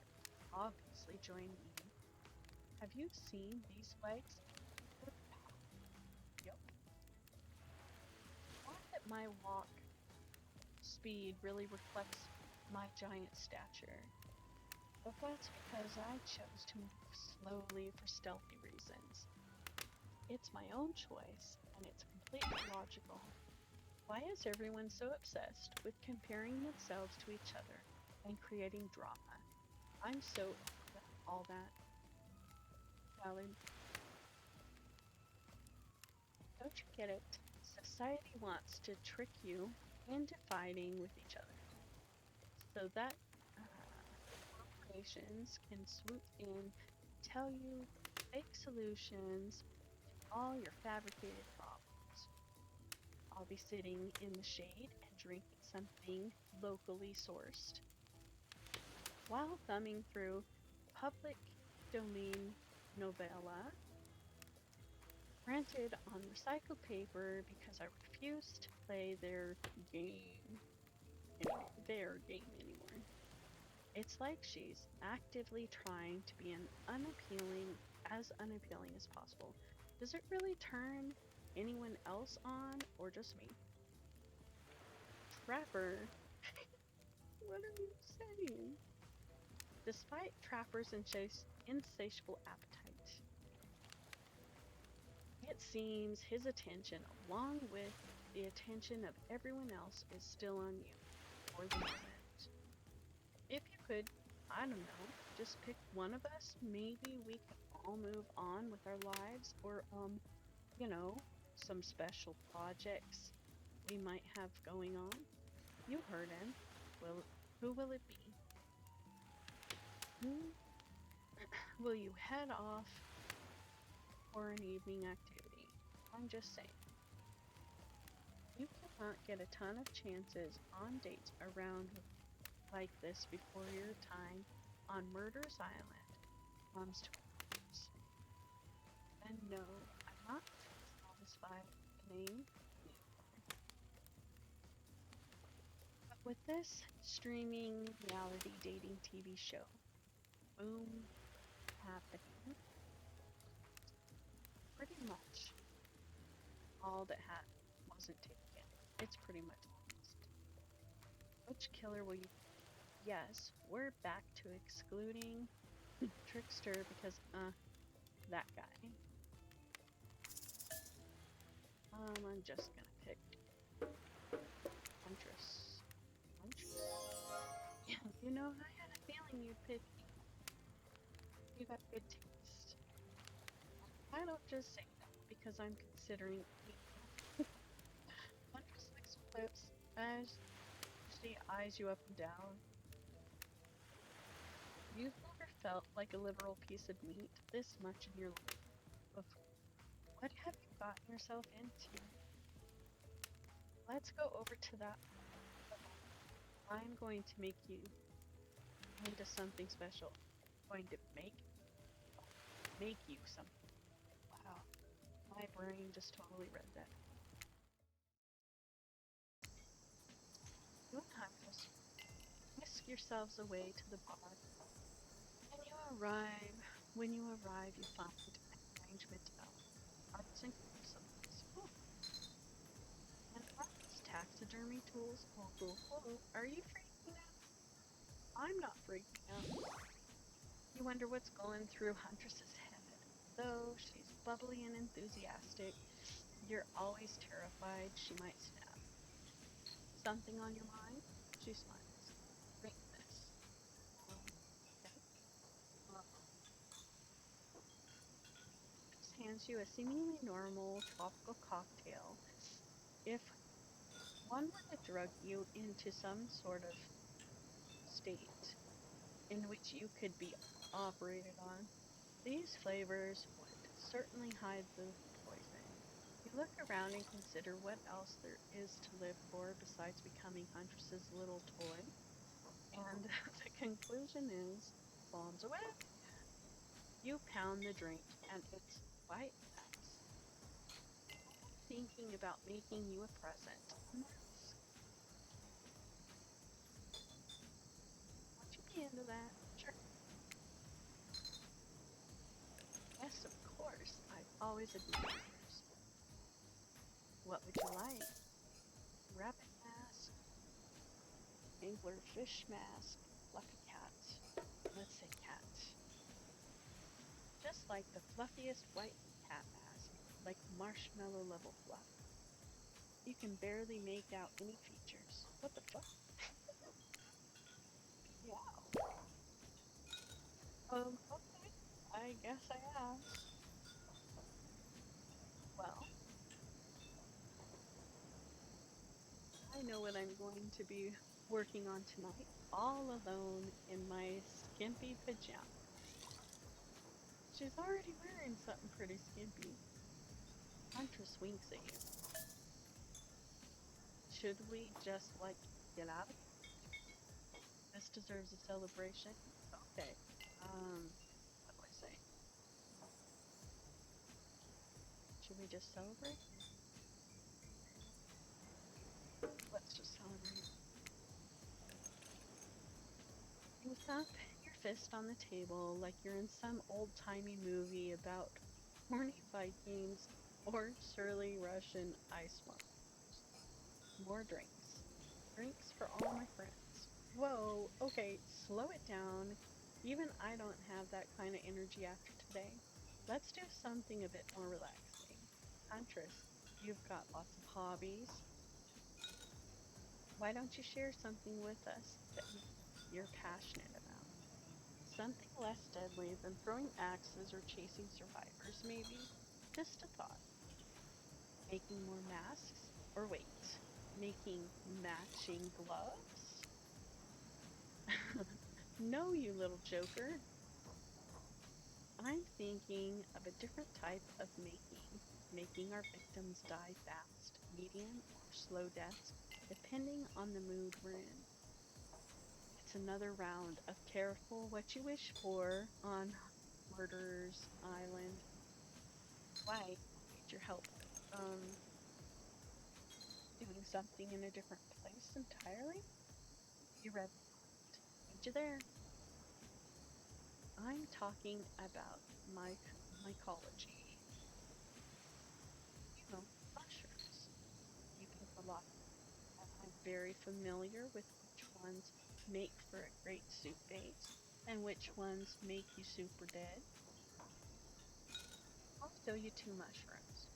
obviously join me. Have you seen these legs? Yep. Not that my walk speed really reflects my giant stature, but that's because I chose to move slowly for stealthy reasons. It's my own choice, and it's completely logical. Why is everyone so obsessed with comparing themselves to each other and creating drama? I'm so over all that. Valid. Don't you get it? Society wants to trick you into fighting with each other so that corporations can swoop in, tell you fake solutions to all your fabricated problems. I'll be sitting in the shade and drinking something locally sourced while thumbing through public domain novella printed on recycled paper because I refuse to play their game anymore. It's like she's actively trying to be as unappealing as possible. Does it really turn anyone else on or just me? Trapper, what are you saying? Despite Trapper's insatiable appetite, it seems his attention, along with the attention of everyone else is still on you for the moment. If you could, I don't know, just pick one of us, maybe we could all move on with our lives, or, you know, some special projects we might have going on. You heard him. Who will it be? Who will you head off for an evening activity? I'm just saying. You cannot get a ton of chances on dates around like this before your time on Murder's Island comes to an end. And no, I'm not satisfied with the name. But with this streaming reality dating TV show, boom, happening, pretty much all that wasn't taken. It's pretty much lost. Which killer will you? Yes, we're back to excluding Trickster because, that guy. I'm just gonna pick Huntress. Huntress? You know, I had a feeling you'd pick. You got good taste. I don't just say that because I'm considering Huntress likes flips as she eyes you up and down. You've never felt like a literal piece of meat this much in your life before. What have you gotten yourself into? Let's go over to that. I'm going to make you into something special. I'm going to make you something. Wow, my brain just totally read that. You and Huntress whisk yourselves away to the bar. When you arrive, you find an arrangement of arts and crafts supplies. Ooh. And arts taxidermy tools. Oh, are you freaking out? I'm not freaking out. You wonder what's going through Huntress's head. Though she's bubbly and enthusiastic, you're always terrified she might snap. Something on your mind? She smiles. Drink this. Okay. Uh, hands you a seemingly normal tropical cocktail. If one were to drug you into some sort of state in which you could be operated on, these flavors would certainly hide the poison. You look around and consider what else there is to live for besides becoming Huntress's little toy, and the conclusion is bombs away. You pound the drink, and it's quite nice. Thinking about making you a present. A mask. Would you be into that? Sure. Yes, of course. I've always admired yours. What would you like? Rabbit mask, angler fish mask, fluffy cat. Let's say cat. Just like the fluffiest white cat mask, like marshmallow level fluff. You can barely make out any features. What the fuck? Yeah. Okay. I guess I asked. Well, I know what I'm going to be working on tonight, all alone in my skimpy pajamas. She's already wearing something pretty skimpy. Huntress winks at you. Should we just, like, get out of here? This deserves a celebration. Okay. What do I say? Should we just celebrate? Let's just celebrate. You thump your fist on the table like you're in some old-timey movie about horny Vikings or surly Russian ice monsters. More drinks. Drinks for all my friends. Whoa, okay, slow it down. Even I don't have that kind of energy after today. Let's do something a bit more relaxing. Huntress, you've got lots of hobbies. Why don't you share something with us that you're passionate about? Something less deadly than throwing axes or chasing survivors, maybe? Just a thought. Making more masks? Or wait, making matching gloves? No, you little joker. I'm thinking of a different type of making our victims die fast, medium, or slow deaths, depending on the mood we're in. It's another round of careful what you wish for on Murderer's Island. Why? I need your help. Um, Doing something in a different place entirely? You read my mind. Need you there. I'm talking about mycology. You know, mushrooms. You pick a lot, and I'm very familiar with which ones make for a great soup base and which ones make you super dead. I'll show you two mushrooms.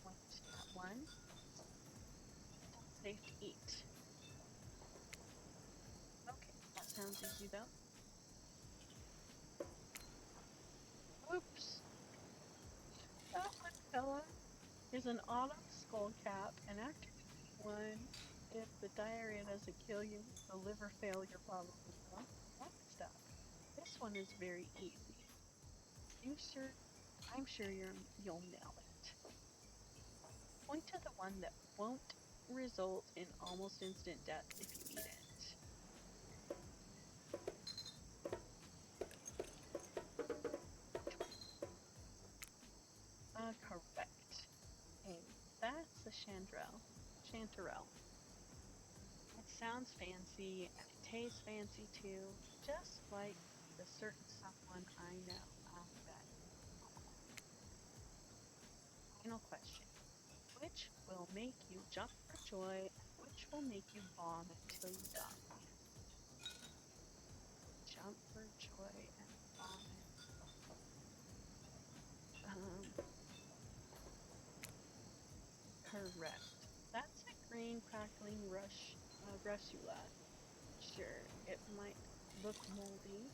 Point at one, still safe to eat. Okay, that sounds easy though. Oops, that one fella is an autumn skull cap, and after you eat one, if the diarrhea doesn't kill you, the liver failure probably will. Next up, this one is very easy. You sure? I'm sure you'll nail it. Point to the one that won't result in almost instant death if you eat it. Correct. And that's a chanterelle. It sounds fancy and it tastes fancy too, just like the certain someone I know. I bet. Final question. Which will make you jump for joy and which will make you vomit till you die? Jump for joy and vomit. Um, Correct. That's a green crackling russula. Sure, it might look moldy,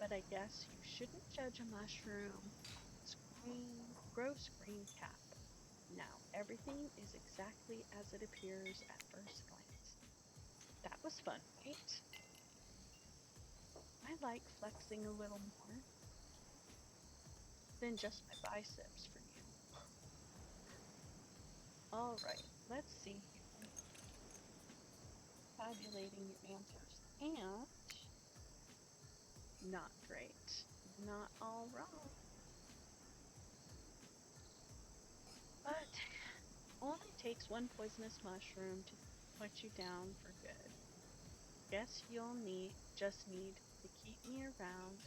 but I guess you shouldn't judge a mushroom on its gross green cap. Now, everything is exactly as it appears at first glance. That was fun, right? I like flexing a little more than just my biceps for you. All right, let's see here. Tabulating your answers. And not great. Not all wrong. But only takes one poisonous mushroom to put you down for good. Guess you'll need to keep me around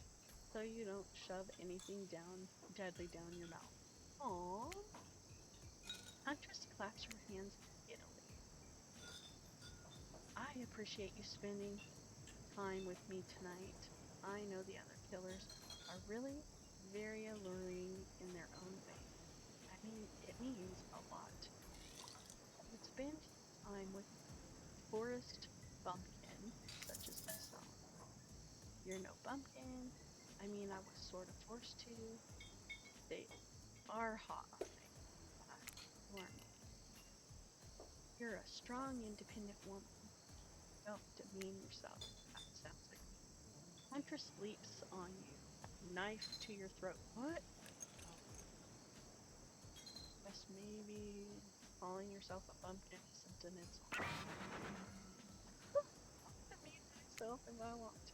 so you don't shove anything deadly down your mouth. Aww. Huntress claps her hands giddily. I appreciate you spending time with me tonight. I know the other killers are really very alluring in their own way. I mean, it means a lot to me. You would spend time with forest bumpkin, such as myself. You're no bumpkin. I mean, I was sort of forced to. They are hot, but you are not. You're a strong, independent woman. Don't demean yourself. That sounds like me. Huntress leaps on you, knife to your throat. What? Oh, guess maybe calling yourself a bumpkin isn't an insult. I'll demean myself if I want to.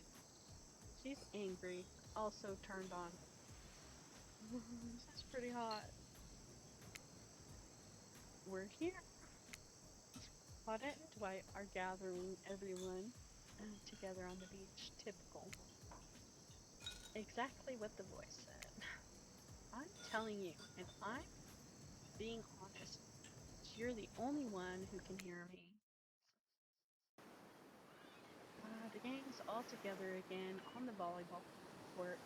She's angry, also turned on. This is pretty hot. We're here. Claudette and Dwight are gathering everyone together on the beach. Typical. Exactly what the voice said. I'm telling you, and I'm being honest, you're the only one who can hear me. The gang's all together again on the volleyball court.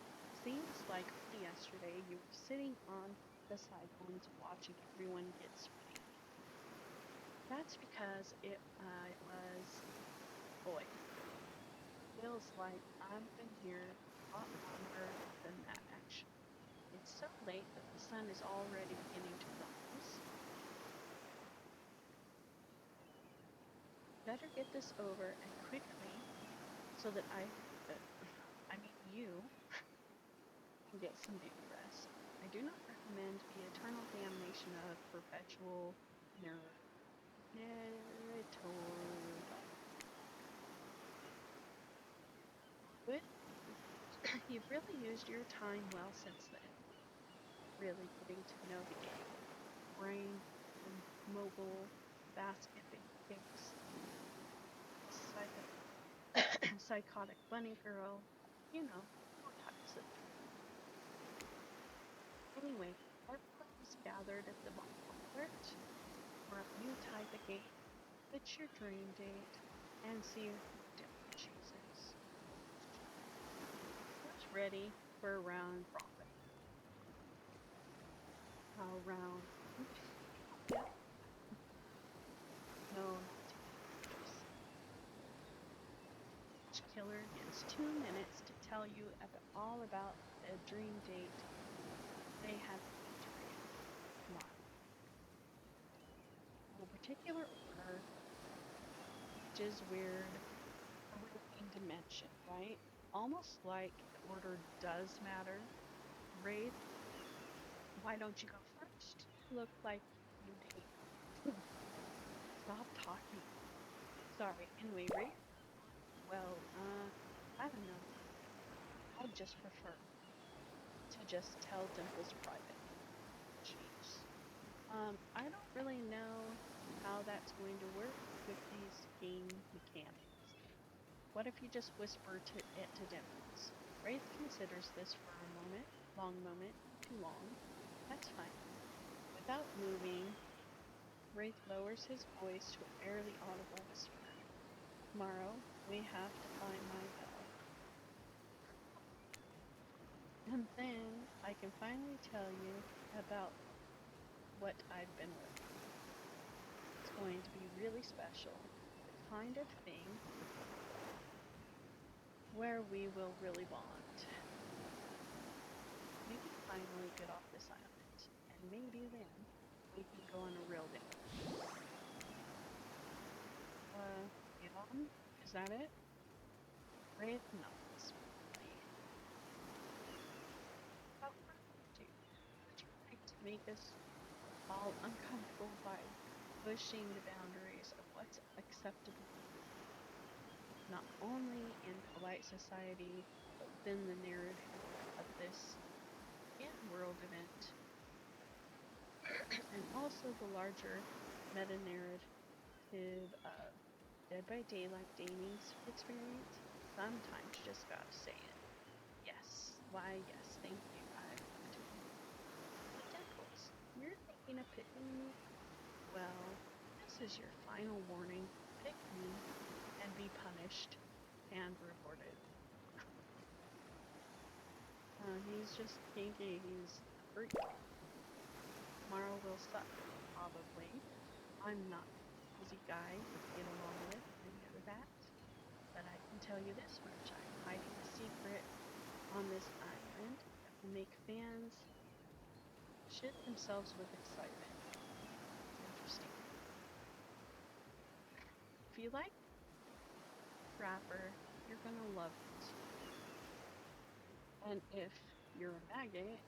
Seems like only yesterday you were sitting on the sidelines watching everyone get sweaty. That's because it was, boy, feels like I've been here a lot longer than that actually. It's so late that the sun is already beginning to rise. Better get this over and quickly so that you can get some baby rest. I do not recommend the eternal damnation of perpetual Naruto. But you've really used your time well since then. Really getting to know the game. Brain, mobile, basket kicks, psychotic bunny girl, you know, all types of. Anyway, everyone's gathered at the bonfire. Where you type a game, put your dream date, and see who Dylan chooses. Who's ready for a round robin? A round. Yep. No, not teenagers. Each killer gets 2 minutes to tell you all about a dream date they have each for you. Come on. No particular order, which is weird, a weird dimension, right? Almost like the order does matter. Wraith, why don't you go first? You look like you hate. Stop talking. Sorry. Anyway, Wraith, well, I don't know. I'd just prefer to just tell Dimples private. Jeez. I don't really know how that's going to work with these game mechanics. What if you just whisper it to Dimples? Wraith considers this for a long moment, too long. That's fine. Without moving, Wraith lowers his voice to a barely audible whisper. Tomorrow, we have to find my bell. And then I can finally tell you about what I've been working on. It's going to be really special. The kind of thing where we will really bond. We can finally get off this island. And maybe then we can go on a real date. Elon? Is that it? Wraith nods. How do would you like to make us all uncomfortable by pushing the boundaries of what's acceptable, not only in polite society, but within the narrative of this in-world event, and also the larger meta-narrative of Dead by Daylight Gaming's experience? Sometimes you just gotta say it. Yes. Why, yes, thank you. I love to. But Dimples, you're thinking of picking me? Well, this is your final warning. Pick me and be punished and rewarded. He's just kinky. He's a freak. Tomorrow will suck, probably. I'm not an easy guy to get along with, I know that. But I can tell you this much. I'm hiding a secret on this island that will make fans shit themselves with excitement. Interesting. If you like Rapper, you're gonna love it. And if you're a maggot,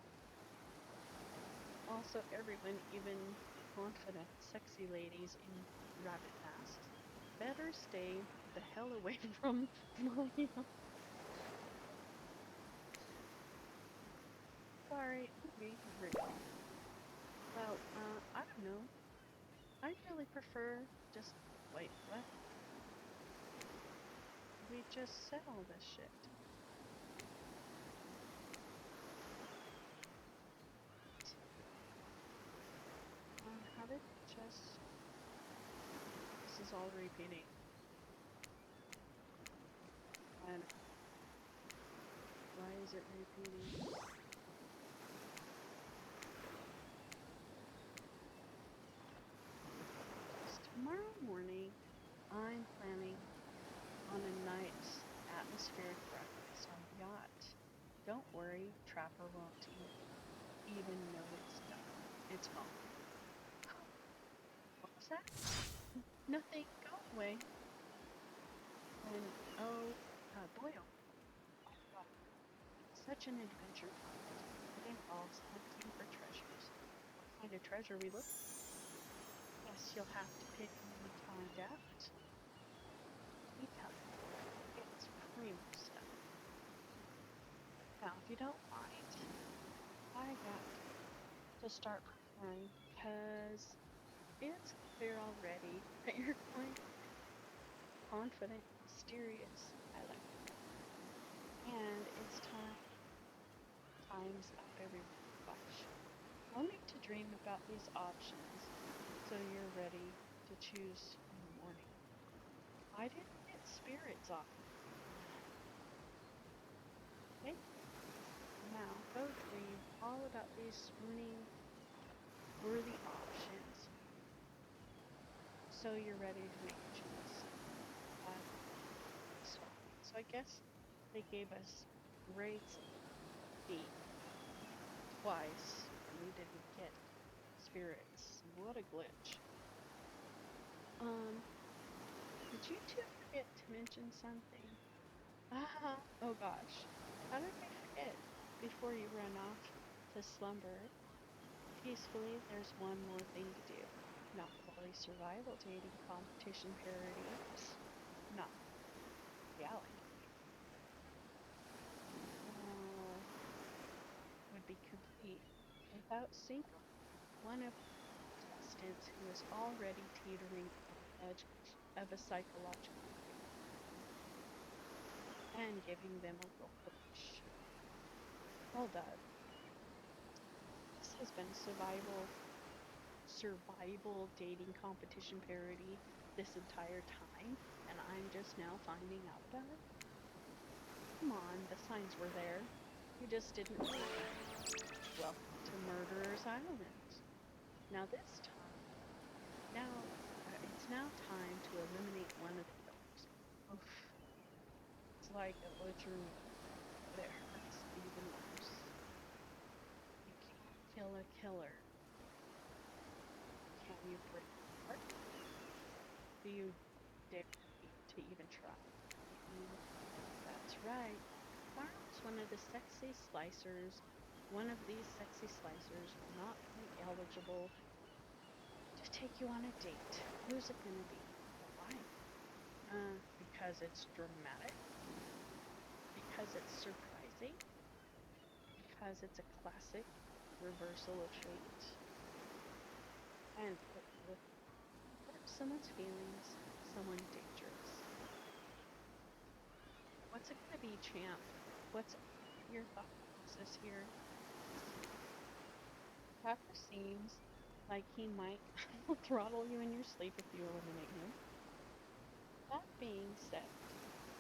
also everyone, even confident, sexy ladies in rabbit masks, better stay the hell away from my. Sorry, okay, real. Well, I don't know. I'd really prefer just wait, what? We just said all this shit. How did just this is all repeating. And why is it repeating? Tomorrow the spirit breakfast on the yacht. Don't worry, Trapper won't even know it's done. It's gone. What was that? Nothing. Go away. And oh, Boyle. Oh God, such an adventure hunt. It involves hunting for treasures. What kind of treasure we look? Guess you'll have to pick when we find out. Let me tell you, it's primo stuff. Now, if you don't mind, I got to start preparing because it's clear already that you're going to be confident, mysterious. I like it. And it's time's up, everyone. Gosh. No need to dream about these options so you're ready to choose in the morning. I didn't get spirits off. Okay? Now go dream all about these spooning worthy options so you're ready to make a choice. Uh, so I guess they gave us grades B twice and we didn't get spirits. What a glitch. Um, did you two forget to mention something? Oh gosh. How did we forget? Before you run off to slumber peacefully, there's one more thing to do. Not quality survival dating competition parody. Not reality. Would be complete without single one of contestants who is already teetering on the edge of a psychological and giving them a real push. Hold up. This has been a survival dating competition parody this entire time, and I'm just now finding out about it? Come on, the signs were there. You just didn't read them. Welcome to Murderer's Island. Now this time, it's now time to eliminate one of the killers. Oof, it's like a butcher meat, but it hurts even worse. You can't kill a killer. Can you break apart? Do you dare to even try? That's right. Tomorrow's one of the sexy slicers. One of these sexy slicers will not be eligible to take you on a date. Who's it gonna be? Why? Because it's dramatic, because it's surprising, because it's a classic reversal of fate, and it will hurt someone's feelings, someone dangerous. What's it gonna be, champ? What's your thought process here? Pepper seems like he might throttle you in your sleep if you eliminate him. That being said,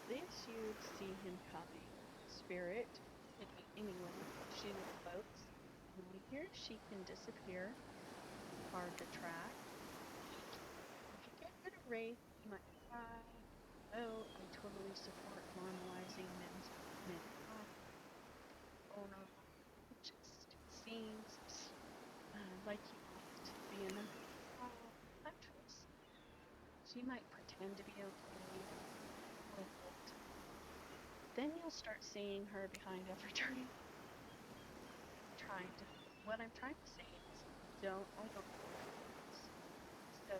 this you'd see him coming. Spirit could be anyone. She knows boats. And I hear she can disappear. Hard to track. If you get rid of Wraith, you might cry. Oh, I totally support normalizing men's vulnerable. It just seems like you might be another huntress. She might pretend to be okay with it. Then you'll start seeing her behind every turn. Trying to what I'm trying to say is I don't so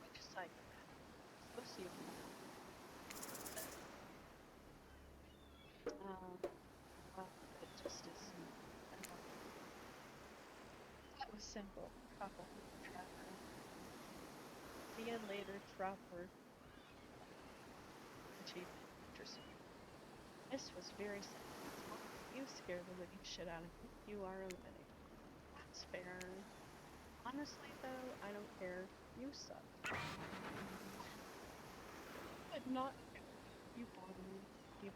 which psychopath, sociopath, um, well, it just is. That was simple. Couple trapper. See you later, trapper. Achievement. Interesting. This was very simple. You scared the living shit out of me. You are eliminated. That's fair. Honestly, though, I don't care. You suck. But not you bottom. You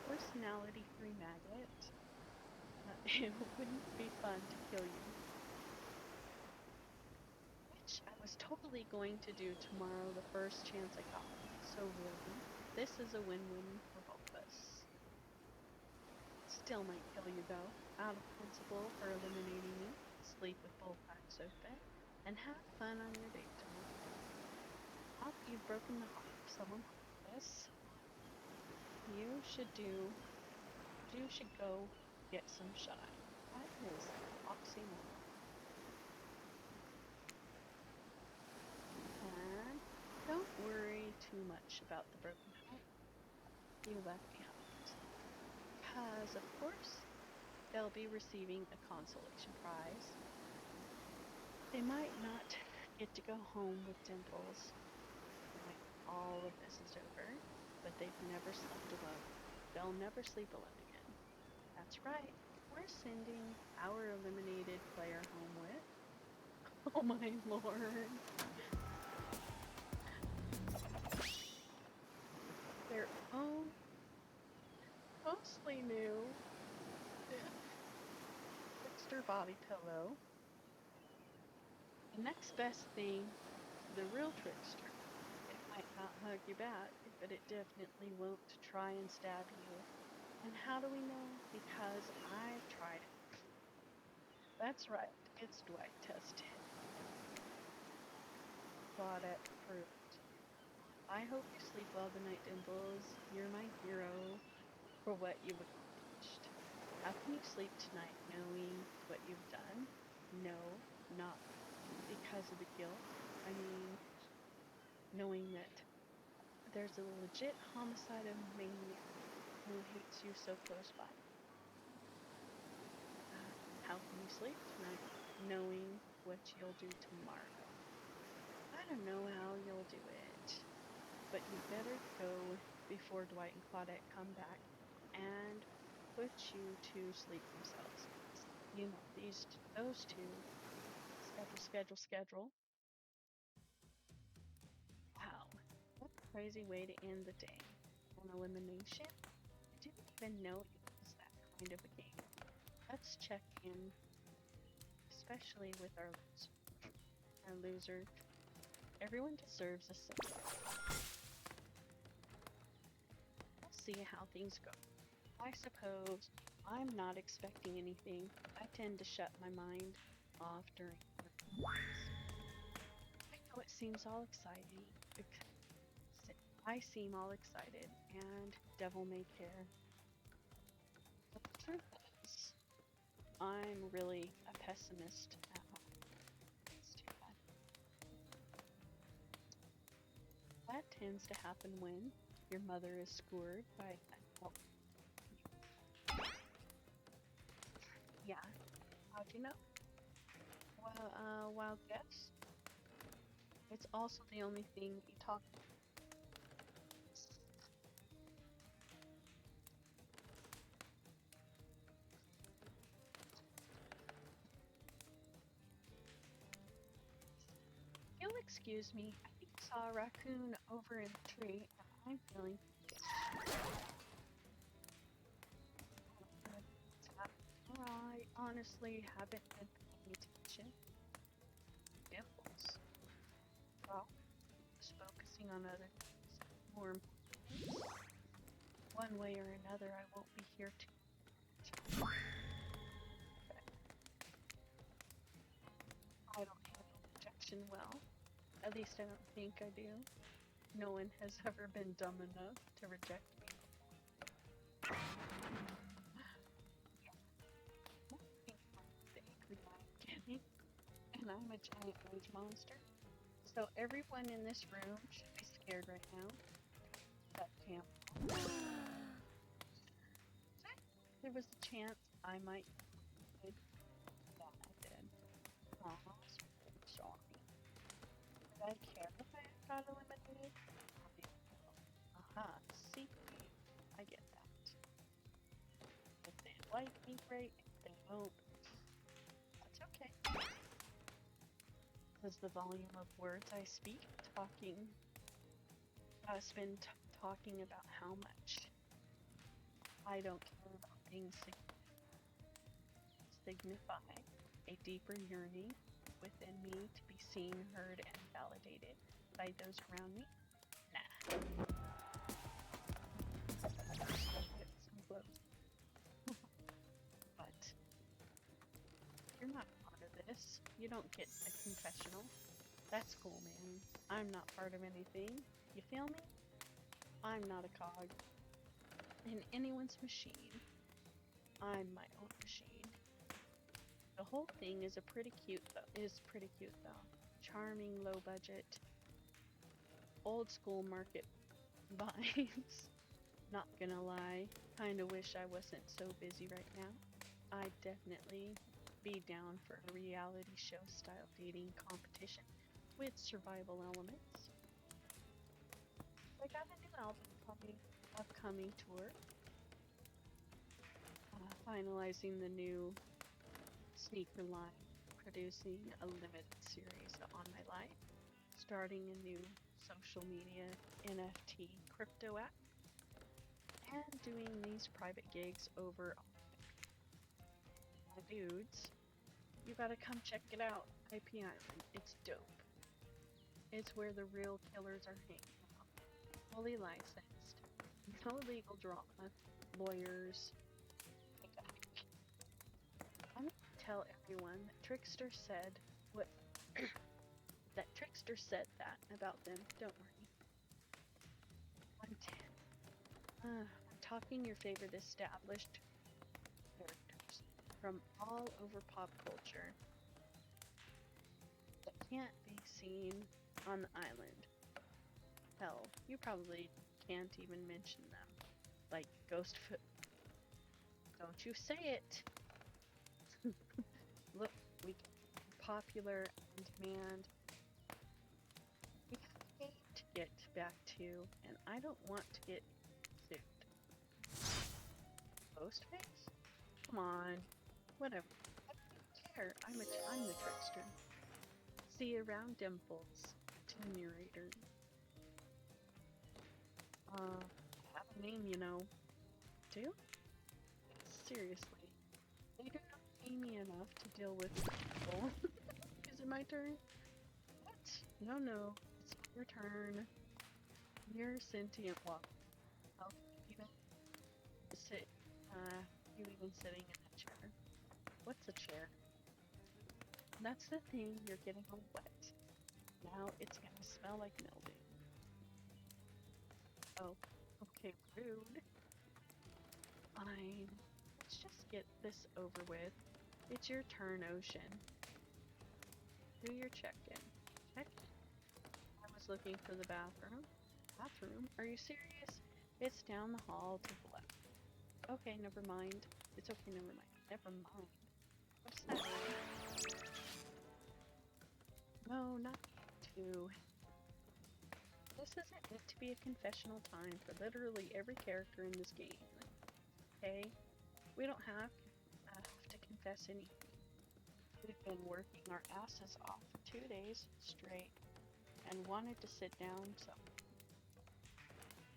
personality-free maggot. It wouldn't be fun to kill you. Which I was totally going to do tomorrow the first chance I got. So really? This is a win-win for both of us. Still might kill you though. Out of principle for eliminating me. Sleep with both eyes open. And have fun on your date tomorrow. After you've broken the heart of someone this, you should go get some shine. That is oxymoron. And don't worry too much about the broken heart you left behind. Because, of course, they'll be receiving a consolation prize. They might not get to go home with dimples when all of this is over, but they've never slept alone. They'll never sleep alone again. That's right. We're sending our eliminated player home with, oh my lord, their own mostly new trickster body pillow. The next best thing to the real trickster. It might not hug you back, but it definitely won't try and stab you. And how do we know? Because I've tried it. That's right, it's Dwight tested. Got it proved. I hope you sleep well tonight, Dimples. You're my hero for what you've accomplished. How can you sleep tonight knowing what you've done? No, not because of the guilt. I mean, knowing that there's a legit homicidal maniac who hates you so close by. How can you sleep tonight knowing what you'll do tomorrow? I don't know how you'll do it, but you better go before Dwight and Claudette come back and put you to sleep themselves. You know, those two, schedule. Wow, what a crazy way to end the day. An elimination? I didn't even know it was that kind of a game. Let's check in, especially with our loser. Everyone deserves a second. We'll see how things go. I suppose I'm not expecting anything. I tend to shut my mind off during I know it seems all exciting because I seem all excited and devil may care. But the truth is, I'm really a pessimist at heart. It's too bad. That tends to happen when your mother is skewered by yeah. How'd you know? Well, wild guess. It's also the only thing you talk. You'll excuse me. I think I saw a raccoon over in the tree, and I'm feeling. I honestly haven't been paying attention. Dimples. Well, just focusing on other things more important. One way or another, I won't be here to. I don't handle rejection well. At least I don't think I do. No one has ever been dumb enough to reject me. And I'm a giant rage monster. So everyone in this room should be scared right now. That camp. There was a chance I might get that I did. Aw, sorry. Did I care if I got eliminated? Aha, see? I get that. If they like me, great. If they don't, that's okay. Because the volume of words I speak, spend talking about how much I don't care about things signify a deeper yearning within me to be seen, heard, and validated by those around me. Nah. You don't get a confessional. That's cool, man. I'm not part of anything. You feel me? I'm not a cog in anyone's machine. I'm my own machine. The whole thing is pretty cute though. Charming, low budget, old school market vibes. Not gonna lie, kinda wish I wasn't so busy right now. I'd definitely be down for a reality show style dating competition with survival elements. I got a new album coming, upcoming tour, finalizing the new sneaker line, producing a limited series on my life, starting a new social media NFT crypto app, and doing these private gigs over my dudes. You gotta come check it out. IP Island. It's dope. It's where the real killers are hanging out. Fully licensed. No legal drama. Lawyers. I'm gonna tell everyone that Trickster said what that Trickster said that about them. Don't worry. I'm talking your favorite established characters from all over pop culture that can't be seen on the island. Hell, you probably can't even mention them. Like Ghostfoot. Don't you say it! Look, we get popular on demand. We have a game to get back to, and I don't want to get sued. Ghostface? Come on. Whatever. I don't care. I'm the trickster. See you around, Dimples. To narrator. I have a name, you know. Do? Seriously. They do not pay me enough to deal with people. Is it my turn? What? No, no. It's your turn. You're sentient walk. I'll even sit, you even sitting in a chair. What's a chair? That's the thing, you're getting all wet. Now it's gonna smell like mildew. Oh, okay, rude. Fine. Let's just get this over with. It's your turn, Ocean. Do your check-in. Check-in? I was looking for the bathroom. Bathroom? Are you serious? It's down the hall to the left. Okay, never mind. It's okay, never mind. Never mind. What's that? No, not you. This isn't meant to be a confessional time for literally every character in this game. Okay? We don't have to confess anything. We've been working our asses off for 2 days straight and wanted to sit down, so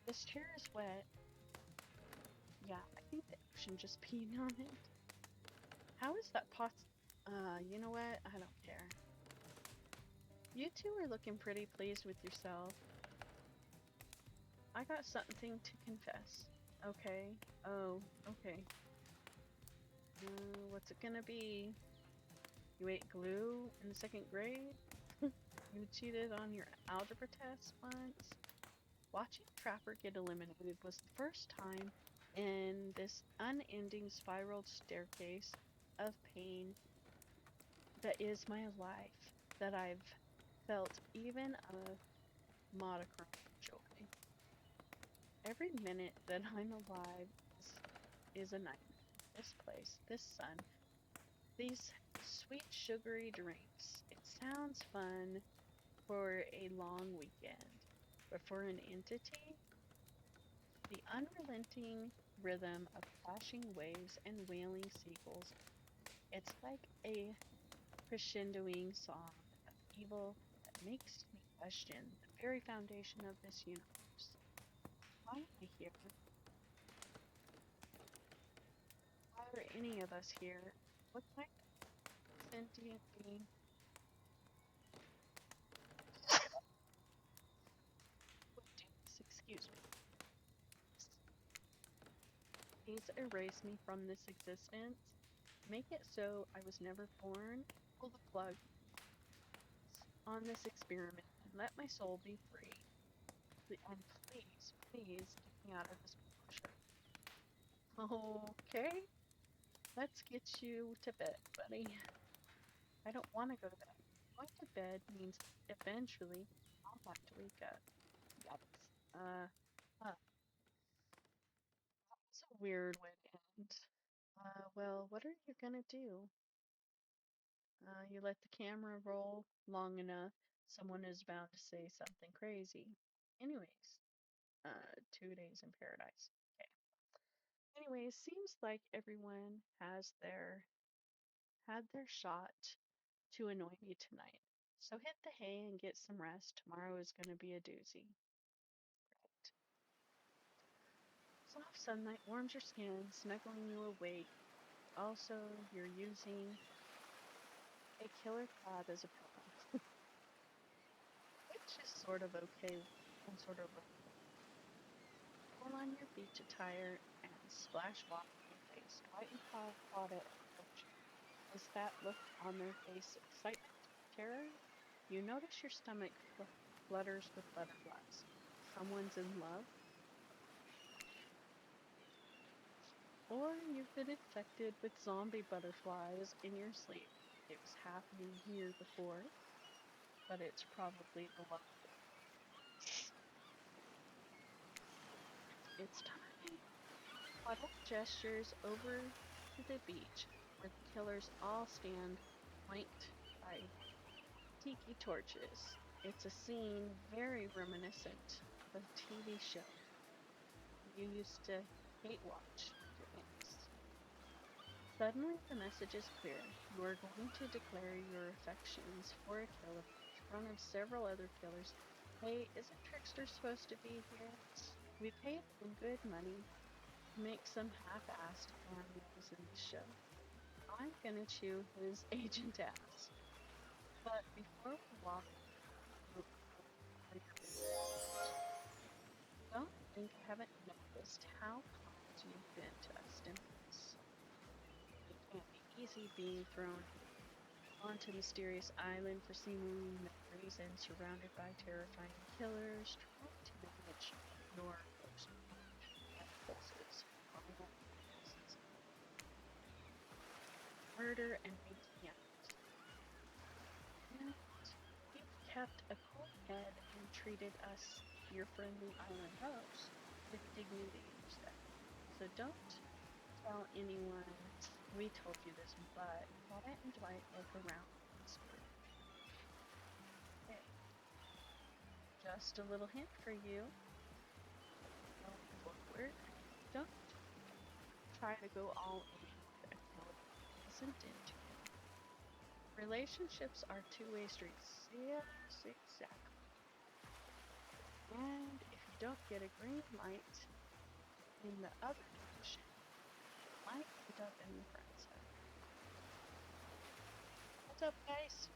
this chair is wet. Yeah, I think the ocean just peed on it. How is that you know what? I don't care. You two are looking pretty pleased with yourself. I got something to confess. Okay. Oh, okay. What's it gonna be? You ate glue in the 2nd grade? You cheated on your algebra test once? Watching Trapper get eliminated was the first time in this unending spiraled staircase of pain that is my life that I've felt even a modicum of joy. Every minute that I'm alive is a nightmare. This place, this sun, these sweet sugary drinks. It sounds fun for a long weekend, but for an entity, the unrelenting rhythm of crashing waves and wailing seagulls, it's like a crescendoing song of evil that makes me question the very foundation of this universe. Why am I here? Why are any of us here? What kind of sentient being? Would do this? Excuse me. Please erase me from this existence. Make it so I was never born. Pull the plug. on this experiment and let my soul be free. And please, please get me out of this potion. Okay, let's get you to bed, buddy. I don't want to go to bed. Going to bed means eventually I'll have to wake up. Yikes. Huh. That was a weird way to end. Well, what are you gonna do? You let the camera roll long enough, someone is bound to say something crazy. Anyways, 2 days in paradise. Okay. Anyways, seems like everyone has had their shot to annoy me tonight. So hit the hay and get some rest. Tomorrow is gonna be a doozy. Right. Soft sunlight warms your skin, snuggling you awake. Also, you're using a killer crab as a pillow, which is sort of okay and sort of pull on your beach attire and splash water in your face. Dwight and Claudette approach you. Is that look on their face excitement? Terror? You notice your stomach flutters with butterflies. Someone's in love? Or you've been infected with zombie butterflies in your sleep. It was happening here before, but it's probably the love. It's time. Claudette gestures over to the beach where the killers all stand, flanked by tiki torches. It's a scene very reminiscent of a TV show you used to hate watch your ex. Suddenly, the message is clear. You are going to declare your affections for a killer in front of several other killers. Hey, isn't Trickster supposed to be here? We paid him good money to make some half-assed cameos in the show. I'm gonna chew his agent ass. But before we walk don't think I haven't noticed how kind you've been to us, Dimples. It can't be easy being thrown onto Mysterious Island for seemingly no reason, surrounded by terrifying killers, trying to manage your impulses, murder, and making out. And you've kept a cool head and treated us, your friendly island hosts, with dignity and respect. So don't tell anyone we told you this, but Claudette and Dwight look around and whisper, hey, just a little hint for you. Going forward, don't try to go all in with a killer who isn't into it. Relationships are two-way streets. Yes, exactly. And if you don't get a green light in the other direction, you might end up in the friend zone. What's up, guys?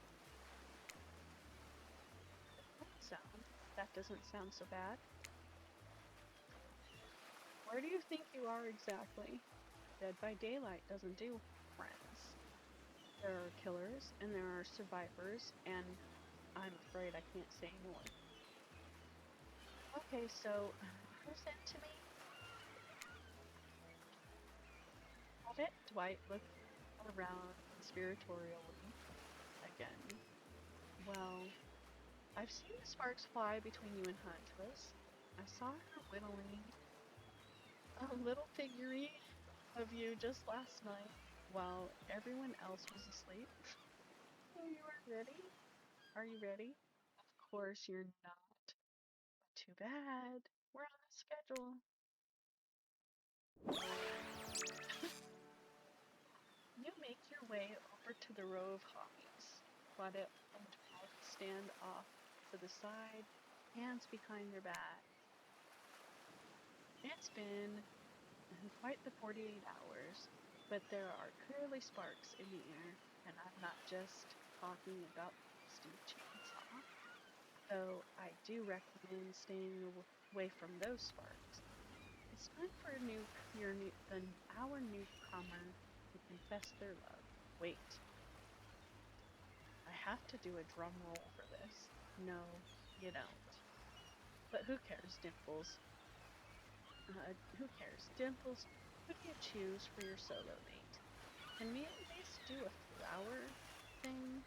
Sound. That doesn't sound so bad. Where do you think you are exactly? Dead by Daylight doesn't do friends. There are killers and there are survivors, and I'm afraid I can't say more. Okay, so who's into me? Claudette and Dwight look around conspiratorially again. Well, I've seen the sparks fly between you and Huntress. I saw her whittling a little figurine of you just last night while everyone else was asleep. So you are ready? Are you ready? Of course you're not. Too bad. We're on a schedule. You make your way over to the row of hobbies. Claudette and Dwight stand off to the side, hands behind their back. It's been quite the 48 hours, but there are clearly sparks in the air, and I'm not just talking about Steve Chainsaw, though I do recommend staying away from those sparks. It's time for our newcomer to confess their love. Wait, I have to do a drum roll for this. No, you don't. But who cares, Dimples? Who cares? Dimples, who do you choose for your solo mate? Can we at least do a flower thing?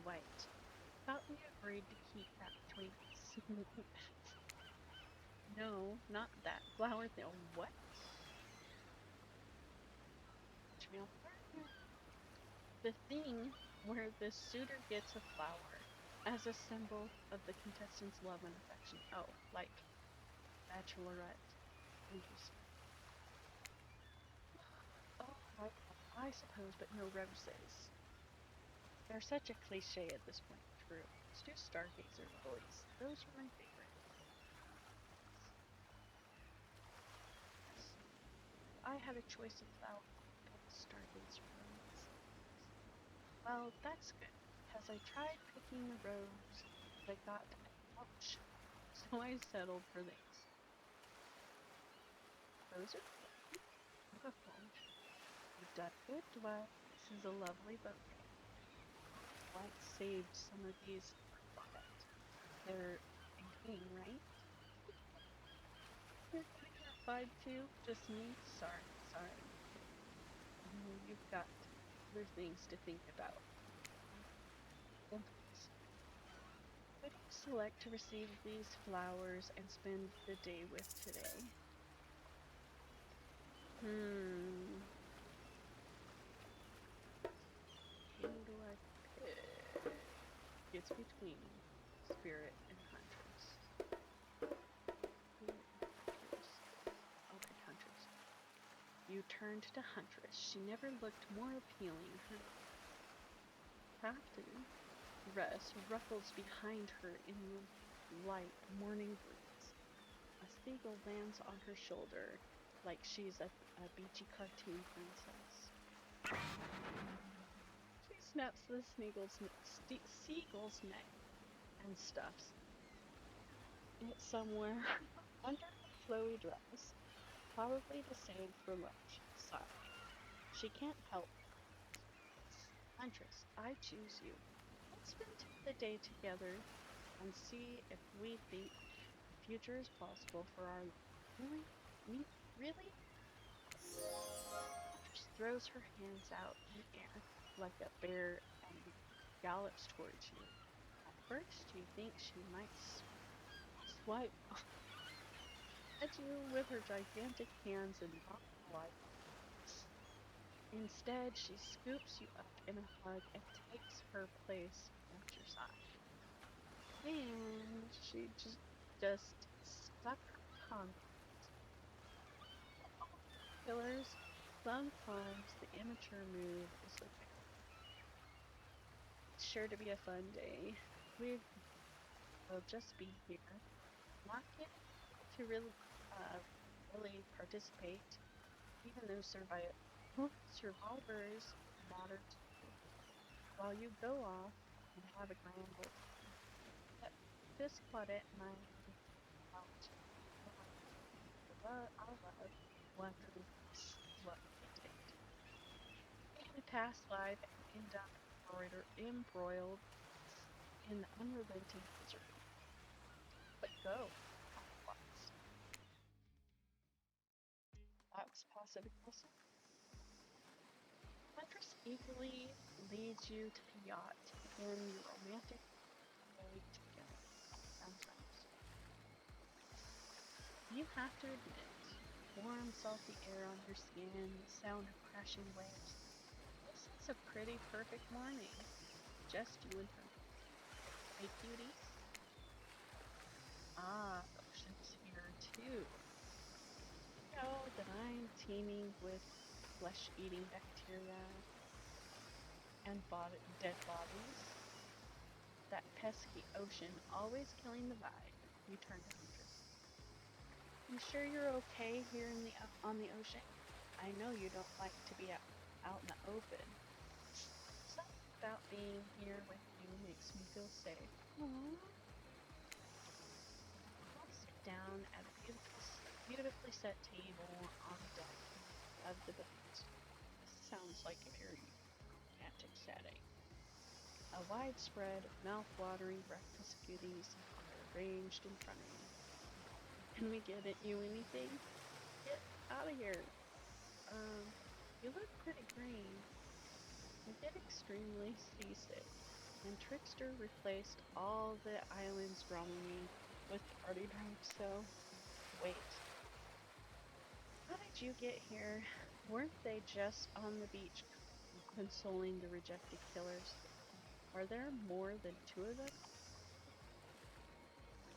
Dwight, thought we agreed to keep that between us. No, not that flower thing. What? The thing where the suitor gets a flower as a symbol of the contestant's love and affection. Oh, like bachelorette. Interesting. Oh, I suppose, but no roses. They're such a cliche at this point. True. Let's do Stargazer lilies. Those are my favorite. I had a choice of flowers. Stargazer lilies. Well, that's good, because I tried picking a rose, but I got ouch. So I settled for these. Those are beautiful. You've done good, Dwight. This is a lovely bouquet. Dwight saved some of these for it. They're in green, right? You're getting that vibe too? Just me? Sorry. You've got other things to think about. Who do you select to receive these flowers and spend the day with today? Who do I pick? It's between Spirit and Huntress. Okay, Huntress. You turned to Huntress. She never looked more appealing. Her captain dress ruffles behind her in the light morning breeze. A seagull lands on her shoulder like she's a beachy cartoon princess. She snaps the seagull's neck and stuffs it somewhere under her flowy dress, probably to save for lunch. Sorry. She can't help. Huntress, I choose you. Let's spend the day together and see if we think the future is possible for our life. Really? Me? Really? Huntress throws her hands out in the air like a bear and gallops towards you. At first, you think she might swipe at you with her gigantic hands and not like. Instead, she scoops you up in a hug and takes her place at your side. And she just stuck her tongue. Killers, sometimes the immature move is the fair. It's sure to be a fun day. We will just be here, not getting to really participate, even though survivors matter too. While you go off and have a grand old time. This Claudette and I out our love wonders what we did. We can pass life and end up embroiled in the unrelenting misery. But go. That was passive aggressive. Huntress eagerly leads you to the yacht and your romantic day together. Sounds nice. You have to admit, warm, salty air on your skin, the sound of crashing waves. This is a pretty perfect morning. Just you and her. Hey, cutie. Ah, the ocean's here too. You know that I'm teeming with flesh-eating bacteria and dead bodies. That pesky ocean always killing the vibe. You turn to Huntress. You sure you're okay here on the ocean? I know you don't like to be out in the open. Something about being here with you makes me feel safe. Aww. I'll sit down at a beautifully set table on the deck of the boat. This sounds like a very romantic setting. A widespread, mouth-watering breakfast goodies are arranged in front of you. Can we get you anything? Get out of here. Um, you look pretty green. You get extremely seasick, and Trickster replaced all the island's Dramamine with party drinks, so wait. How did you get here? Weren't they just on the beach consoling the rejected killers? Are there more than two of them?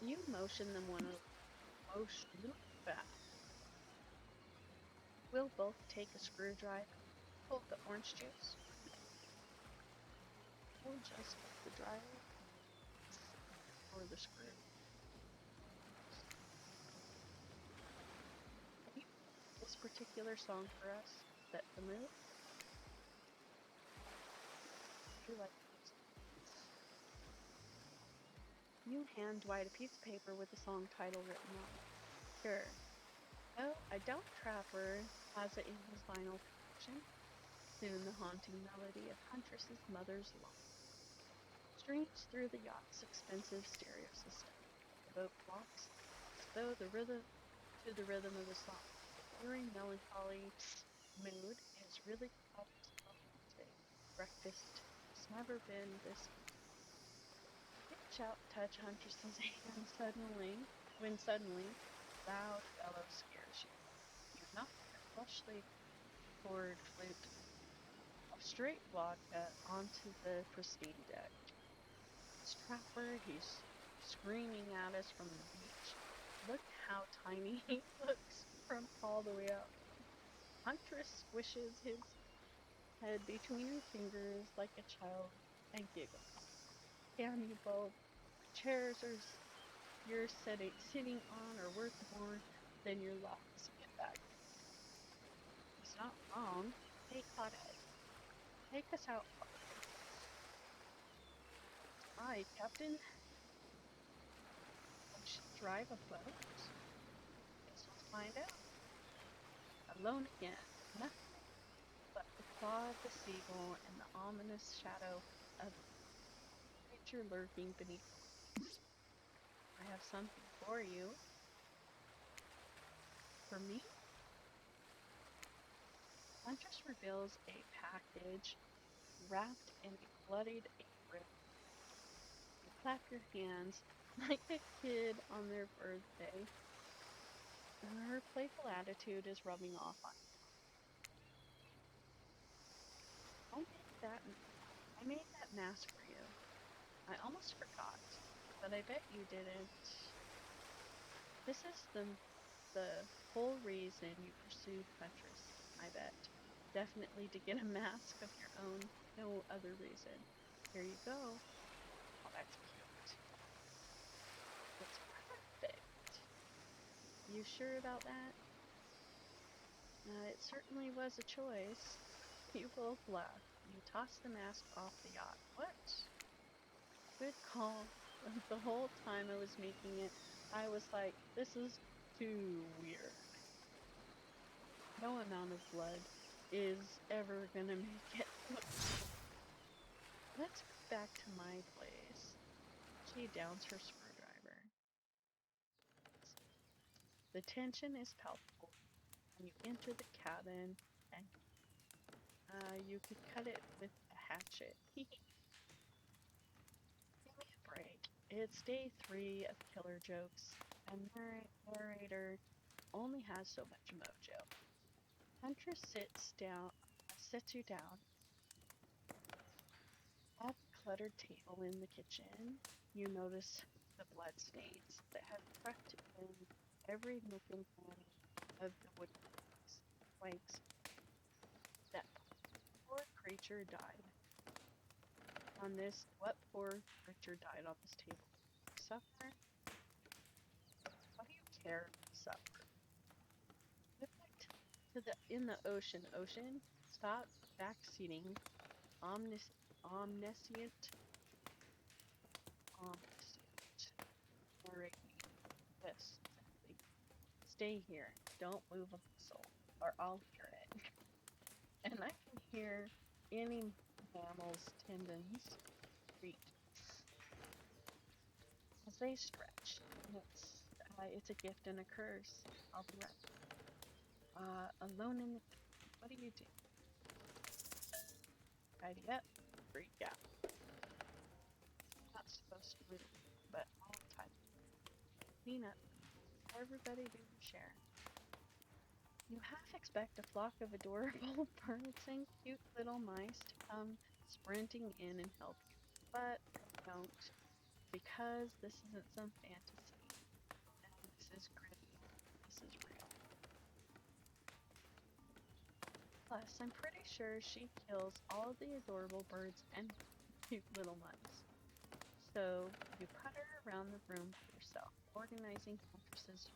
You motion them one of motion back. We'll both take a screwdriver. Hold the orange juice. We'll just hold the dryer or the screw. Can you play this particular song for us? Set the mood. You like it. You hand Dwight a piece of paper with the song title written on it. Sure. No, I doubt Trapper has it in his vinyl collection. Soon the haunting melody of Huntress's mother's lawn streams through the yacht's expensive stereo system. The boat rocks as though the rhythm of the song. The eerie, melancholy mood is really quite romantic. Breakfast has never been this. Reach out, touch Huntress's hand suddenly loud bellow scares you. You knock your fleshly cord flute of straight vodka onto the pristine deck. It's Trapper, he's screaming at us from the beach. Look how tiny he looks from all the way up. Huntress squishes his head between her fingers like a child and giggles. Damn you both. The chairs you're sitting on are worth more than your lives. Get back. He's not wrong. Hey, Claudette, take us out. Hi, Captain. I should drive a boat. Guess we'll find out. Alone again. Nothing but the claw of the seagull and the ominous shadow of the creature lurking beneath the waves. I have something for you. For me? Huntress reveals a package wrapped in a bloodied apron. You clap your hands like a kid on their birthday. Her playful attitude is rubbing off on you. I made that mask for you. I almost forgot, but I bet you didn't. This is the whole reason you pursued Huntress, I bet. Definitely to get a mask of your own, no other reason. Here you go. Oh, that's cute. It's perfect. You sure about that? It certainly was a choice. You both laughed. You tossed the mask off the yacht. What? Good call. The whole time I was making it, I was like, this is too weird. No amount of blood is ever gonna make it look. Let's go back to my place. She downs her screwdriver. The tension is palpable, and you enter the cabin, and you could cut it with a hatchet. Give me a break. It's day 3 of killer jokes, and narrator only has so much mojo. Huntress sits you down at the cluttered table in the kitchen. You notice the blood stains that have crept in every nook and cranny of the wood planks. That poor creature died what poor creature died on this table? Suffer? What do you care if you suffer? Look to in the ocean. Stop backseating. Omniscient. Omniscient. Narrate me. Yes, exactly. Stay here. Don't move a muscle, or I'll hear it. And I can hear any mammal's tendons. treat as they stretch. And it's a gift and a curse. I'll be right. Alone in the what do you do? Tidy up, freak out. Not supposed to move, but all tidy. Clean up. Everybody do your share. You half expect a flock of adorable birds and cute little mice to come sprinting in and help you, but don't, because this isn't some fantasy. And this is gritty. This is real. Plus, I'm pretty sure she kills all the adorable birds and cute little mice. So you putter around the room for yourself, organizing Huntress's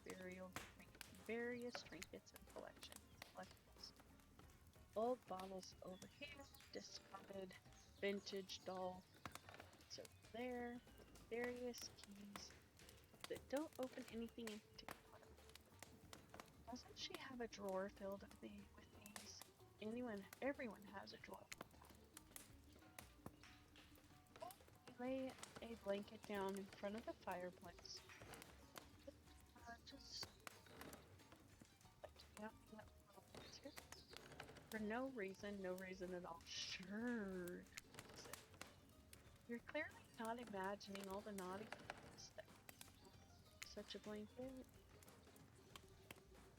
various trinkets and collections. Old bottles over here, discarded vintage doll over there, various keys that don't open anything in particular. Doesn't she have a drawer filled with these? Everyone has a drawer. You lay a blanket down in front of the fireplace. Just for no reason at all. Sure. You're clearly not imagining all the naughty things that such a blanket.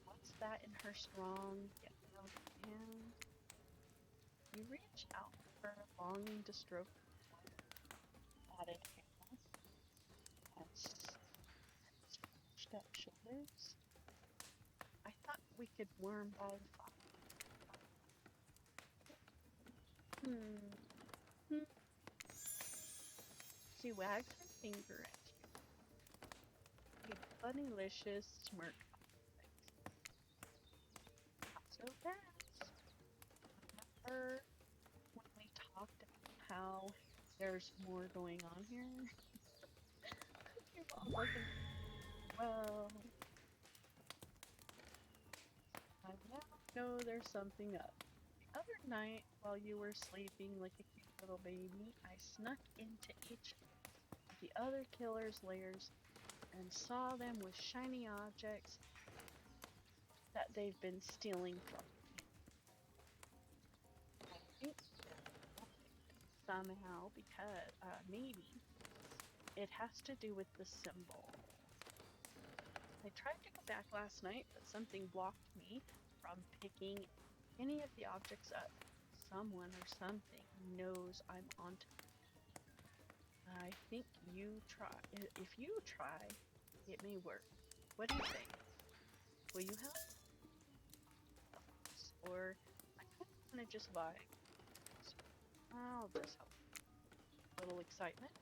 What's that in her strong yet delicate hand? You reach out for longing to stroke added hair and stretched up shoulders. I thought we could warm by the fire. She wags her finger at you. A funnylicious smirk. Not so fast. Remember when we talked about how there's more going on here? You're all looking. Well, I now know there's something up. The other night, while you were sleeping like a cute little baby, I snuck into each of the other killers' lairs and saw them with shiny objects that they've been stealing from me. I think somehow because maybe it has to do with the symbol. I tried to go back last night, but something blocked me from picking any of the objects up. Someone or something knows I'm onto it. I think if you try, it may work. What do you think? Will you help? Or I kind of want to just vibe. I'll just help. A little excitement.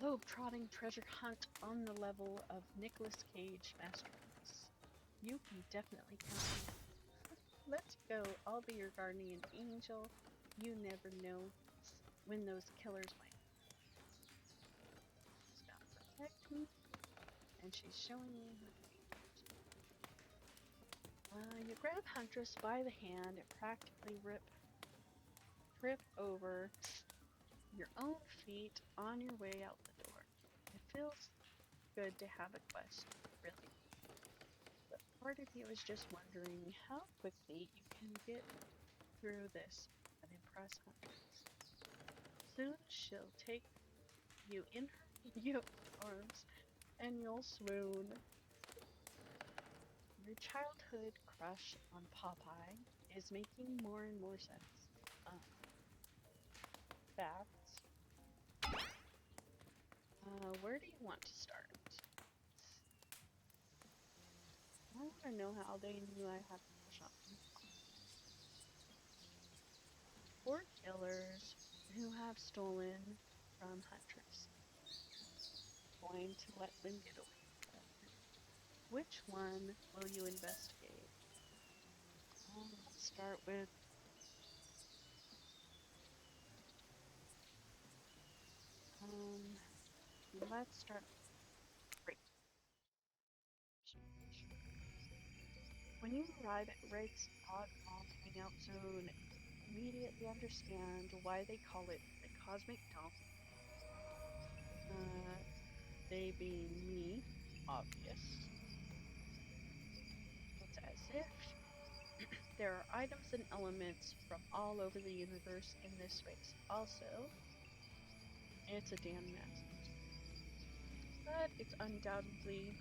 Globe-trotting treasure hunt on the level of Nicolas Cage masterpiece. You can definitely count on it. Let's go. I'll be your guardian angel. You never know when those killers might stop protect me. And she's showing me her fingers. You grab Huntress by the hand and practically trip over your own feet on your way out the door. It feels good to have a quest, really. But part of you is just wondering how quickly you can get through this and impress Huntress. Soon she'll take you in her arms and you'll swoon. Your childhood crush on Popeye is making more and more sense. Facts. Where do you want to start? I want to know how they knew I had a crush on them. 4 killers who have stolen from Huntress. Going to let them get away. Which one will you investigate? Let's start with let's start with when you arrive at Rake's odd mall hangout zone, immediately understand why they call it cosmic dome. They being me, obvious. It's as if there are items and elements from all over the universe in this space. Also, it's a damn mess. But it's undoubtedly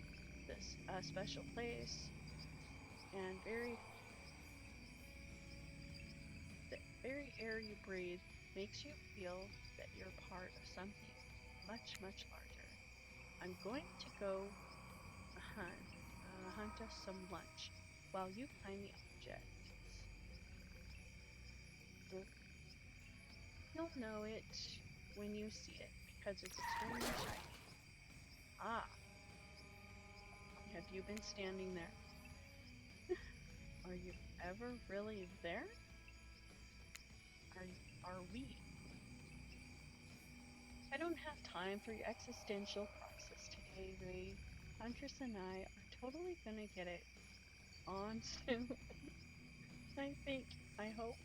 this a special place, and the very air you breathe makes you feel that you're part of something much, much larger. I'm going to go hunt us some lunch while you find the objects. You'll know it when you see it because it's extremely shiny. Ah, have you been standing there? Are you ever really there? Are we? I don't have time for your existential crisis today, Ray. Huntress and I are totally gonna get it on soon. I think, I hope.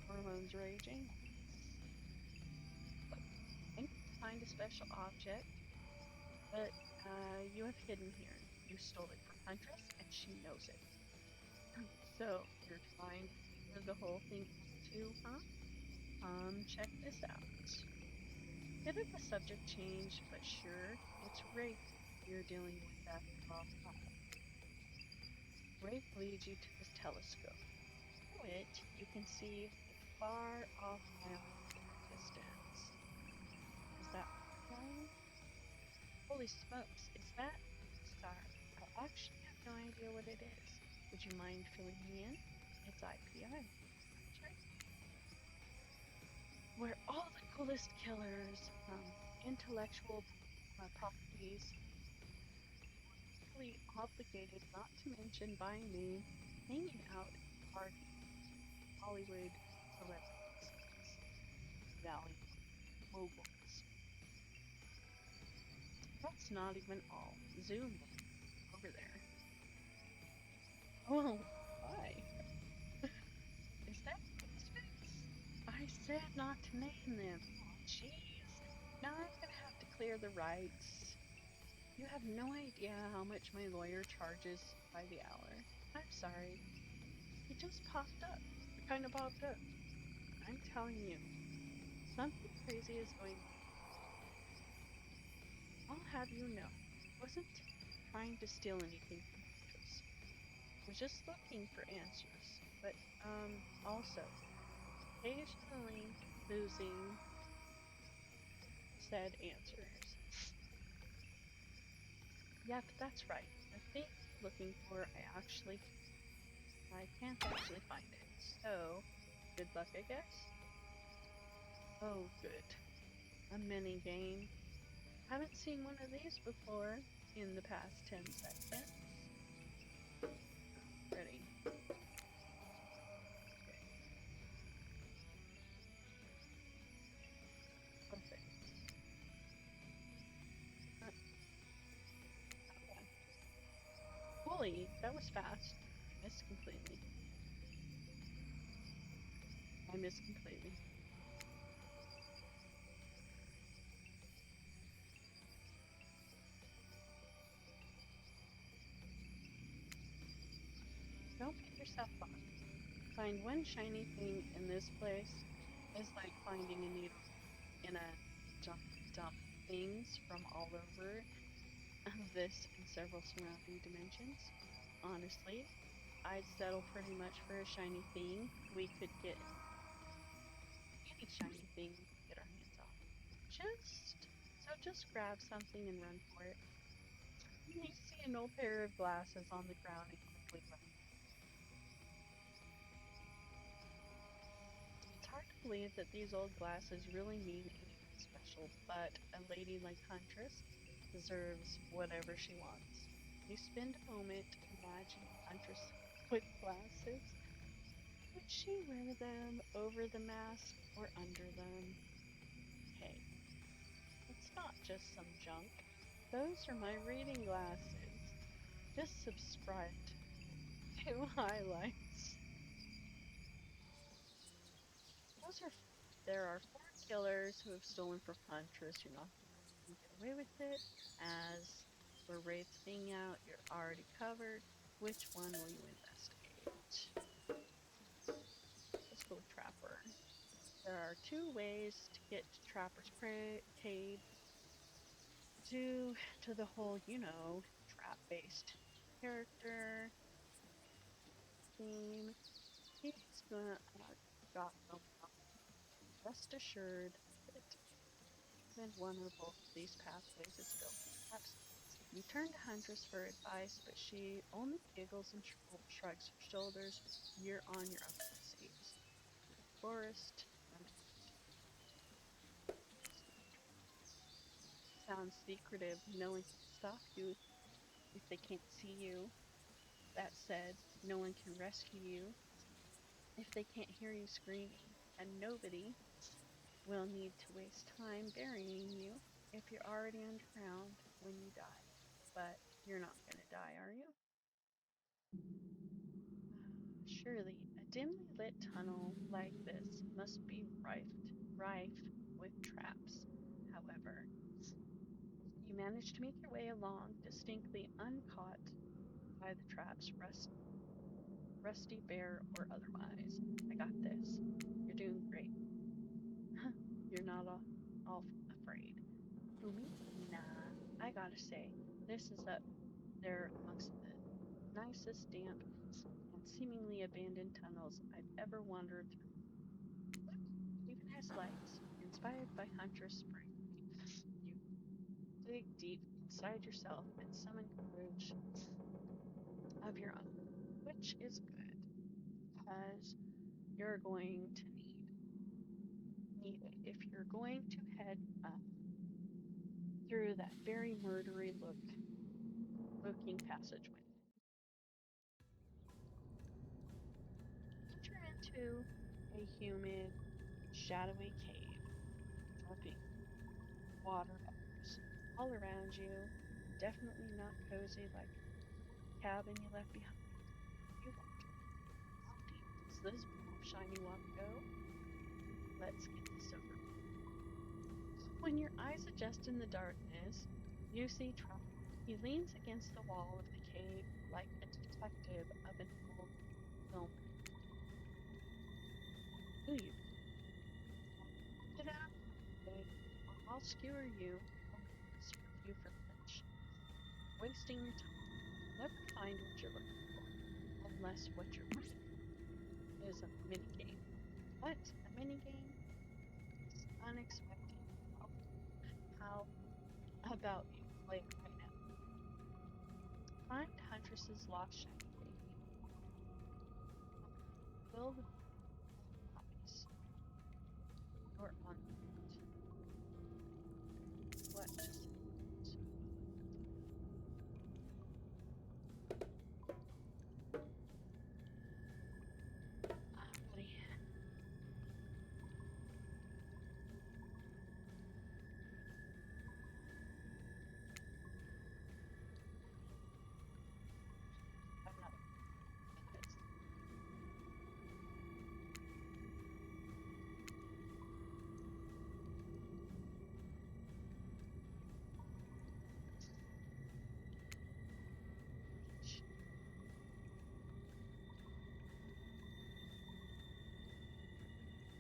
Hormones raging. Look, I need to find a special object, but you have hidden here. You stole it from Huntress, and she knows it. So you're trying to figure the whole thing out too, huh? Check this out. Bit of a subject change, but sure, it's Rafe you're dealing with after all. Rafe leads you to this telescope. Through it, you can see a far off galaxy in the distance. Is that right? Holy smokes, is that? Sorry, I actually have no idea what it is. Would you mind filling me in? It's IPI. Sure. Where all the coolest killers, intellectual properties, legally obligated not to mention by name, hanging out and partying. Hollywood celebrities, Valley moguls. That's not even all. Zoom over there. Oh, hi. Is that Misfits? I said not to name them. Oh, jeez. Now I'm gonna have to clear the rights. You have no idea how much my lawyer charges by the hour. I'm sorry. He just popped up. It kind of popped up. I'm telling you, something crazy is going. I'll have you know. I wasn't trying to steal anything from Huntress. I was just looking for answers. But, also, occasionally losing said answers. Yep, that's right. The thing I'm looking for, I can't actually find it. So, good luck, I guess? Oh, good. A mini game. Haven't seen one of these before in the past 10 seconds. Ready. Okay. Perfect. Okay. Holy, that was fast. Missed completely. I missed completely. Don't get yourself lost. Find one shiny thing in this place is like finding a needle in a dump things from all over this and several surrounding dimensions. Honestly, I'd settle pretty much for a shiny thing. We could get any shiny thing we could get our hands on. Just grab something and run for it. You see an old pair of glasses on the ground and quickly run. It's hard to believe that these old glasses really mean anything special, but a lady like Huntress deserves whatever she wants. You spend a moment imagining Huntress with glasses. Would she wear them over the mask or under them? Hey, it's not just some junk. Those are my reading glasses. Just subscribe to highlights. there are four killers who have stolen from Huntress. You're not going to get away with it. As for Wraith's Hangout, you're already covered. Which one will you investigate? Let's go with Trapper. There are two ways to get to Trapper's Cave. Due to the whole, trap-based character theme, he's gonna got no problem. Rest assured that even one or both of these pathways is filled with traps. You turn to Huntress for advice, but she only giggles and shrugs her shoulders. You're on your own these days. Forest, sounds secretive. No one can stop you if they can't see you. That said, no one can rescue you if they can't hear you screaming, and nobody will need to waste time burying you if you're already underground when you die. But you're not gonna die, are you? Surely, a dimly lit tunnel like this must be rife with traps. However, you manage to make your way along, distinctly uncaught by the traps, rusty, bare, or otherwise. I got this. You're doing great. You're not all afraid. Umi? Nah, I gotta say, this is up there amongst the nicest, damp, and seemingly abandoned tunnels I've ever wandered through. Look, it even has lights, inspired by Huntress Spring. You dig deep inside yourself and summon courage of your own, which is good, because you're going to need it if you're going to head through that very murdery looking passageway. Enter into a humid, shadowy cave, dripping water bubbles all around you. Definitely not cozy like the cabin you left behind. You wonder, how deep does this pool of shiny water go? Let's get this over with. When your eyes adjust in the darkness, you see Trapper. He leans against the wall of the cave like a detective of an old film. Do you? Get out of the way, or I'll skewer you and serve you for lunch. Wasting your time. Never find what you're looking for, unless what you're looking for is a minigame. What? A minigame? It's unexpected. How about you play it right now? Find Huntress's lost shiny baby. Fill the promise. You're on what just happened?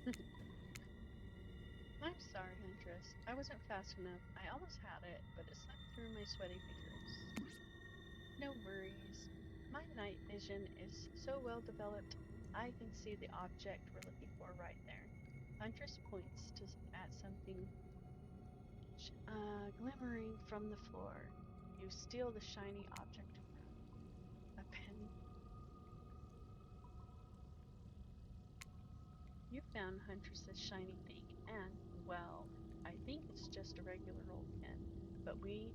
Buddy, I'm not this. I'm sorry, Huntress. I wasn't fast enough. I almost had it, but it slipped through my sweaty fingers. No worries. My night vision is so well developed, I can see the object we're looking for right there. Huntress points at something glimmering from the floor. You steal the shiny object and run. A pen. You found Huntress's shiny thing, and, well, I think it's just a regular old pen. But we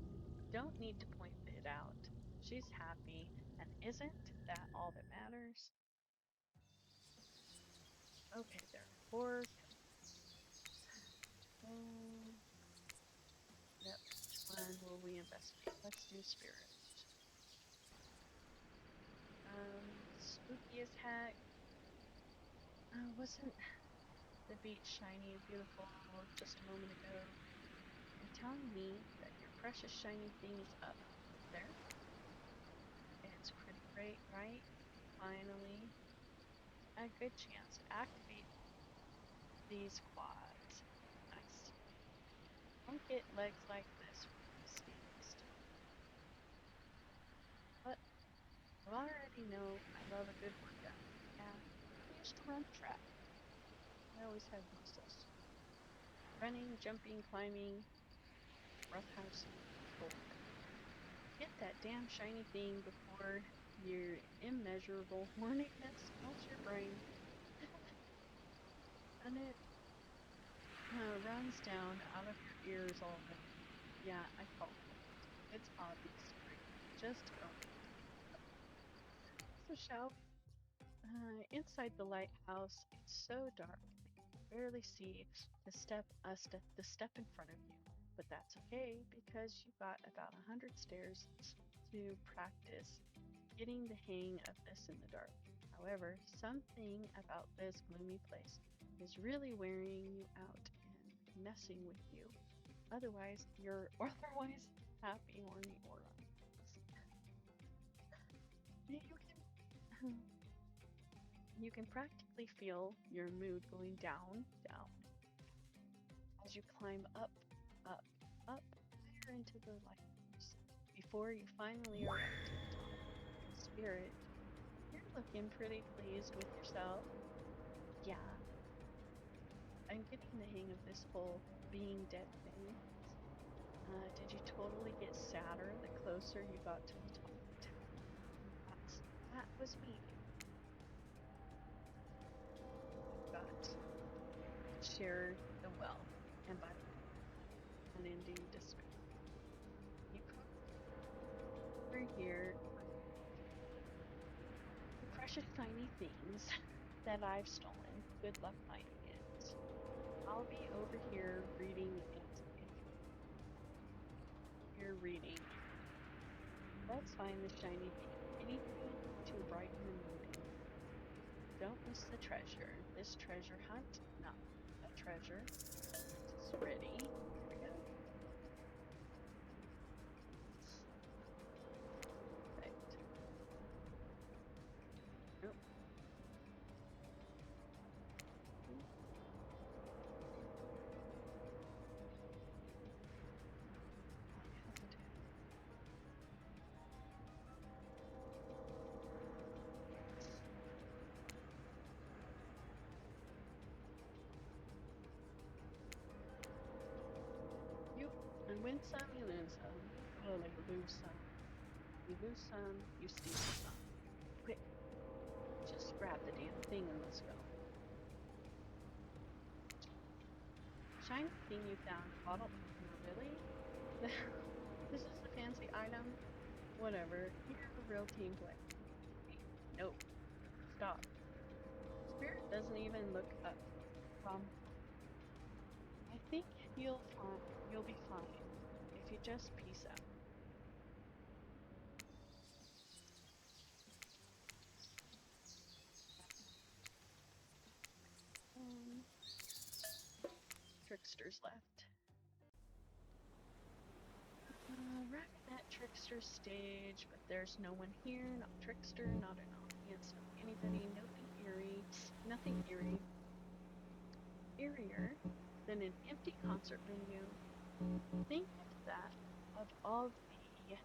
don't need to point it out. She's happy, and isn't that all that matters? Okay, there are four. Um, yep. Which one will we investigate? Let's do spirit. Spooky as heck. Wasn't the beach shiny and beautiful just a moment ago and telling me that your precious shiny thing is up there. It's pretty great, right? Finally, a good chance to activate these quads. Nice. Don't get legs like this when you stand still. But you already know I love a good workout. Yeah, I used to run track. I always had muscles. Running, jumping, climbing, roughhousing, the whole bit. Get that damn shiny thing before your immeasurable horniness melts your brain and it runs down out of your ears already. Yeah, I called it. It's obvious, right? Just own it. So shall we? Inside the lighthouse, it's so dark that you can barely see the step in front of you. But that's okay because you got about 100 stairs to practice getting the hang of this in the dark. However, something about this gloomy place is really wearing you out and messing with you. Otherwise, you're otherwise happy, horny, or you can you can practically feel your mood going down as you climb up, up higher into the lighthouse before you finally arrive to the top. Spirit, you're looking pretty pleased with yourself. Yeah, I'm getting the hang of this whole being dead thing. Did you totally get sadder the closer you got to the top of the tower? That was me. Got shared the wealth, and by the way, unending despair. You over here the precious tiny things that I've stolen. Good luck finding it. I'll be over here reading it if you're reading. Let's find the shiny thing. Anything to brighten the mood. Don't miss the treasure. This treasure hunt, not a treasure, is ready. Here we go. Perfect. Nope. And win some, you lose some. Oh, like lose some. You lose some, you steal some. Quick, just grab the damn thing and let's go. Shiny thing you found. Bottle opener, really? This is a fancy item? Whatever. You're a real team player. Nope. Stop. Spirit doesn't even look up. I think you'll be fine if you just peace out. Trickster's left. Wreck that trickster stage, but there's no one here, not trickster, not an audience, not anybody, nothing eerie. Eerier than an empty concert venue. Think of that, of all the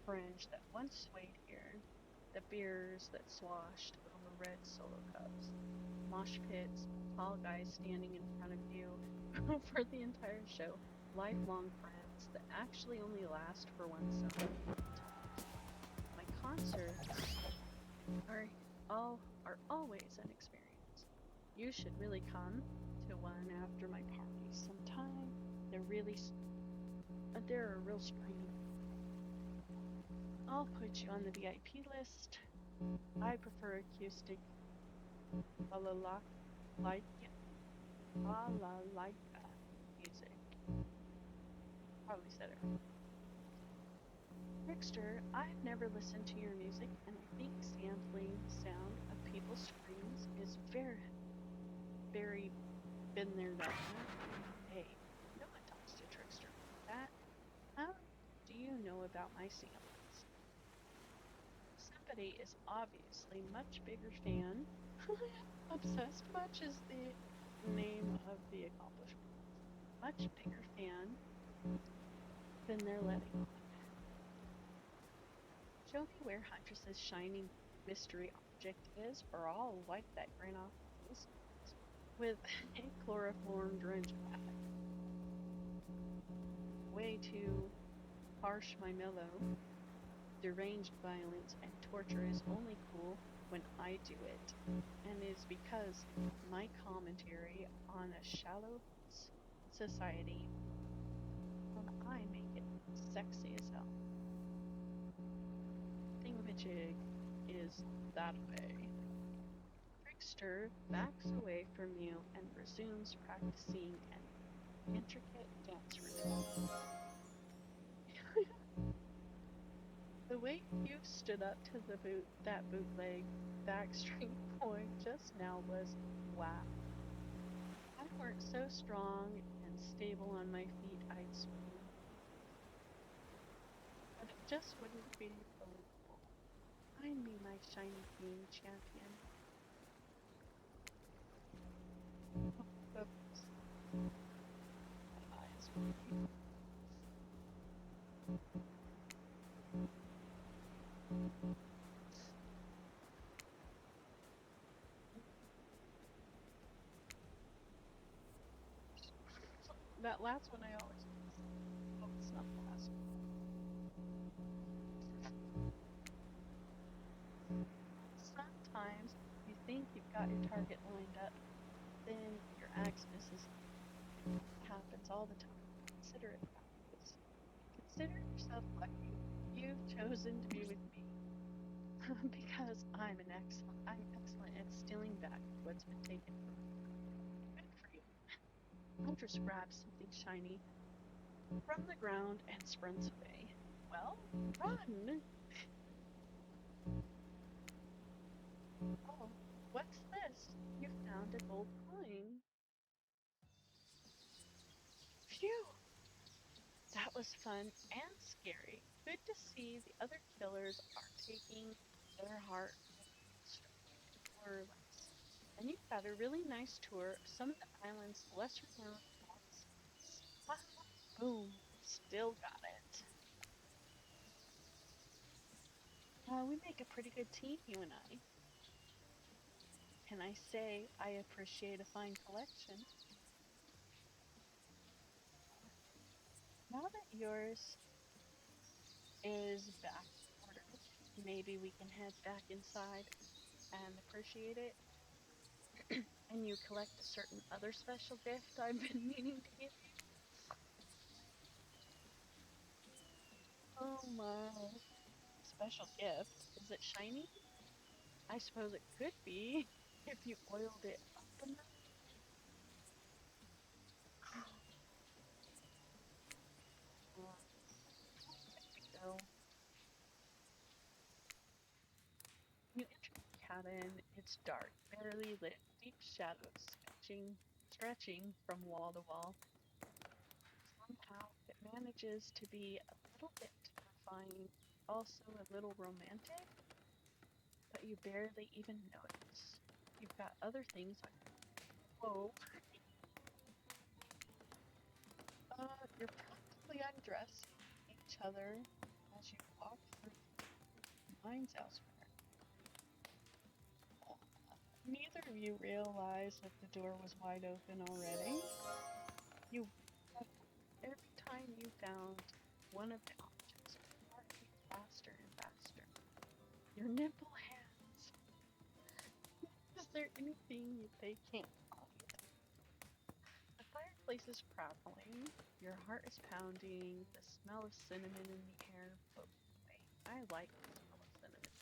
fringe that once swayed here, the beers that swashed over red solo cups, mosh pits, tall guys standing in front of you for the entire show, lifelong friends that actually only last for one summer. My concerts are always an experience. You should really come to one after my party sometime. They're a real stream. I'll put you on the VIP list. I prefer acoustic balalaika music. Probably said it wrong. Trickster, I've never listened to your music, and I think sampling sound of people's screams is very very been there, done that. Hey, no one talks to Trickster like that. How do you know about my samples? Somebody is obviously much bigger fan. Obsessed much is the name of the accomplishment. Much bigger fan than they're letting on. Show me where Huntress's shining mystery object is, or I'll wipe that grin off his face with a chloroform drenched back. Way too harsh, my mellow. Deranged violence and torture is only cool when I do it, and is because my commentary on a shallow society, when I make it sexy as hell. Thingamajig is that way. Trickster backs away from you and resumes practicing an intricate dance routine. The way you stood up to that bootleg Backstreet Boy just now was wow. If I weren't so strong and stable on my feet, I'd swoon. But it just wouldn't be believable. Find me my shiny green champion. Focus. Eyes. That last one I always miss. Oh, it's not the last one. Sometimes you think you've got your target lined up, then your axe misses. It happens all the time. Consider it practice. Consider yourself lucky. You've chosen to be with me. Because I'm excellent at stealing back what's been taken from me. Good for you. Huntress grabs something shiny from the ground and sprints away. Well, run! Oh, what's this? You found a gold coin. Phew! That was fun and scary. Good to see the other killers are taking their heart more or less. And you've got a really nice tour of some of the island's lesser known spots. Ha! Boom! Still got it. We make a pretty good team, you and I. Can I say I appreciate a fine collection? Now that yours is back ordered, maybe we can head back inside and appreciate it. And you collect a certain other special gift I've been meaning to give you. Oh my. Special gift? Is it shiny? I suppose it could be if you oiled it up enough. So, you enter the cabin. It's dark, barely lit, deep shadows stretching from wall to wall. Somehow, it manages to be a little bit terrifying, also a little romantic, but you barely even notice. You've got other things on your whoa. You're practically undressing each other as you walk through minds elsewhere. Neither of you realize that the door was wide open already. You every time you found one of the objects, your heart beat faster and faster. Your nimble hands. Is there anything they can't find? The fireplace is crackling. Your heart is pounding. The smell of cinnamon in the air floats away. I like the smell of cinnamon.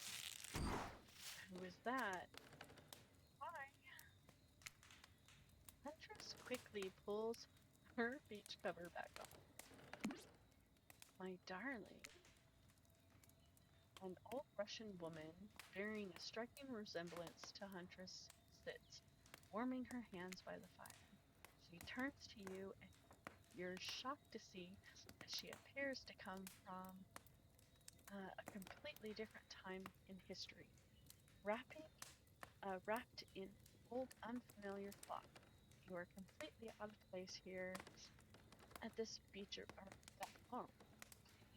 Who is that? Hi. Huntress quickly pulls her beach cover back on. My darling, an old Russian woman bearing a striking resemblance to Huntress sits, warming her hands by the fire. She turns to you, and you're shocked to see that she appears to come from a completely different time in history, wrapped in old, unfamiliar cloth. You are completely out of place here at this beach, completely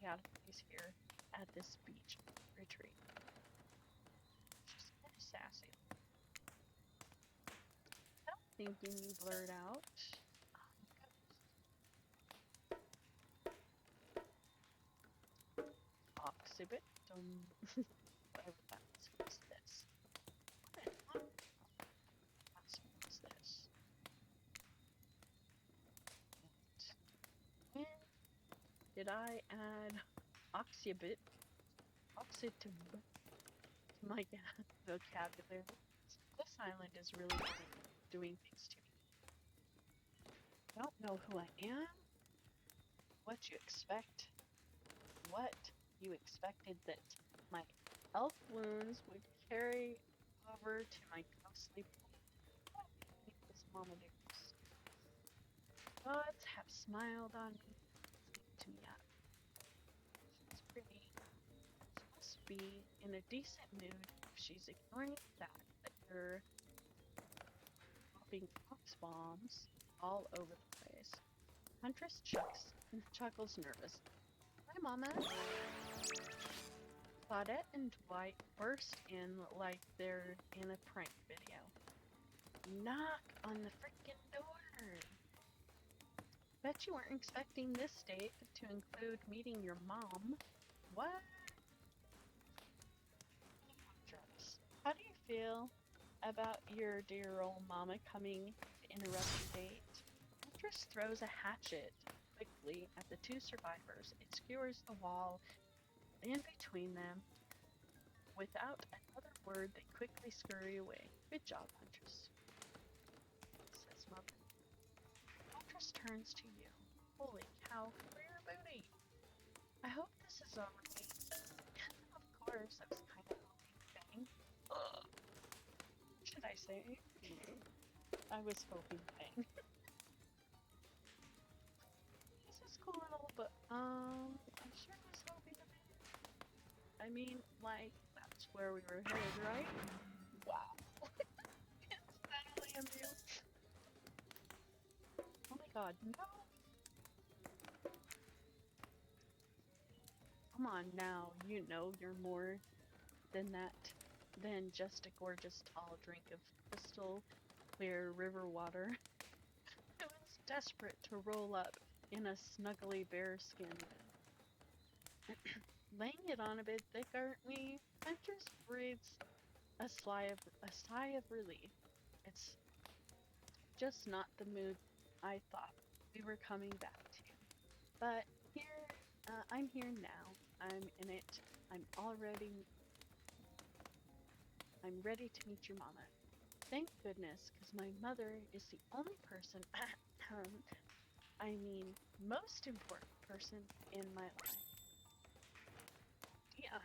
out of place here at this beach retreat. She's kind of sassy. Without thinking, you blurt out, Oxybit, whatever that is. What's this? What is this? And when did I add Oxybit to my vocabulary? This island is really doing things to me. Don't know who I am, what you expect, what you expected that my elf wounds would carry over to my ghostly point. What does Mama do? Gods have smiled on me, to me up. She's pretty. She must be in a decent mood if she's ignoring the fact that you're dropping ox bombs all over the place. Huntress chuckles nervous. Hi, Mama. Claudette and Dwight burst in like they're in a prank video. Knock on the freaking door. Bet you weren't expecting this date to include meeting your mom. What? Huntress, how do you feel about your dear old mama coming to interrupt your date? Huntress throws a hatchet quickly at the two survivors. It skewers the wall in between them. Without another word, they quickly scurry away. Good job, Huntress, says Mother. Huntress turns to you. Holy cow, for your booty! I hope this is alright. Of course, I was kind of hoping Fang. Should I say? I was hoping Fang. This is cool and all, but I sure was hoping to be. I mean, like, that's where we were headed, right? Wow. It's finally amused. Oh my god, no! Come on now, you know you're more than that, than just a gorgeous tall drink of crystal clear river water. I was desperate to roll up in a snuggly bearskin. Laying it on a bit thick, aren't we? Huntress breathes a sigh of relief. It's just not the mood I thought we were coming back to. But here, I'm here now. I'm in it. I'm ready to meet your mama. Thank goodness, because my mother is the only person, most important person in my life. Yeah,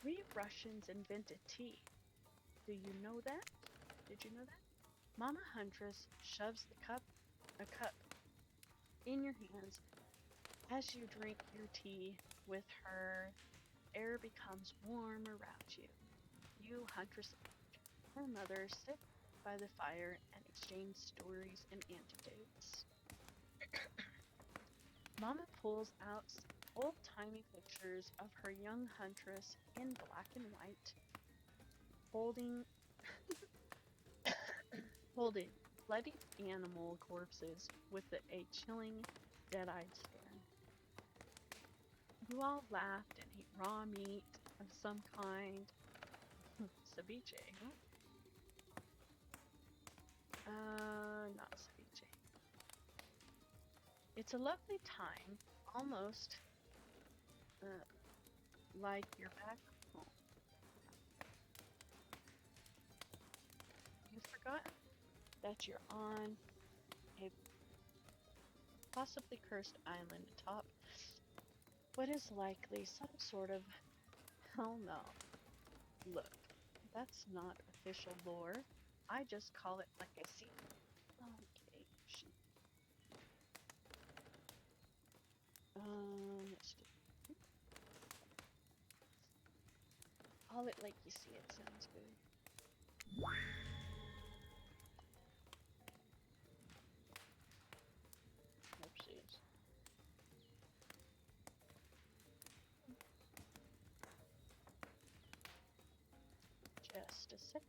we Russians invented tea. Do you know that? Did you know that? Mama Huntress shoves a cup in your hands. As you drink your tea with her, air becomes warm around you. You, Huntress, and her mother sit by the fire and exchange stories and anecdotes. Mama pulls out old-timey pictures of her young Huntress in black and white, holding bloody animal corpses with a chilling, dead-eyed stare. You all laughed and ate raw meat of some kind. Ceviche, huh? Not ceviche. It's a lovely time, almost like you're back home. You've forgotten that you're on a possibly cursed island atop what is likely some sort of hell no. Look, that's not official lore. I just call it like I see it. Okay. Let's do. Call it like you see it. Sounds good. Oopsies. Just a second.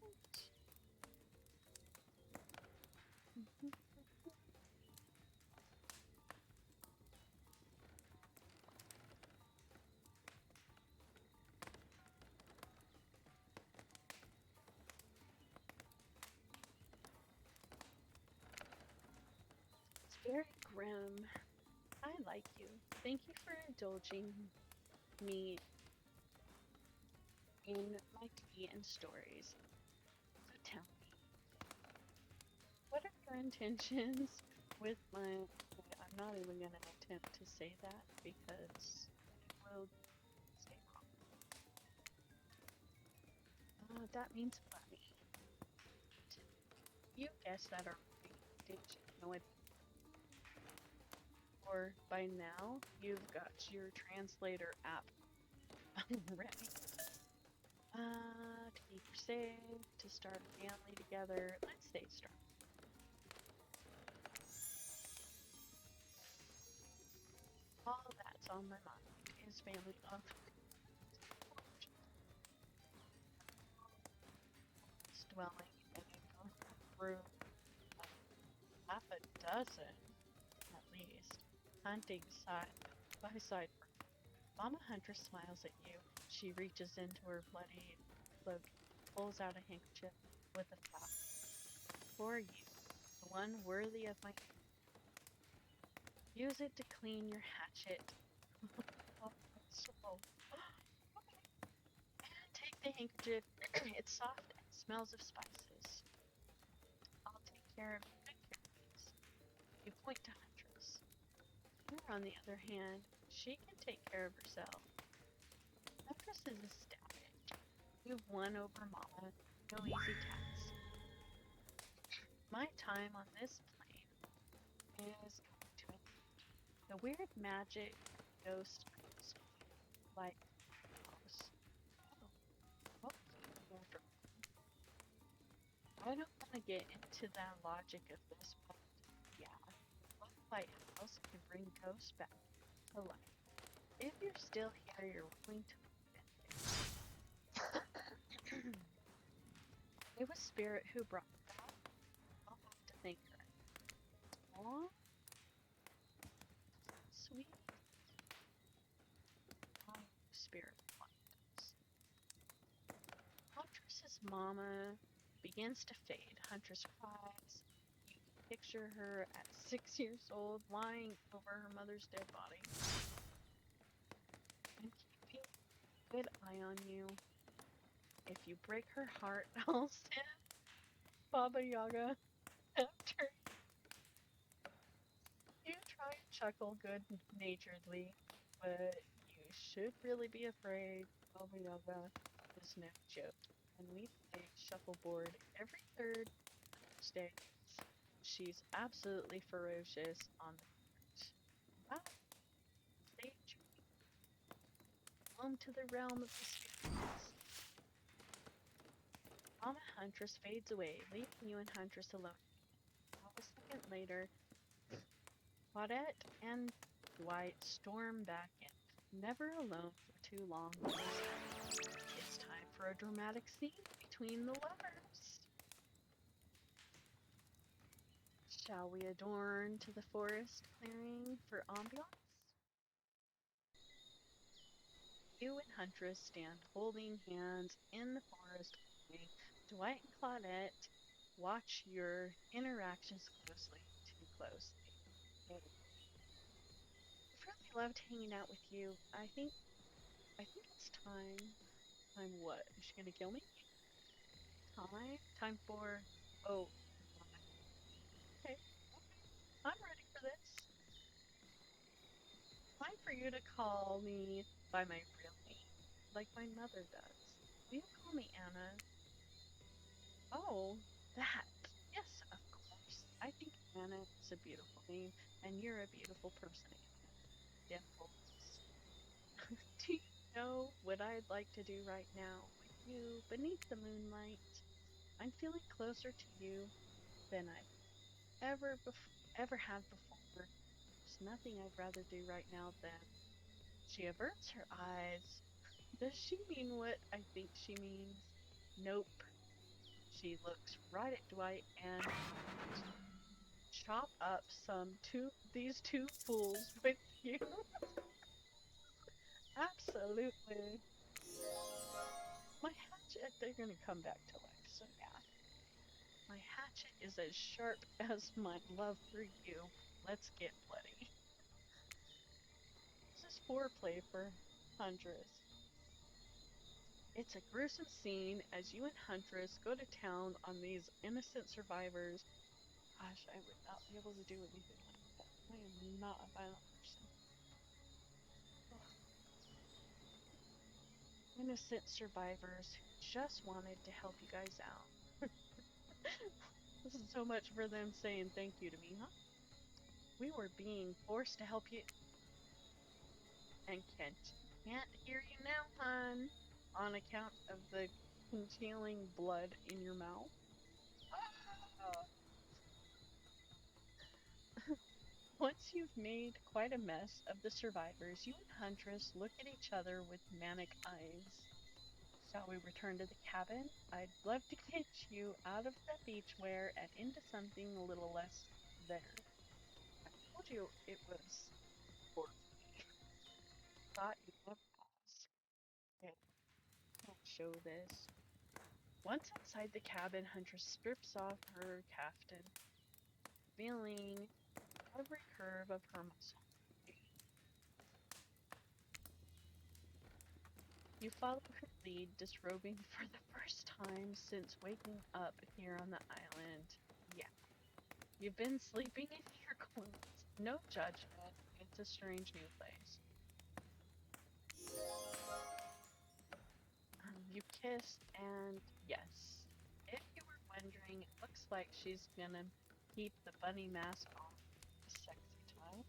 It's very grim. I like you. Thank you for indulging me in my tea and stories. So tell me, what are your intentions with my... I'm not even going to attempt to say that because it will stay wrong. That means money. You guessed that already, didn't you? No, or by now you've got your translator app ready. To keep her safe, to start a family together. Let's stay strong. All that's on my mind is family love. Dwelling and going through half a dozen, at least, hunting side by side. Mama Huntress smiles at you. She reaches into her bloody cloak, pulls out a handkerchief with a flap. For you, the one worthy of my... Use it to clean your hatchet. Oh, so... Okay. And take the handkerchief. It's soft and smells of spices. I'll take care of you. You point to Huntress. Her, on the other hand, she can take care of herself. Huntress is ecstatic. You've won over Mama. No easy task. My time on this plane is coming to an end. The weird magic ghost like house. Oh, I don't want to get into the logic of this, but yeah, one lighthouse can bring ghosts back to life. If you're still here, you're willing to it was Spirit who brought me back. I'll have to thank her. Aw, sweet. Oh, Spirit wonders. Huntress's mama begins to fade. Huntress cries. You can picture her at 6 years old, lying over her mother's dead body. And keeping a good eye on you. If you break her heart, I'll send Baba Yaga after you. Try and chuckle good-naturedly, but you should really be afraid. Baba Yaga is no joke, and we play shuffleboard every third Thursday. She's absolutely ferocious on the cards. Wow, stay tuned. Home to the realm of the spirits. Mama Huntress fades away, leaving you and Huntress alone. A second later, Claudette and Dwight storm back in, never alone for too long. It's time for a dramatic scene between the lovers. Shall we adorn to the forest clearing for ambiance? You and Huntress stand holding hands in the forest clearing. Dwight and Claudette watch your interactions closely, too closely. I've really loved hanging out with you. I think it's time. Time what? Is she gonna kill me? Time for... Oh, okay. I'm ready for this. Time for you to call me by my real name, like my mother does. Will you call me Anna? Oh, That. Yes, of course. I think Anna is a beautiful name, and you're a beautiful person, Anna. Dimples. Do you know what I'd like to do right now with you beneath the moonlight? I'm feeling closer to you than I've ever have before. There's nothing I'd rather do right now than. She averts her eyes. Does she mean what I think she means? Nope. She looks right at Dwight and chop up these two fools with you. Absolutely. My hatchet, they're gonna come back to life, so yeah. My hatchet is as sharp as my love for you. Let's get bloody. This is foreplay for Huntress. It's a gruesome scene as you and Huntress go to town on these innocent survivors. Gosh, I would not be able to do anything like that. I am not a violent person. Ugh. Innocent survivors who just wanted to help you guys out. This is so much for them saying thank you to me, huh? We were being forced to help you, and can't hear you now, hon, on account of the congealing blood in your mouth. Ah. Once you've made quite a mess of the survivors, you and Huntress look at each other with manic eyes. Shall we return to the cabin? I'd love to get you out of the beachwear and into something a little less there. I told you it was for me. Thought you'd never ask. Okay, can't show this. Once outside the cabin, Huntress strips off her caftan, revealing every curve of her muscle. You follow her lead, disrobing for the first time since waking up here on the island. Yeah, you've been sleeping in your clothes. No judgment. It's a strange new place. You kiss, and yes, if you were wondering, it looks like she's gonna keep the bunny mask on. A sexy time.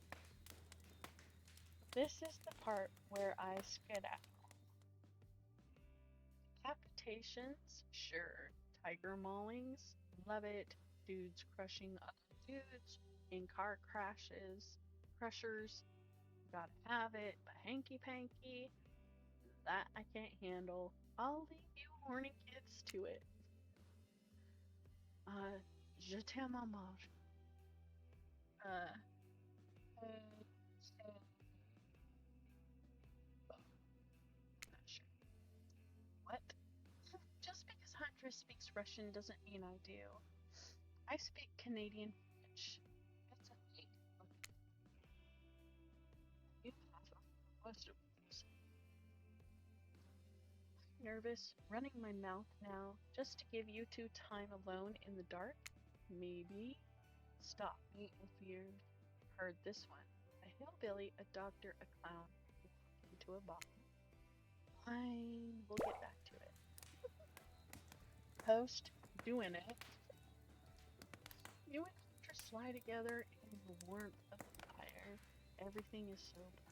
This is the part where I skedaddle. Decapitations? Sure. Tiger maulings? Love it. Dudes crushing other dudes in car crashes. Crushers? Gotta have it. But hanky panky? That I can't handle. I'll leave you horny kids to it. Je t'aime amour. Uh, so, not sure. What? Just because Huntress speaks Russian doesn't mean I do. I speak Canadian French. It's a thing. Look, you have a most of these. Nervous, running my mouth now, just to give you two time alone in the dark? Maybe. Stop me if you've heard this one. A hillbilly, a doctor, a clown, into a bottle. Fine, we'll get back to it. Host, doing it. You and Huntress lie together in the warmth of the fire. Everything is so bright.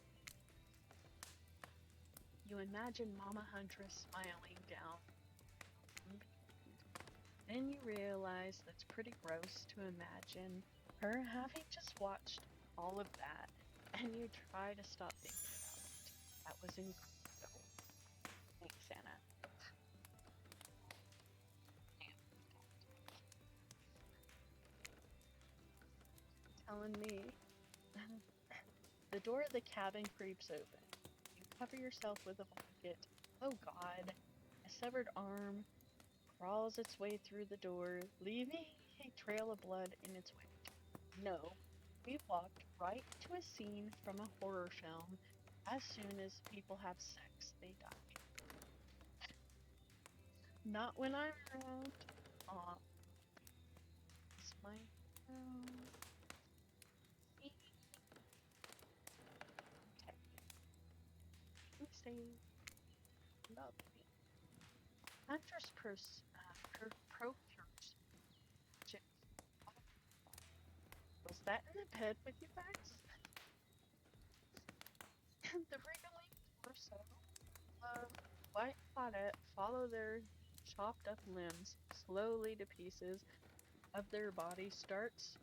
You imagine Mama Huntress smiling down. Then you realize that's pretty gross to imagine her having just watched all of that, and you try to stop thinking about it. That was incredible. Thanks, Anna. Telling me. The door of the cabin creeps open. You cover yourself with a blanket. Oh God. A severed arm crawls its way through the door, leaving a trail of blood in its wake. No, we've walked right into a scene from a horror film. As soon as people have sex, they die. Not when I'm around. Aw, it's my hero. Okay, we say love me. Huntress procures. sat in the bed with you guys. The wriggling torso of White Claudette follow their chopped up limbs slowly to pieces of their body starts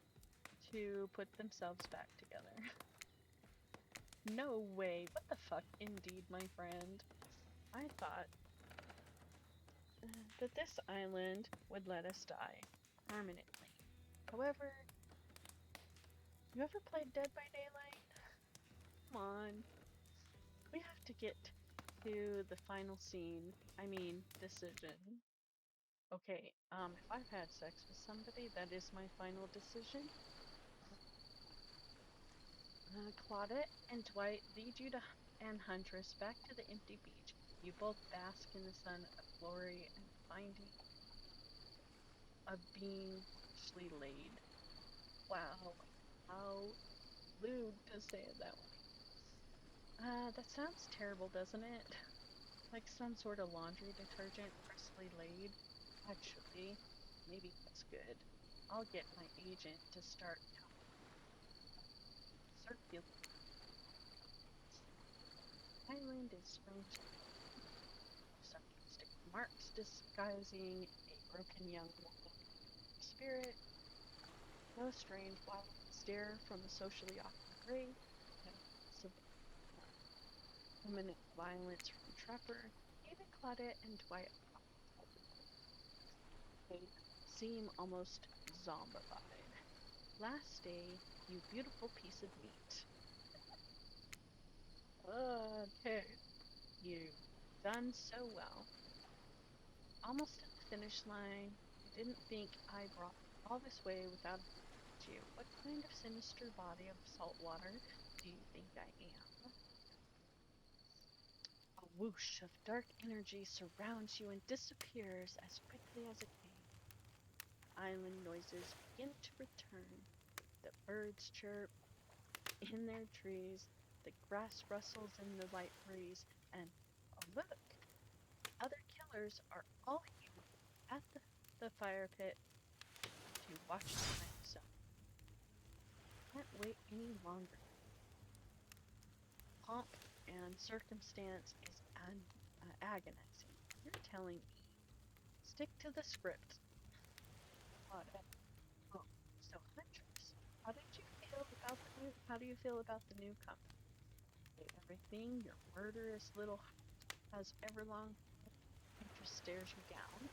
to put themselves back together. No way, what the fuck, indeed, my friend. I thought that this island would let us die permanently. However, you ever played Dead by Daylight? Come on. We have to get to the final scene. I mean, decision. Okay, if I've had sex with somebody, that is my final decision. Claudette and Dwight lead you and Huntress back to the empty beach. You both bask in the sun of glory and finding of being freshly laid. Wow, how lewd to say it that way. That sounds terrible, doesn't it? Like some sort of laundry detergent freshly laid. Actually, maybe that's good. I'll get my agent to start circulating. Island is strange. Sarcastic remarks disguising a broken young woman spirit. No strange wild stare from a socially awkward grave. No imminent violence from Trapper. Even Claudette and Dwight seem almost zombified. Last day, you beautiful piece of meat. Okay. You've done so well. Almost at the finish line. I didn't think I brought all this way without you. What kind of sinister body of salt water do you think I am? A whoosh of dark energy surrounds you and disappears as quickly as it came. Island noises begin to return. The birds chirp in their trees, the grass rustles in the light breeze, and oh look, other killers are all here at the fire pit to watch the next zone. Can't wait any longer. Pomp and circumstance is agonizing. You're telling me. Stick to the script. Oh, so Huntress, how do you feel about the new company? Everything your murderous little has ever long. Huntress stares you down.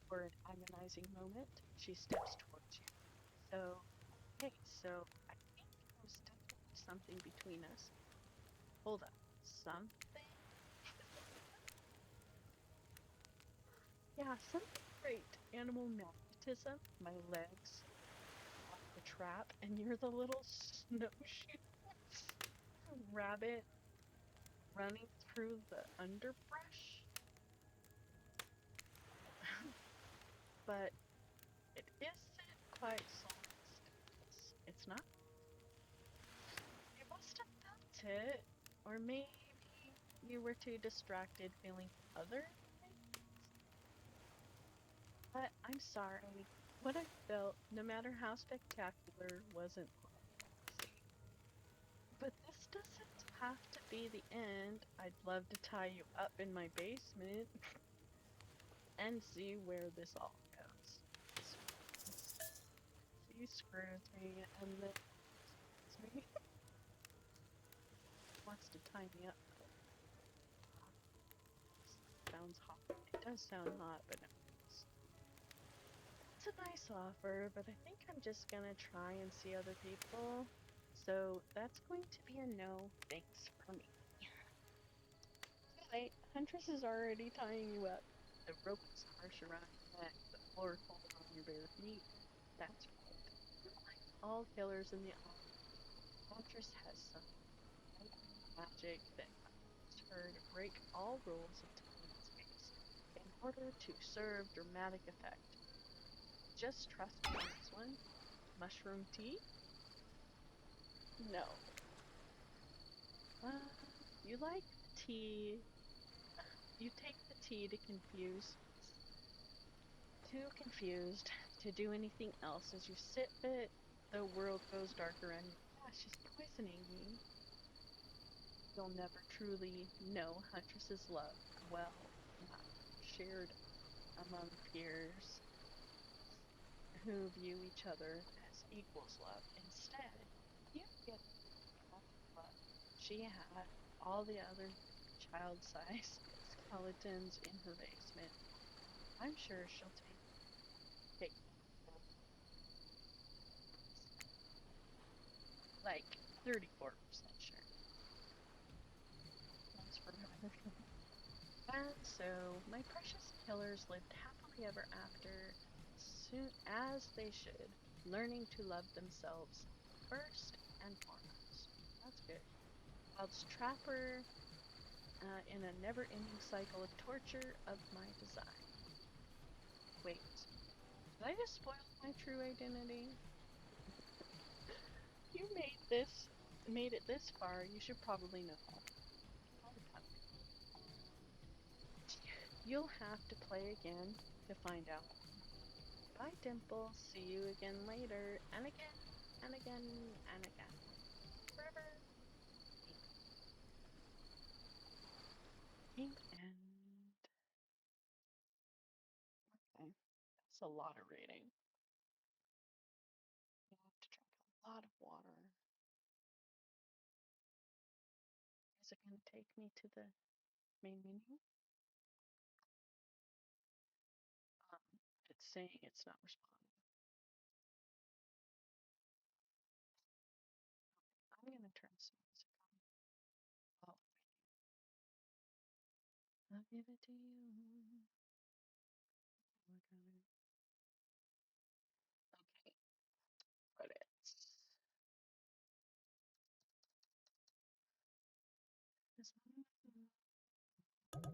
For an agonizing moment, she steps towards you. So I think there's definitely something between us. Hold up. Something? Yeah, something great. Animal magnetism, my legs off the trap, and you're the little snowshoe rabbit running through the underbrush. But it isn't quite solstice. It's not. You must have felt it. Or maybe you were too distracted feeling other things. But I'm sorry. What I felt, no matter how spectacular, wasn't crazy. But this doesn't have to be the end. I'd love to tie you up in my basement and see where this all goes. He screws me and then screws me. Wants to tie me up. Sounds hot. It does sound hot, but it's a nice offer, but I think I'm just gonna try and see other people. So that's going to be a no thanks for me. Too late. Huntress is already tying you up. The rope is harsh around your neck, the floor cold on your bare feet. That's right. Like all killers in the island, Huntress has some magic that allows her to break all rules of time and space in order to serve dramatic effect. Just trust me on this one. Mushroom tea? No. Uh, you like the tea. You take the tea to confuse. Too confused to do anything else as you sip it the world goes darker and yeah, she's poisoning me, you'll never truly know Huntress's love well enough, shared among peers who view each other as equals love. Instead, you get the love she had, all the other child-sized skeletons in her basement. I'm sure she'll take like 34% sure. That's forever. And so my precious killers lived happily ever after, soon as they should, learning to love themselves first and foremost. That's good. Whilst Trapper in a never ending cycle of torture of my design. Wait, did I just spoil my true identity? You made it this far, you should probably know. You'll have to play again to find out. Bye, Dimple. See you again later, and again, and again, and again. Forever. Game end. Okay, that's a lot of reading. You have to drink a lot of water. Is it going to take me to the main menu? It's saying it's not responding. I'm going to turn some music on. Oh, I'll give it to you. Work on it. Okay, credits. There we go.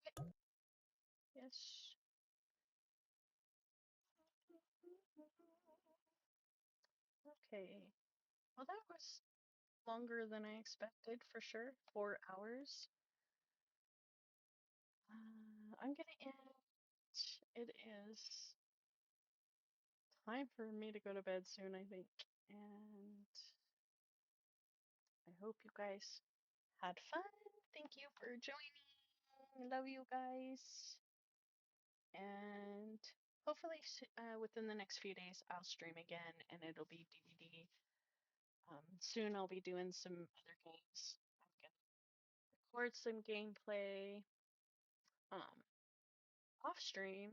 Okay. Yes. Okay. Well, that was longer than I expected for sure. 4 hours. I'm gonna end. It is time for me to go to bed soon, I think. And I hope you guys had fun. Thank you for joining. Love you guys. And hopefully, within the next few days, I'll stream again and it'll be DVD. Soon I'll be doing some other games. I'm gonna record some gameplay um, off stream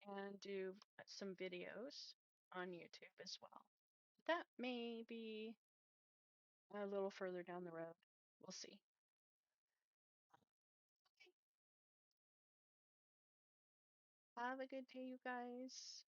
and do some videos on YouTube as well. That may be a little further down the road. We'll see. Okay. Have a good day, you guys.